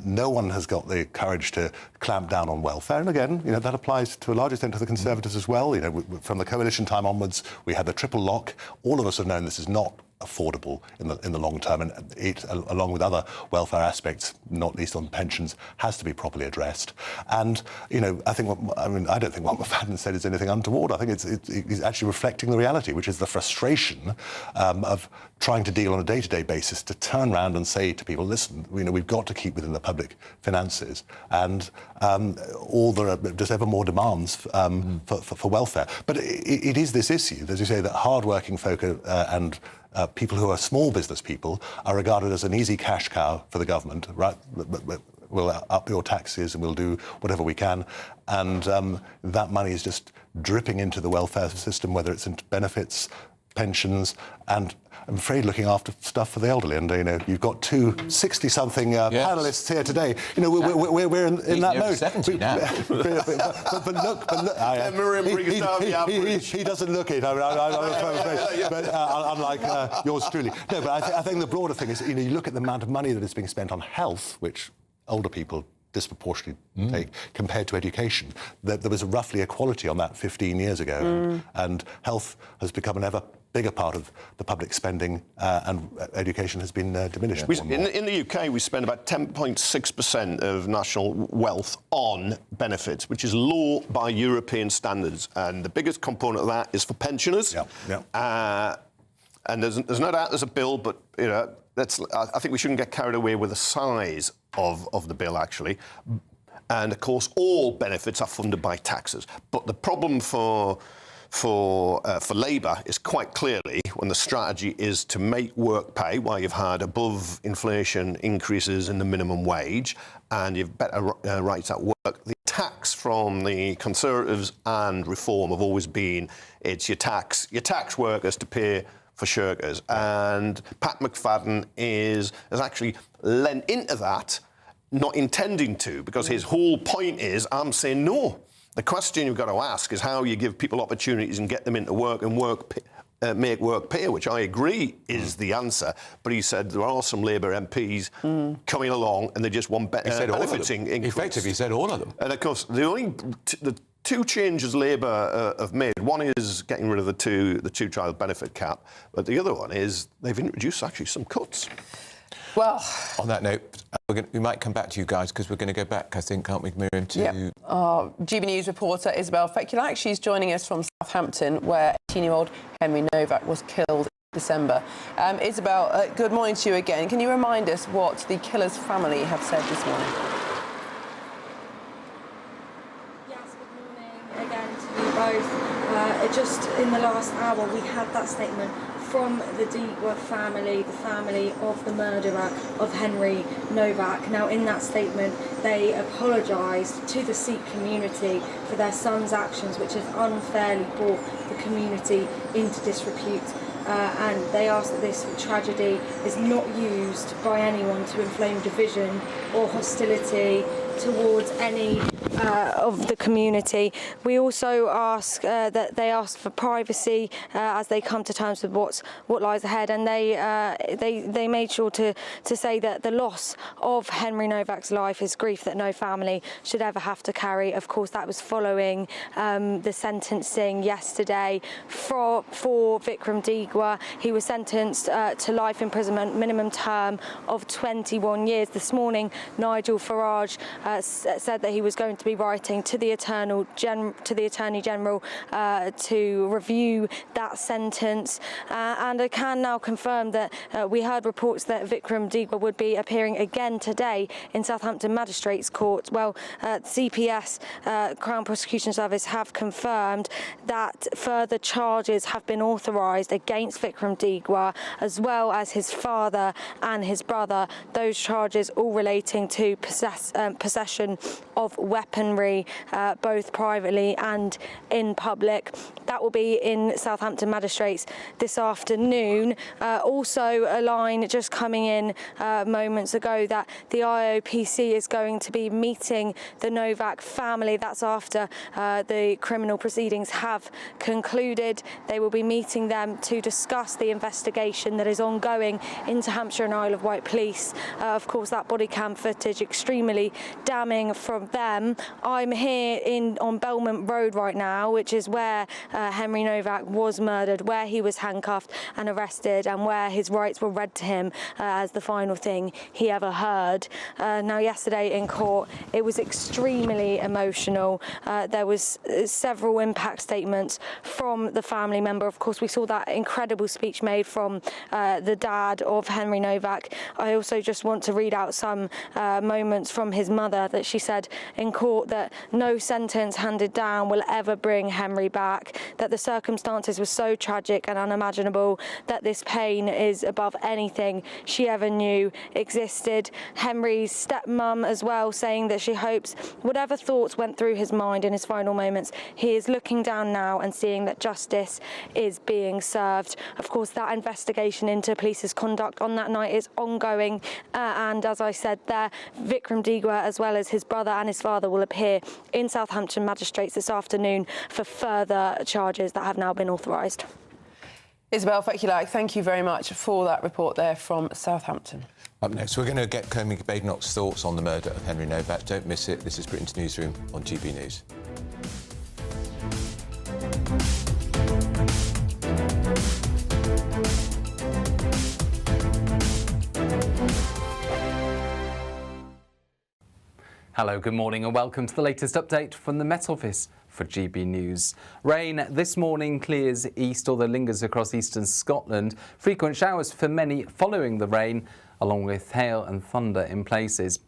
No one has got the courage to clamp down on welfare. And again, you know, that applies to a large extent to the Conservatives as well. You know, from the coalition time onwards, we had the triple lock. All of us have known this is not affordable in the long term, and it, along with other welfare aspects, not least on pensions, has to be properly addressed. And, you know, I don't think what McFadden said is anything untoward. I think it's actually reflecting the reality, which is the frustration of trying to deal on a day-to-day basis, to turn around and say to people, listen, you know, we've got to keep within the public finances, and there are just ever more demands for welfare. But it is this issue, as you say, that hard-working folk and people who are small business people are regarded as an easy cash cow for the government, right? We'll up your taxes and we'll do whatever we can. And that money is just dripping into the welfare system, whether it's into benefits, pensions, and I'm afraid looking after stuff for the elderly. And, you know, you've got two 60-something panellists here today. You know, we're in that mode. 70 now. but look, he doesn't look it. Unlike yours truly. No, but I think the broader thing is, you know, you look at the amount of money that is being spent on health, which older people disproportionately take, compared to education. There was roughly equality on that 15 years ago, and health has become an ever bigger part of the public spending, and education has been diminished. In the UK, we spend about 10.6% of national wealth on benefits, which is low by European standards, and the biggest component of that is for pensioners. And there's no doubt there's a bill, but, you know, I think we shouldn't get carried away with the size of the bill, actually. And, of course, all benefits are funded by taxes. But the problem for Labour is quite clearly, when the strategy is to make work pay, while you've had above inflation increases in the minimum wage and you've better rights at work, the attacks from the Conservatives and Reform have always been, it's you tax workers to pay for shirkers. And Pat McFadden has actually lent into that, not intending to, because his whole point is, I'm saying no. The question you've got to ask is how you give people opportunities and get them into work and make work pay, which I agree is the answer. But he said there are some Labour MPs coming along and they just want better benefits. Effectively, he said all of them. And, of course, the two changes Labour have made. One is getting rid of the two-child benefit cap, but the other one is they've introduced actually some cuts. Well, on that note, we might come back to you guys, because we're going to go back, I think, can't we, Miriam, to... Our GB News reporter, Isabel Feculak, she's joining us from Southampton, where 18-year-old Henry Novak was killed in December. Isabel, good morning to you again. Can you remind us what the killer's family have said this morning? Yes, good morning again to you both. Just in the last hour, we had that statement from the Deepworth family, the family of the murderer of Henry Novak. Now, in that statement, they apologised to the Sikh community for their son's actions, which have unfairly brought the community into disrepute. And they asked that this tragedy is not used by anyone to inflame division or hostility towards any of the community. We also ask that they ask for privacy as they come to terms with what lies ahead, and they made sure to say that the loss of Henry Novak's life is grief that no family should ever have to carry. Of course, that was following the sentencing yesterday for Vikram Digwa. He was sentenced to life imprisonment, minimum term of 21 years. This morning, Nigel Farage said that he was going going to be writing to the Attorney General to review that sentence. And I can now confirm that we heard reports that Vikram Digwa would be appearing again today in Southampton Magistrates Court. Well, CPS, Crown Prosecution Service, have confirmed that further charges have been authorised against Vikram Digwa, as well as his father and his brother. Those charges all relating to possession of weaponry, both privately and in public. That will be in Southampton Magistrates this afternoon. Also, a line just coming in moments ago that the IOPC is going to be meeting the Novak family. That's after the criminal proceedings have concluded. They will be meeting them to discuss the investigation that is ongoing into Hampshire and Isle of Wight Police. Of course, that body cam footage extremely damning from them. I'm here on Belmont Road right now, which is where Henry Novak was murdered, where he was handcuffed and arrested, and where his rights were read to him as the final thing he ever heard. Now, yesterday in court, it was extremely emotional. There was several impact statements from the family member. Of course, we saw that incredible speech made from the dad of Henry Novak. I also just want to read out some moments from his mother, that she said in court that no sentence handed down will ever bring Henry back, that the circumstances were so tragic and unimaginable that this pain is above anything she ever knew existed. Henry's stepmom as well, saying that she hopes whatever thoughts went through his mind in his final moments, he is looking down now and seeing that justice is being served. Of course, that investigation into police's conduct on that night is ongoing, and as I said there, Vikram Digwa, as well as his brother and his father, will appear in Southampton Magistrates this afternoon for further charges that have now been authorised. Isabel Fekulak, thank you very much for that report there from Southampton. Up next, we're going to get Comey Badenoch's thoughts on the murder of Henry Novak. Don't miss it. This is Britain's Newsroom on GB News. Hello, good morning and welcome to the latest update from the Met Office for GB News. Rain this morning clears east, although lingers across eastern Scotland. Frequent showers for many following the rain, along with hail and thunder in places.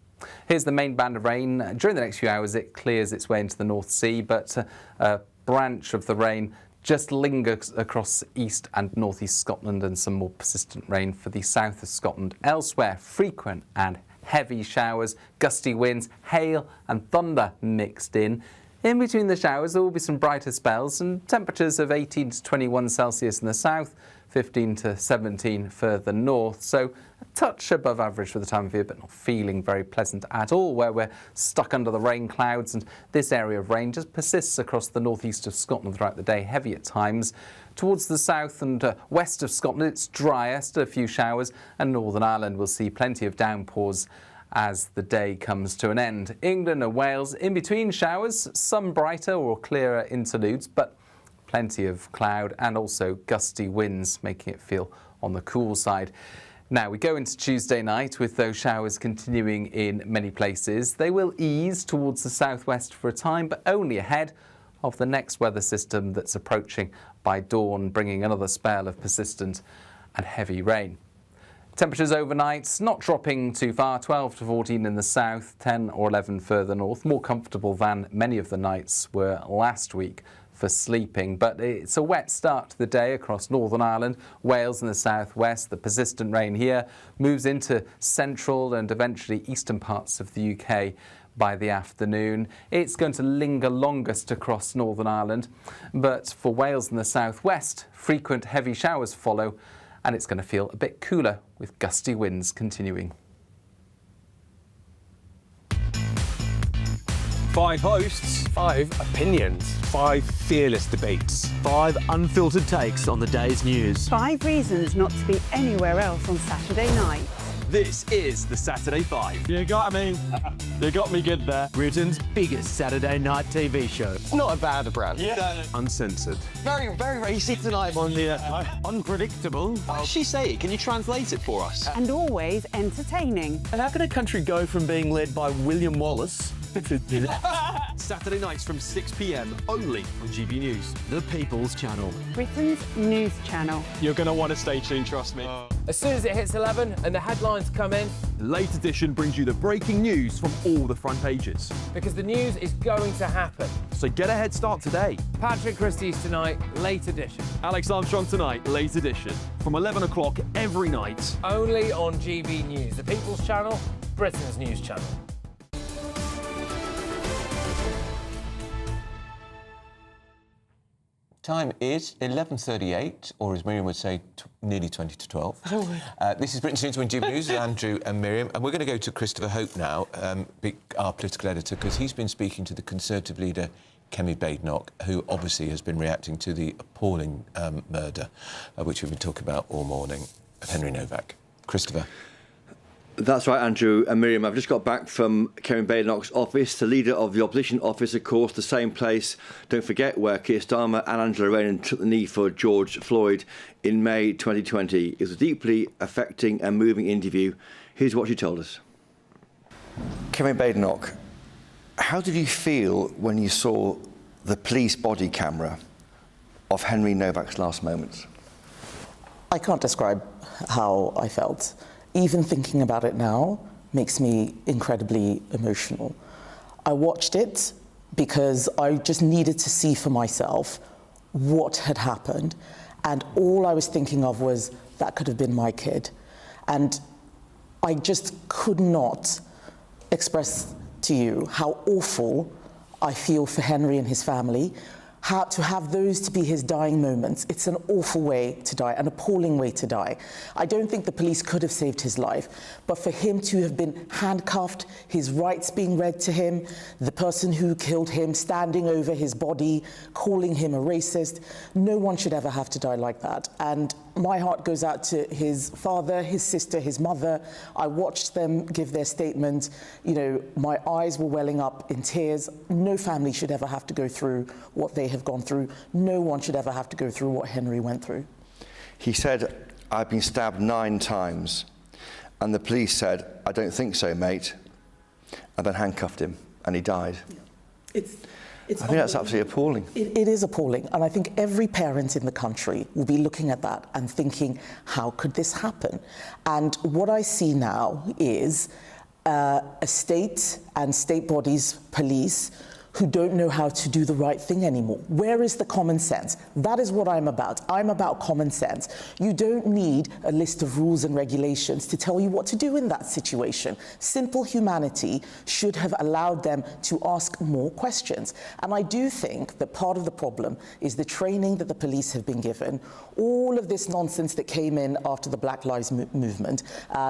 Here's the main band of rain. During the next few hours, it clears its way into the North Sea, but a branch of the rain just lingers across east and northeast Scotland, and some more persistent rain for the south of Scotland. Elsewhere, frequent and heavy showers, gusty winds, hail and thunder mixed in. In between the showers, there will be some brighter spells and temperatures of 18 to 21 Celsius in the south, 15 to 17 further north. So a touch above average for the time of year, but not feeling very pleasant at all, where we're stuck under the rain clouds, and this area of rain just persists across the northeast of Scotland throughout the day, heavy at times. Towards the south and west of Scotland, it's drier, still a few showers, and Northern Ireland will see plenty of downpours as the day comes to an end. England and Wales, in between showers, some brighter or clearer interludes, but plenty of cloud and also gusty winds, making it feel on the cool side. Now, we go into Tuesday night with those showers continuing in many places. They will ease towards the southwest for a time, but only ahead of the next weather system that's approaching by dawn, bringing another spell of persistent and heavy rain. Temperatures overnight not dropping too far, 12 to 14 in the south, 10 or 11 further north, more comfortable than many of the nights were last week for sleeping. But it's a wet start to the day across Northern Ireland, Wales and the southwest. The persistent rain here moves into central and eventually eastern parts of the UK by the afternoon. It's going to linger longest across Northern Ireland, but for Wales and the southwest, frequent heavy showers follow, and it's going to feel a bit cooler with gusty winds continuing. 5 hosts, 5 opinions, 5 fearless debates, 5 unfiltered takes on the day's news. 5 reasons not to be anywhere else on Saturday night. This is the Saturday 5. You got me. You got me good there. Britain's biggest Saturday night TV show. It's not a bad brand. Yeah. Uncensored. Very, very racy tonight. On the unpredictable. What does she say? Can you translate it for us? And always entertaining. And how can a country go from being led by William Wallace Saturday nights from 6 p.m. only on GB News, the People's Channel. Britain's news channel. You're going to want to stay tuned, trust me. As soon as it hits 11 and the headlines come in, Late Edition brings you the breaking news from all the front pages. because the news is going to happen. So get a head start today. Patrick Christie's tonight, Late Edition. Alex Armstrong tonight, Late Edition. From 11 o'clock every night. Only on GB News, the People's Channel, Britain's news channel. Time is 11:38, or as Miriam would say, nearly 20 to 12. This is Britain's News on GB News with Andrew and Miriam, and we're going to go to Christopher Hope now, our political editor, because he's been speaking to the Conservative leader, Kemi Badenoch, who obviously has been reacting to the appalling murder, which we've been talking about all morning, of Henry Novak. Christopher. That's right, Andrew and Miriam. I've just got back from Kemi Badenoch's office, the leader of the opposition office, of course, the same place, don't forget, where Keir Starmer and Angela Rayner took the knee for George Floyd in May 2020. It was a deeply affecting and moving interview. Here's what she told us. Kemi Badenoch, how did you feel when you saw the police body camera of Henry Novak's last moments? I can't describe how I felt. Even thinking about it now makes me incredibly emotional. I watched it because I just needed to see for myself what had happened, and all I was thinking of was that could have been my kid. And I just could not express to you how awful I feel for Henry and his family. How to have those to be his dying moments. It's an awful way to die, an appalling way to die. I don't think the police could have saved his life, but for him to have been handcuffed, his rights being read to him, the person who killed him standing over his body, calling him a racist, no one should ever have to die like that. And my heart goes out to his father, his sister, his mother. I watched them give their statement. You know, my eyes were welling up in tears. No family should ever have to go through what they have gone through. No one should ever have to go through what Henry went through. He said, I've been stabbed 9 times. And the police said, I don't think so, mate. And then handcuffed him, and he died. Yeah. I think that's absolutely appalling. It is appalling, and I think every parent in the country will be looking at that and thinking, how could this happen? And what I see now is a state and state bodies, police, who don't know how to do the right thing anymore. Where is the common sense? That is what I'm about. I'm about common sense. You don't need a list of rules and regulations to tell you what to do in that situation. Simple humanity should have allowed them to ask more questions. And I do think that part of the problem is the training that the police have been given, all of this nonsense that came in after the Black Lives Movement,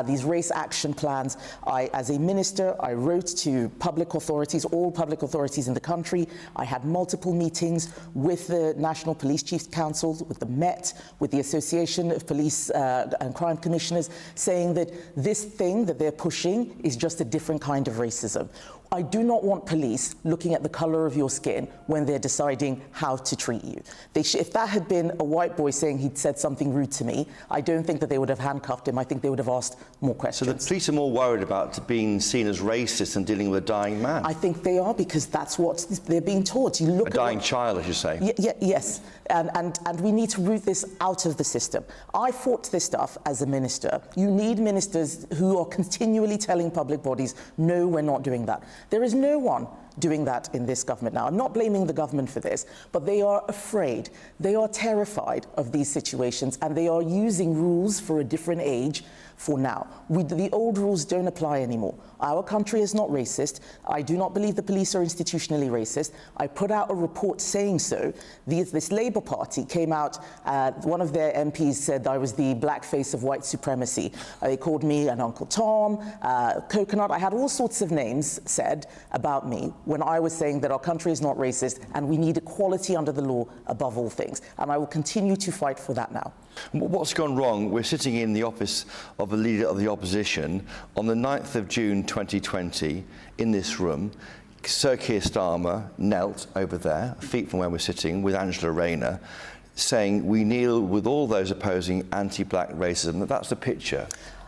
these race action plans. As a minister, I wrote to public authorities, all public authorities in the country. I had multiple meetings with the National Police Chiefs Council, with the Met, with the Association of Police and Crime Commissioners, saying that this thing that they're pushing is just a different kind of racism. I do not want police looking at the colour of your skin when they're deciding how to treat you. If that had been a white boy saying he'd said something rude to me, I don't think that they would have handcuffed him. I think they would have asked more questions. So the police are more worried about being seen as racist and dealing with a dying man? I think they are, because that's what they're being taught. You look at a dying child, I should say. Yes, and we need to root this out of the system. I fought this stuff as a minister. You need ministers who are continually telling public bodies, no, we're not doing that. There is no one doing that in this government now. I'm not blaming the government for this, but they are afraid. They are terrified of these situations, and they are using rules for a different age for now. The old rules don't apply anymore. Our country is not racist. I do not believe the police are institutionally racist. I put out a report saying so. This Labour Party came out, one of their MPs said I was the black face of white supremacy. They called me an Uncle Tom, coconut. I had all sorts of names said about me when I was saying that our country is not racist and we need equality under the law above all things. And I will continue to fight for that now. What's gone wrong? We're sitting in the office of the Leader of the Opposition on the 9th of June 2020 in this room. Sir Keir Starmer knelt over there, feet from where we're sitting, with Angela Rayner, saying we kneel with all those opposing anti-black racism. That's the picture.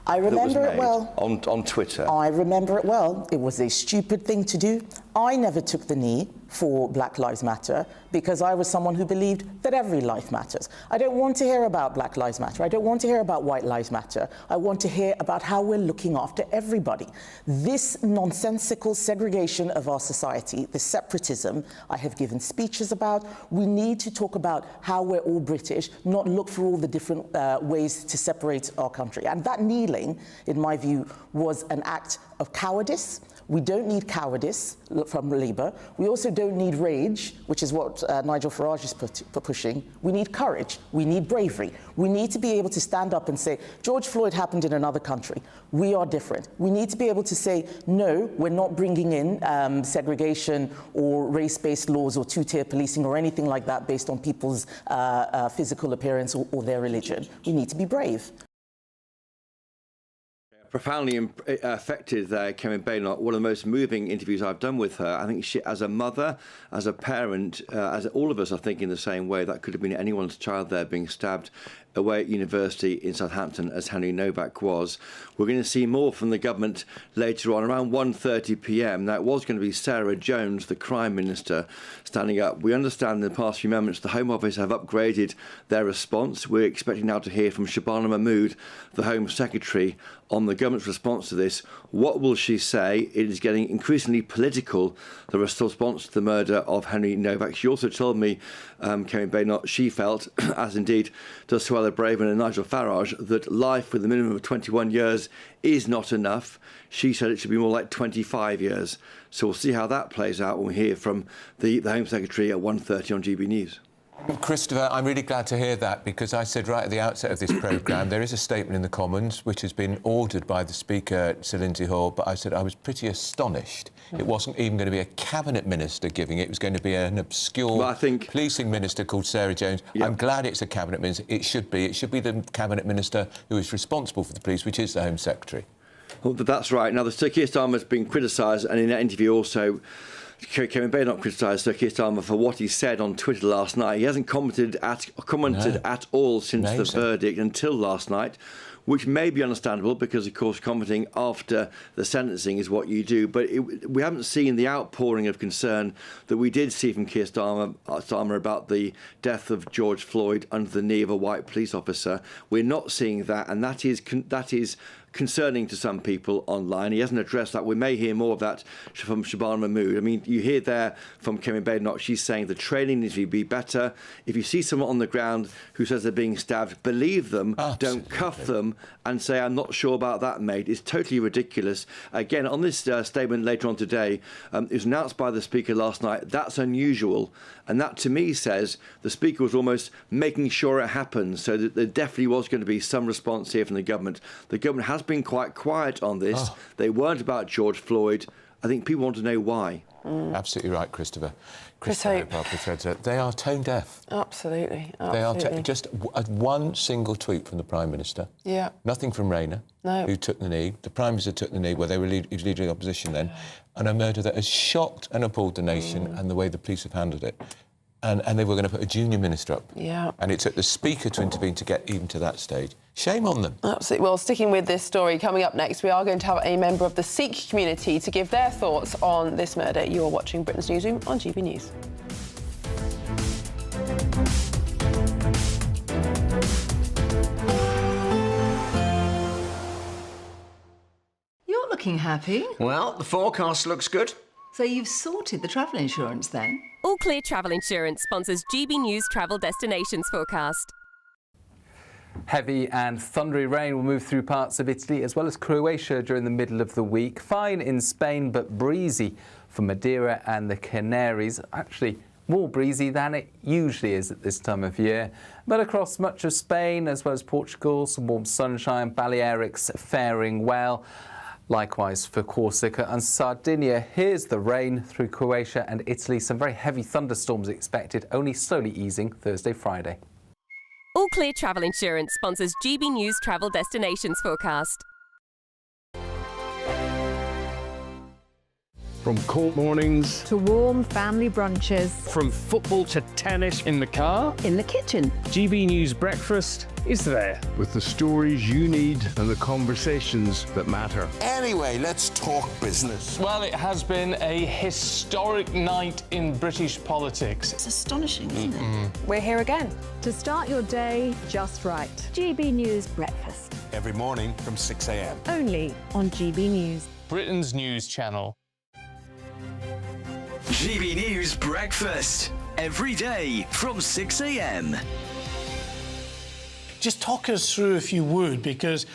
I remember it well. On Twitter. I remember it well. It was a stupid thing to do. I never took the knee for Black Lives Matter because I was someone who believed that every life matters. I don't want to hear about Black Lives Matter. I don't want to hear about White Lives Matter. I want to hear about how we're looking after everybody. This nonsensical segregation of our society, the separatism I have given speeches about, we need to talk about how we're all British, not look for all the different ways to separate our country. And that kneeling, in my view, was an act of cowardice. We don't need cowardice from Labour. We also don't need rage, which is what Nigel Farage is pushing. We need courage. We need bravery. We need to be able to stand up and say, George Floyd happened in another country. We are different. We need to be able to say, no, we're not bringing in segregation or race-based laws or two-tier policing or anything like that based on people's physical appearance or their religion. We need to be brave. Profoundly affected there, Karen Baylock. One of the most moving interviews I've done with her. I think she, as a mother, as a parent, as all of us are thinking the same way. That could have been anyone's child there being stabbed away at university in Southampton, as Henry Novak was. We're going to see more from the government later on, around 1:30 p.m. Now, it was going to be Sarah Jones, the Crime Minister, standing up. We understand in the past few moments the Home Office have upgraded their response. We're expecting now to hear from Shabana Mahmood, the Home Secretary, on the government's response to this. What will she say? It is getting increasingly political, the response to the murder of Henry Novak. She also told me, Karen Baylock, she felt, as indeed does Suella Braverman and Nigel Farage, that life with a minimum of 21 years is not enough. She said it should be more like 25 years. So we'll see how that plays out when we hear from the Home Secretary at 1:30 on GB News. Christopher, I'm really glad to hear that, because I said right at the outset of this programme there is a statement in the Commons which has been ordered by the Speaker, Sir Lindsay Hall, but I said I was pretty astonished. It wasn't even going to be a Cabinet Minister giving it. It was going to be an obscure policing minister called Sarah Jones. Yep. I'm glad it's a Cabinet Minister. It should be. It should be the Cabinet Minister who is responsible for the police, which is the Home Secretary. Well, that's right. Now, Sir Keir Starmer has been criticised, and in that interview also, Karen Baylock criticised Sir Keir Starmer for what he said on Twitter last night. He hasn't commented at all since the verdict until last night, which may be understandable because, of course, commenting after the sentencing is what you do. But we haven't seen the outpouring of concern that we did see from Keir Starmer about the death of George Floyd under the knee of a white police officer. We're not seeing that, and that is concerning to some people online. He hasn't addressed that. We may hear more of that from Shabana Mahmood. I mean, you hear there from Karen Baylock, she's saying the training needs to be better. If you see someone on the ground who says they're being stabbed, believe them, don't cuff them and say, I'm not sure about that, mate. It's totally ridiculous. Again, on this statement later on today, it was announced by the Speaker last night. That's unusual. And that, to me, says the Speaker was almost making sure it happens, so that there definitely was going to be some response here from the government. The government has been quite quiet on this. They weren't about George Floyd. I think people want to know why. Absolutely right, Christopher. They are tone deaf. Absolutely. They are just one single tweet from the Prime Minister. Yeah. Nothing from Rayner, who took the knee. The Prime Minister took the knee, he was leading the opposition then. And a murder that has shocked and appalled the nation and the way the police have handled it. And they were going to put a junior minister up. Yeah. And it took the Speaker to intervene to get even to that stage. Shame on them. Absolutely. Well, sticking with this story, coming up next, we are going to have a member of the Sikh community to give their thoughts on this murder. You are watching Britain's Newsroom on GB News. You're looking happy. Well, the forecast looks good. So you've sorted the travel insurance then? All Clear Travel Insurance sponsors GB News Travel Destinations Forecast. Heavy and thundery rain will move through parts of Italy as well as Croatia during the middle of the week. Fine in Spain, but breezy for Madeira and the Canaries. Actually, more breezy than it usually is at this time of year. But across much of Spain, as well as Portugal, some warm sunshine. Balearics faring well. Likewise for Corsica and Sardinia. Here's the rain through Croatia and Italy. Some very heavy thunderstorms expected, only slowly easing Thursday, Friday. All Clear Travel Insurance sponsors GB News Travel Destinations Forecast. From cold mornings to warm family brunches. From football to tennis in the car. In the kitchen. GB News Breakfast is there. with the stories you need and the conversations that matter. Anyway, let's talk business. Well, it has been a historic night in British politics. It's astonishing, isn't it? We're here again to start your day just right. GB News Breakfast. Every morning from 6 a.m. Only on GB News. Britain's news channel. GB News Breakfast. Every day from 6 a.m. Just talk us through, if you would, because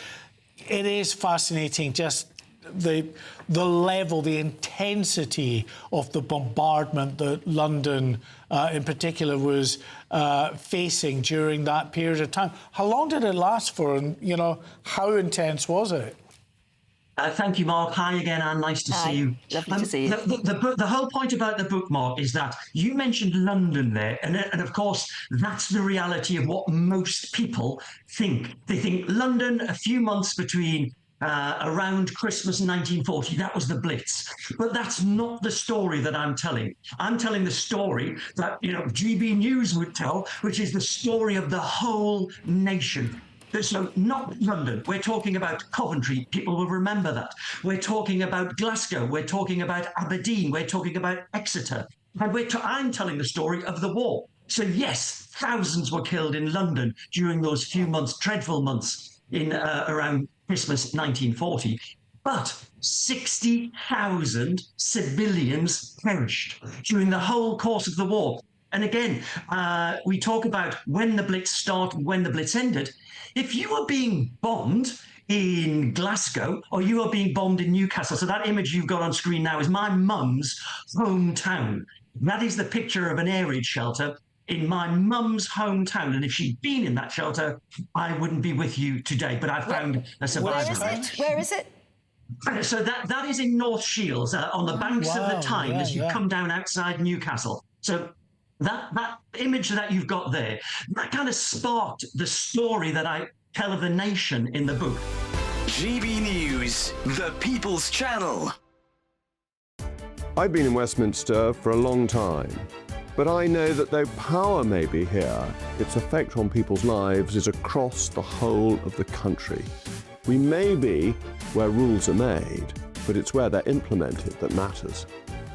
it is fascinating, just the level, the intensity of the bombardment that London, in particular, was facing during that period of time. How long did it last for, and, you know, how intense was it? Thank you, Mark. Hi again, Anne. Nice to see you. Lovely to see you. The whole point about the book, Mark, is that you mentioned London there, and of course, that's the reality of what most people think. They think London, a few months between around Christmas 1940, that was the Blitz. But that's not the story that I'm telling. I'm telling the story that, you know, GB News would tell, which is the story of the whole nation. So not London, we're talking about Coventry, people will remember that. We're talking about Glasgow, we're talking about Aberdeen, we're talking about Exeter. And I'm telling the story of the war. So yes, thousands were killed in London during those few months, dreadful months in around Christmas 1940. But 60,000 civilians perished during the whole course of the war. And again, we talk about when the Blitz started, when the Blitz ended. If you were being bombed in Glasgow or you are being bombed in Newcastle, so that image you've got on screen now is my mum's hometown. That is the picture of an air raid shelter in my mum's hometown. And if she'd been in that shelter, I wouldn't be with you today. But I found a survivor. Where is it? So that is in North Shields, on the banks of the Tyne, as you come down outside Newcastle. So that image that you've got there, that kind of sparked the story that I tell of the nation in the book. GB News, the People's Channel. I've been in Westminster for a long time, but I know that though power may be here, its effect on people's lives is across the whole of the country. We may be where rules are made, but it's where they're implemented that matters.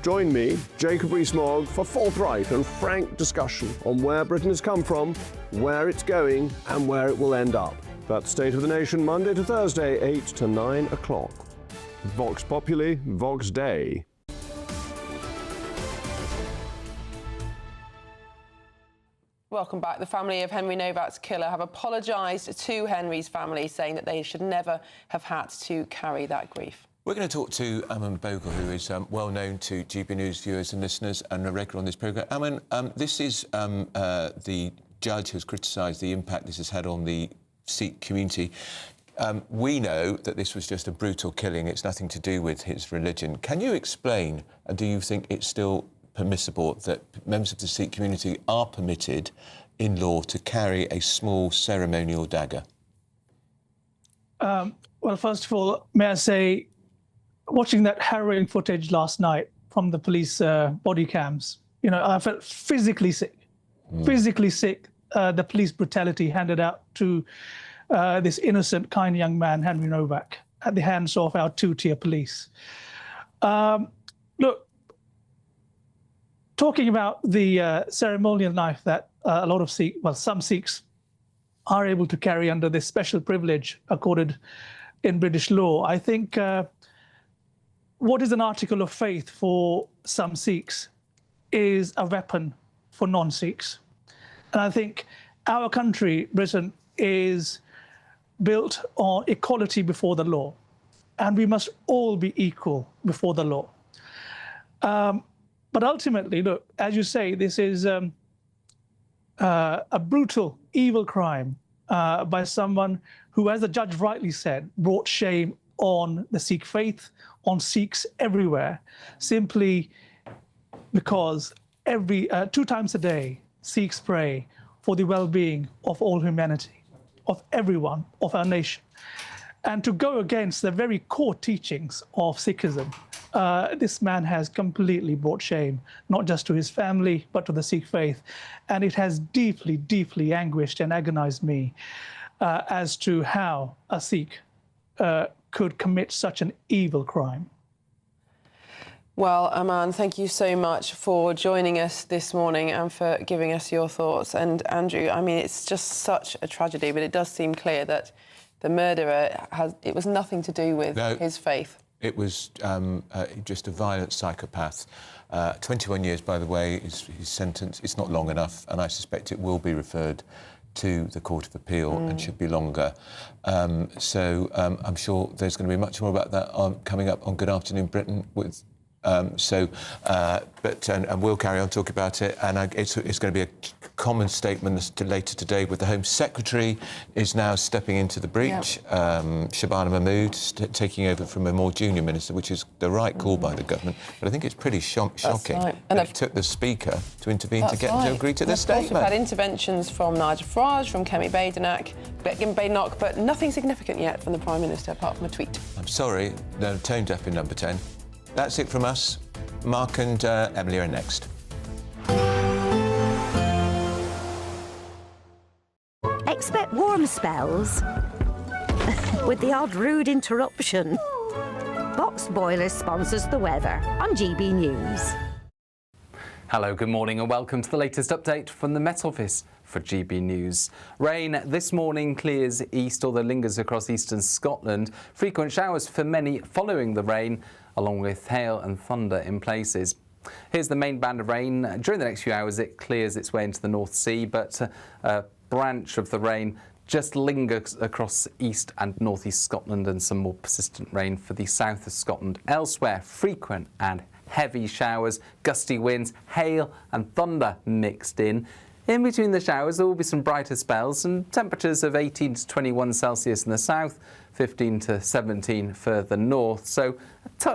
Join me, Jacob Rees-Mogg, for forthright and frank discussion on where Britain has come from, where it's going, and where it will end up. That's State of the Nation, Monday to Thursday, 8 to 9 o'clock. Vox Populi, Vox Dei. Welcome back. The family of Henry Novak's killer have apologised to Henry's family, saying that they should never have had to carry that grief. We're going to talk to Aman Bogle, who is well known to GB News viewers and listeners and a regular on this programme. Aman, this is the judge has criticised the impact this has had on the Sikh community. We know that this was just a brutal killing. It's nothing to do with his religion. Can you explain, and do you think it's still permissible that members of the Sikh community are permitted in law to carry a small ceremonial dagger? Well, first of all, may I say, watching that harrowing footage last night from the police body cams, you know, I felt physically sick. Physically sick. The police brutality handed out to this innocent, kind young man, Henry Novak, at the hands of our two-tier police. Look, talking about the ceremonial knife that a lot of Sikhs, well, some Sikhs are able to carry under this special privilege accorded in British law, I think what is an article of faith for some Sikhs is a weapon for non-Sikhs. And I think our country, Britain, is built on equality before the law. And we must all be equal before the law. But ultimately, look, as you say, this is a brutal, evil crime by someone who, as the judge rightly said, brought shame on the Sikh faith, on Sikhs everywhere, simply because 2 times a day, Sikhs pray for the well-being of all humanity, of everyone, of our nation. and to go against the very core teachings of Sikhism. This man has completely brought shame, not just to his family, but to the Sikh faith. And it has deeply, deeply anguished and agonized me as to how a Sikh could commit such an evil crime. Well, Aman, thank you so much for joining us this morning and for giving us your thoughts. And Andrew, I mean, it's just such a tragedy, but it does seem clear that the murderer it was nothing to do with his faith. It was just a violent psychopath. 21 years, by the way, is his sentence. It's not long enough, and I suspect it will be referred to the Court of Appeal and should be longer. So I'm sure there's going to be much more about that coming up on Good Afternoon Britain with. And we'll carry on talking about it, and it's going to be a common statement later today with the Home Secretary is now stepping into the breach, Shabana Mahmood taking over from a more junior minister, which is the right call by the government, but I think it's pretty shocking. Right. And it took the Speaker to intervene to get him to agree to this statement. We've had interventions from Nigel Farage, from Kemi Badenoch, but nothing significant yet from the Prime Minister apart from a tweet. I'm sorry, no, tone deaf in number 10. That's it from us. Mark and Emily are next. Expect warm spells with the odd rude interruption. Box Boilers sponsors the weather on GB News. Hello, good morning and welcome to the latest update from the Met Office for GB News. Rain this morning clears east, although lingers across eastern Scotland. Frequent showers for many following the rain, along with hail and thunder in places. Here's the main band of rain. During the next few hours, it clears its way into the North Sea, but a branch of the rain just lingers across east and northeast Scotland, and some more persistent rain for the south of Scotland. Elsewhere, frequent and heavy showers, gusty winds, hail and thunder mixed in. In between the showers, there will be some brighter spells and temperatures of 18 to 21 Celsius in the south, 15 to 17 further north. So a touch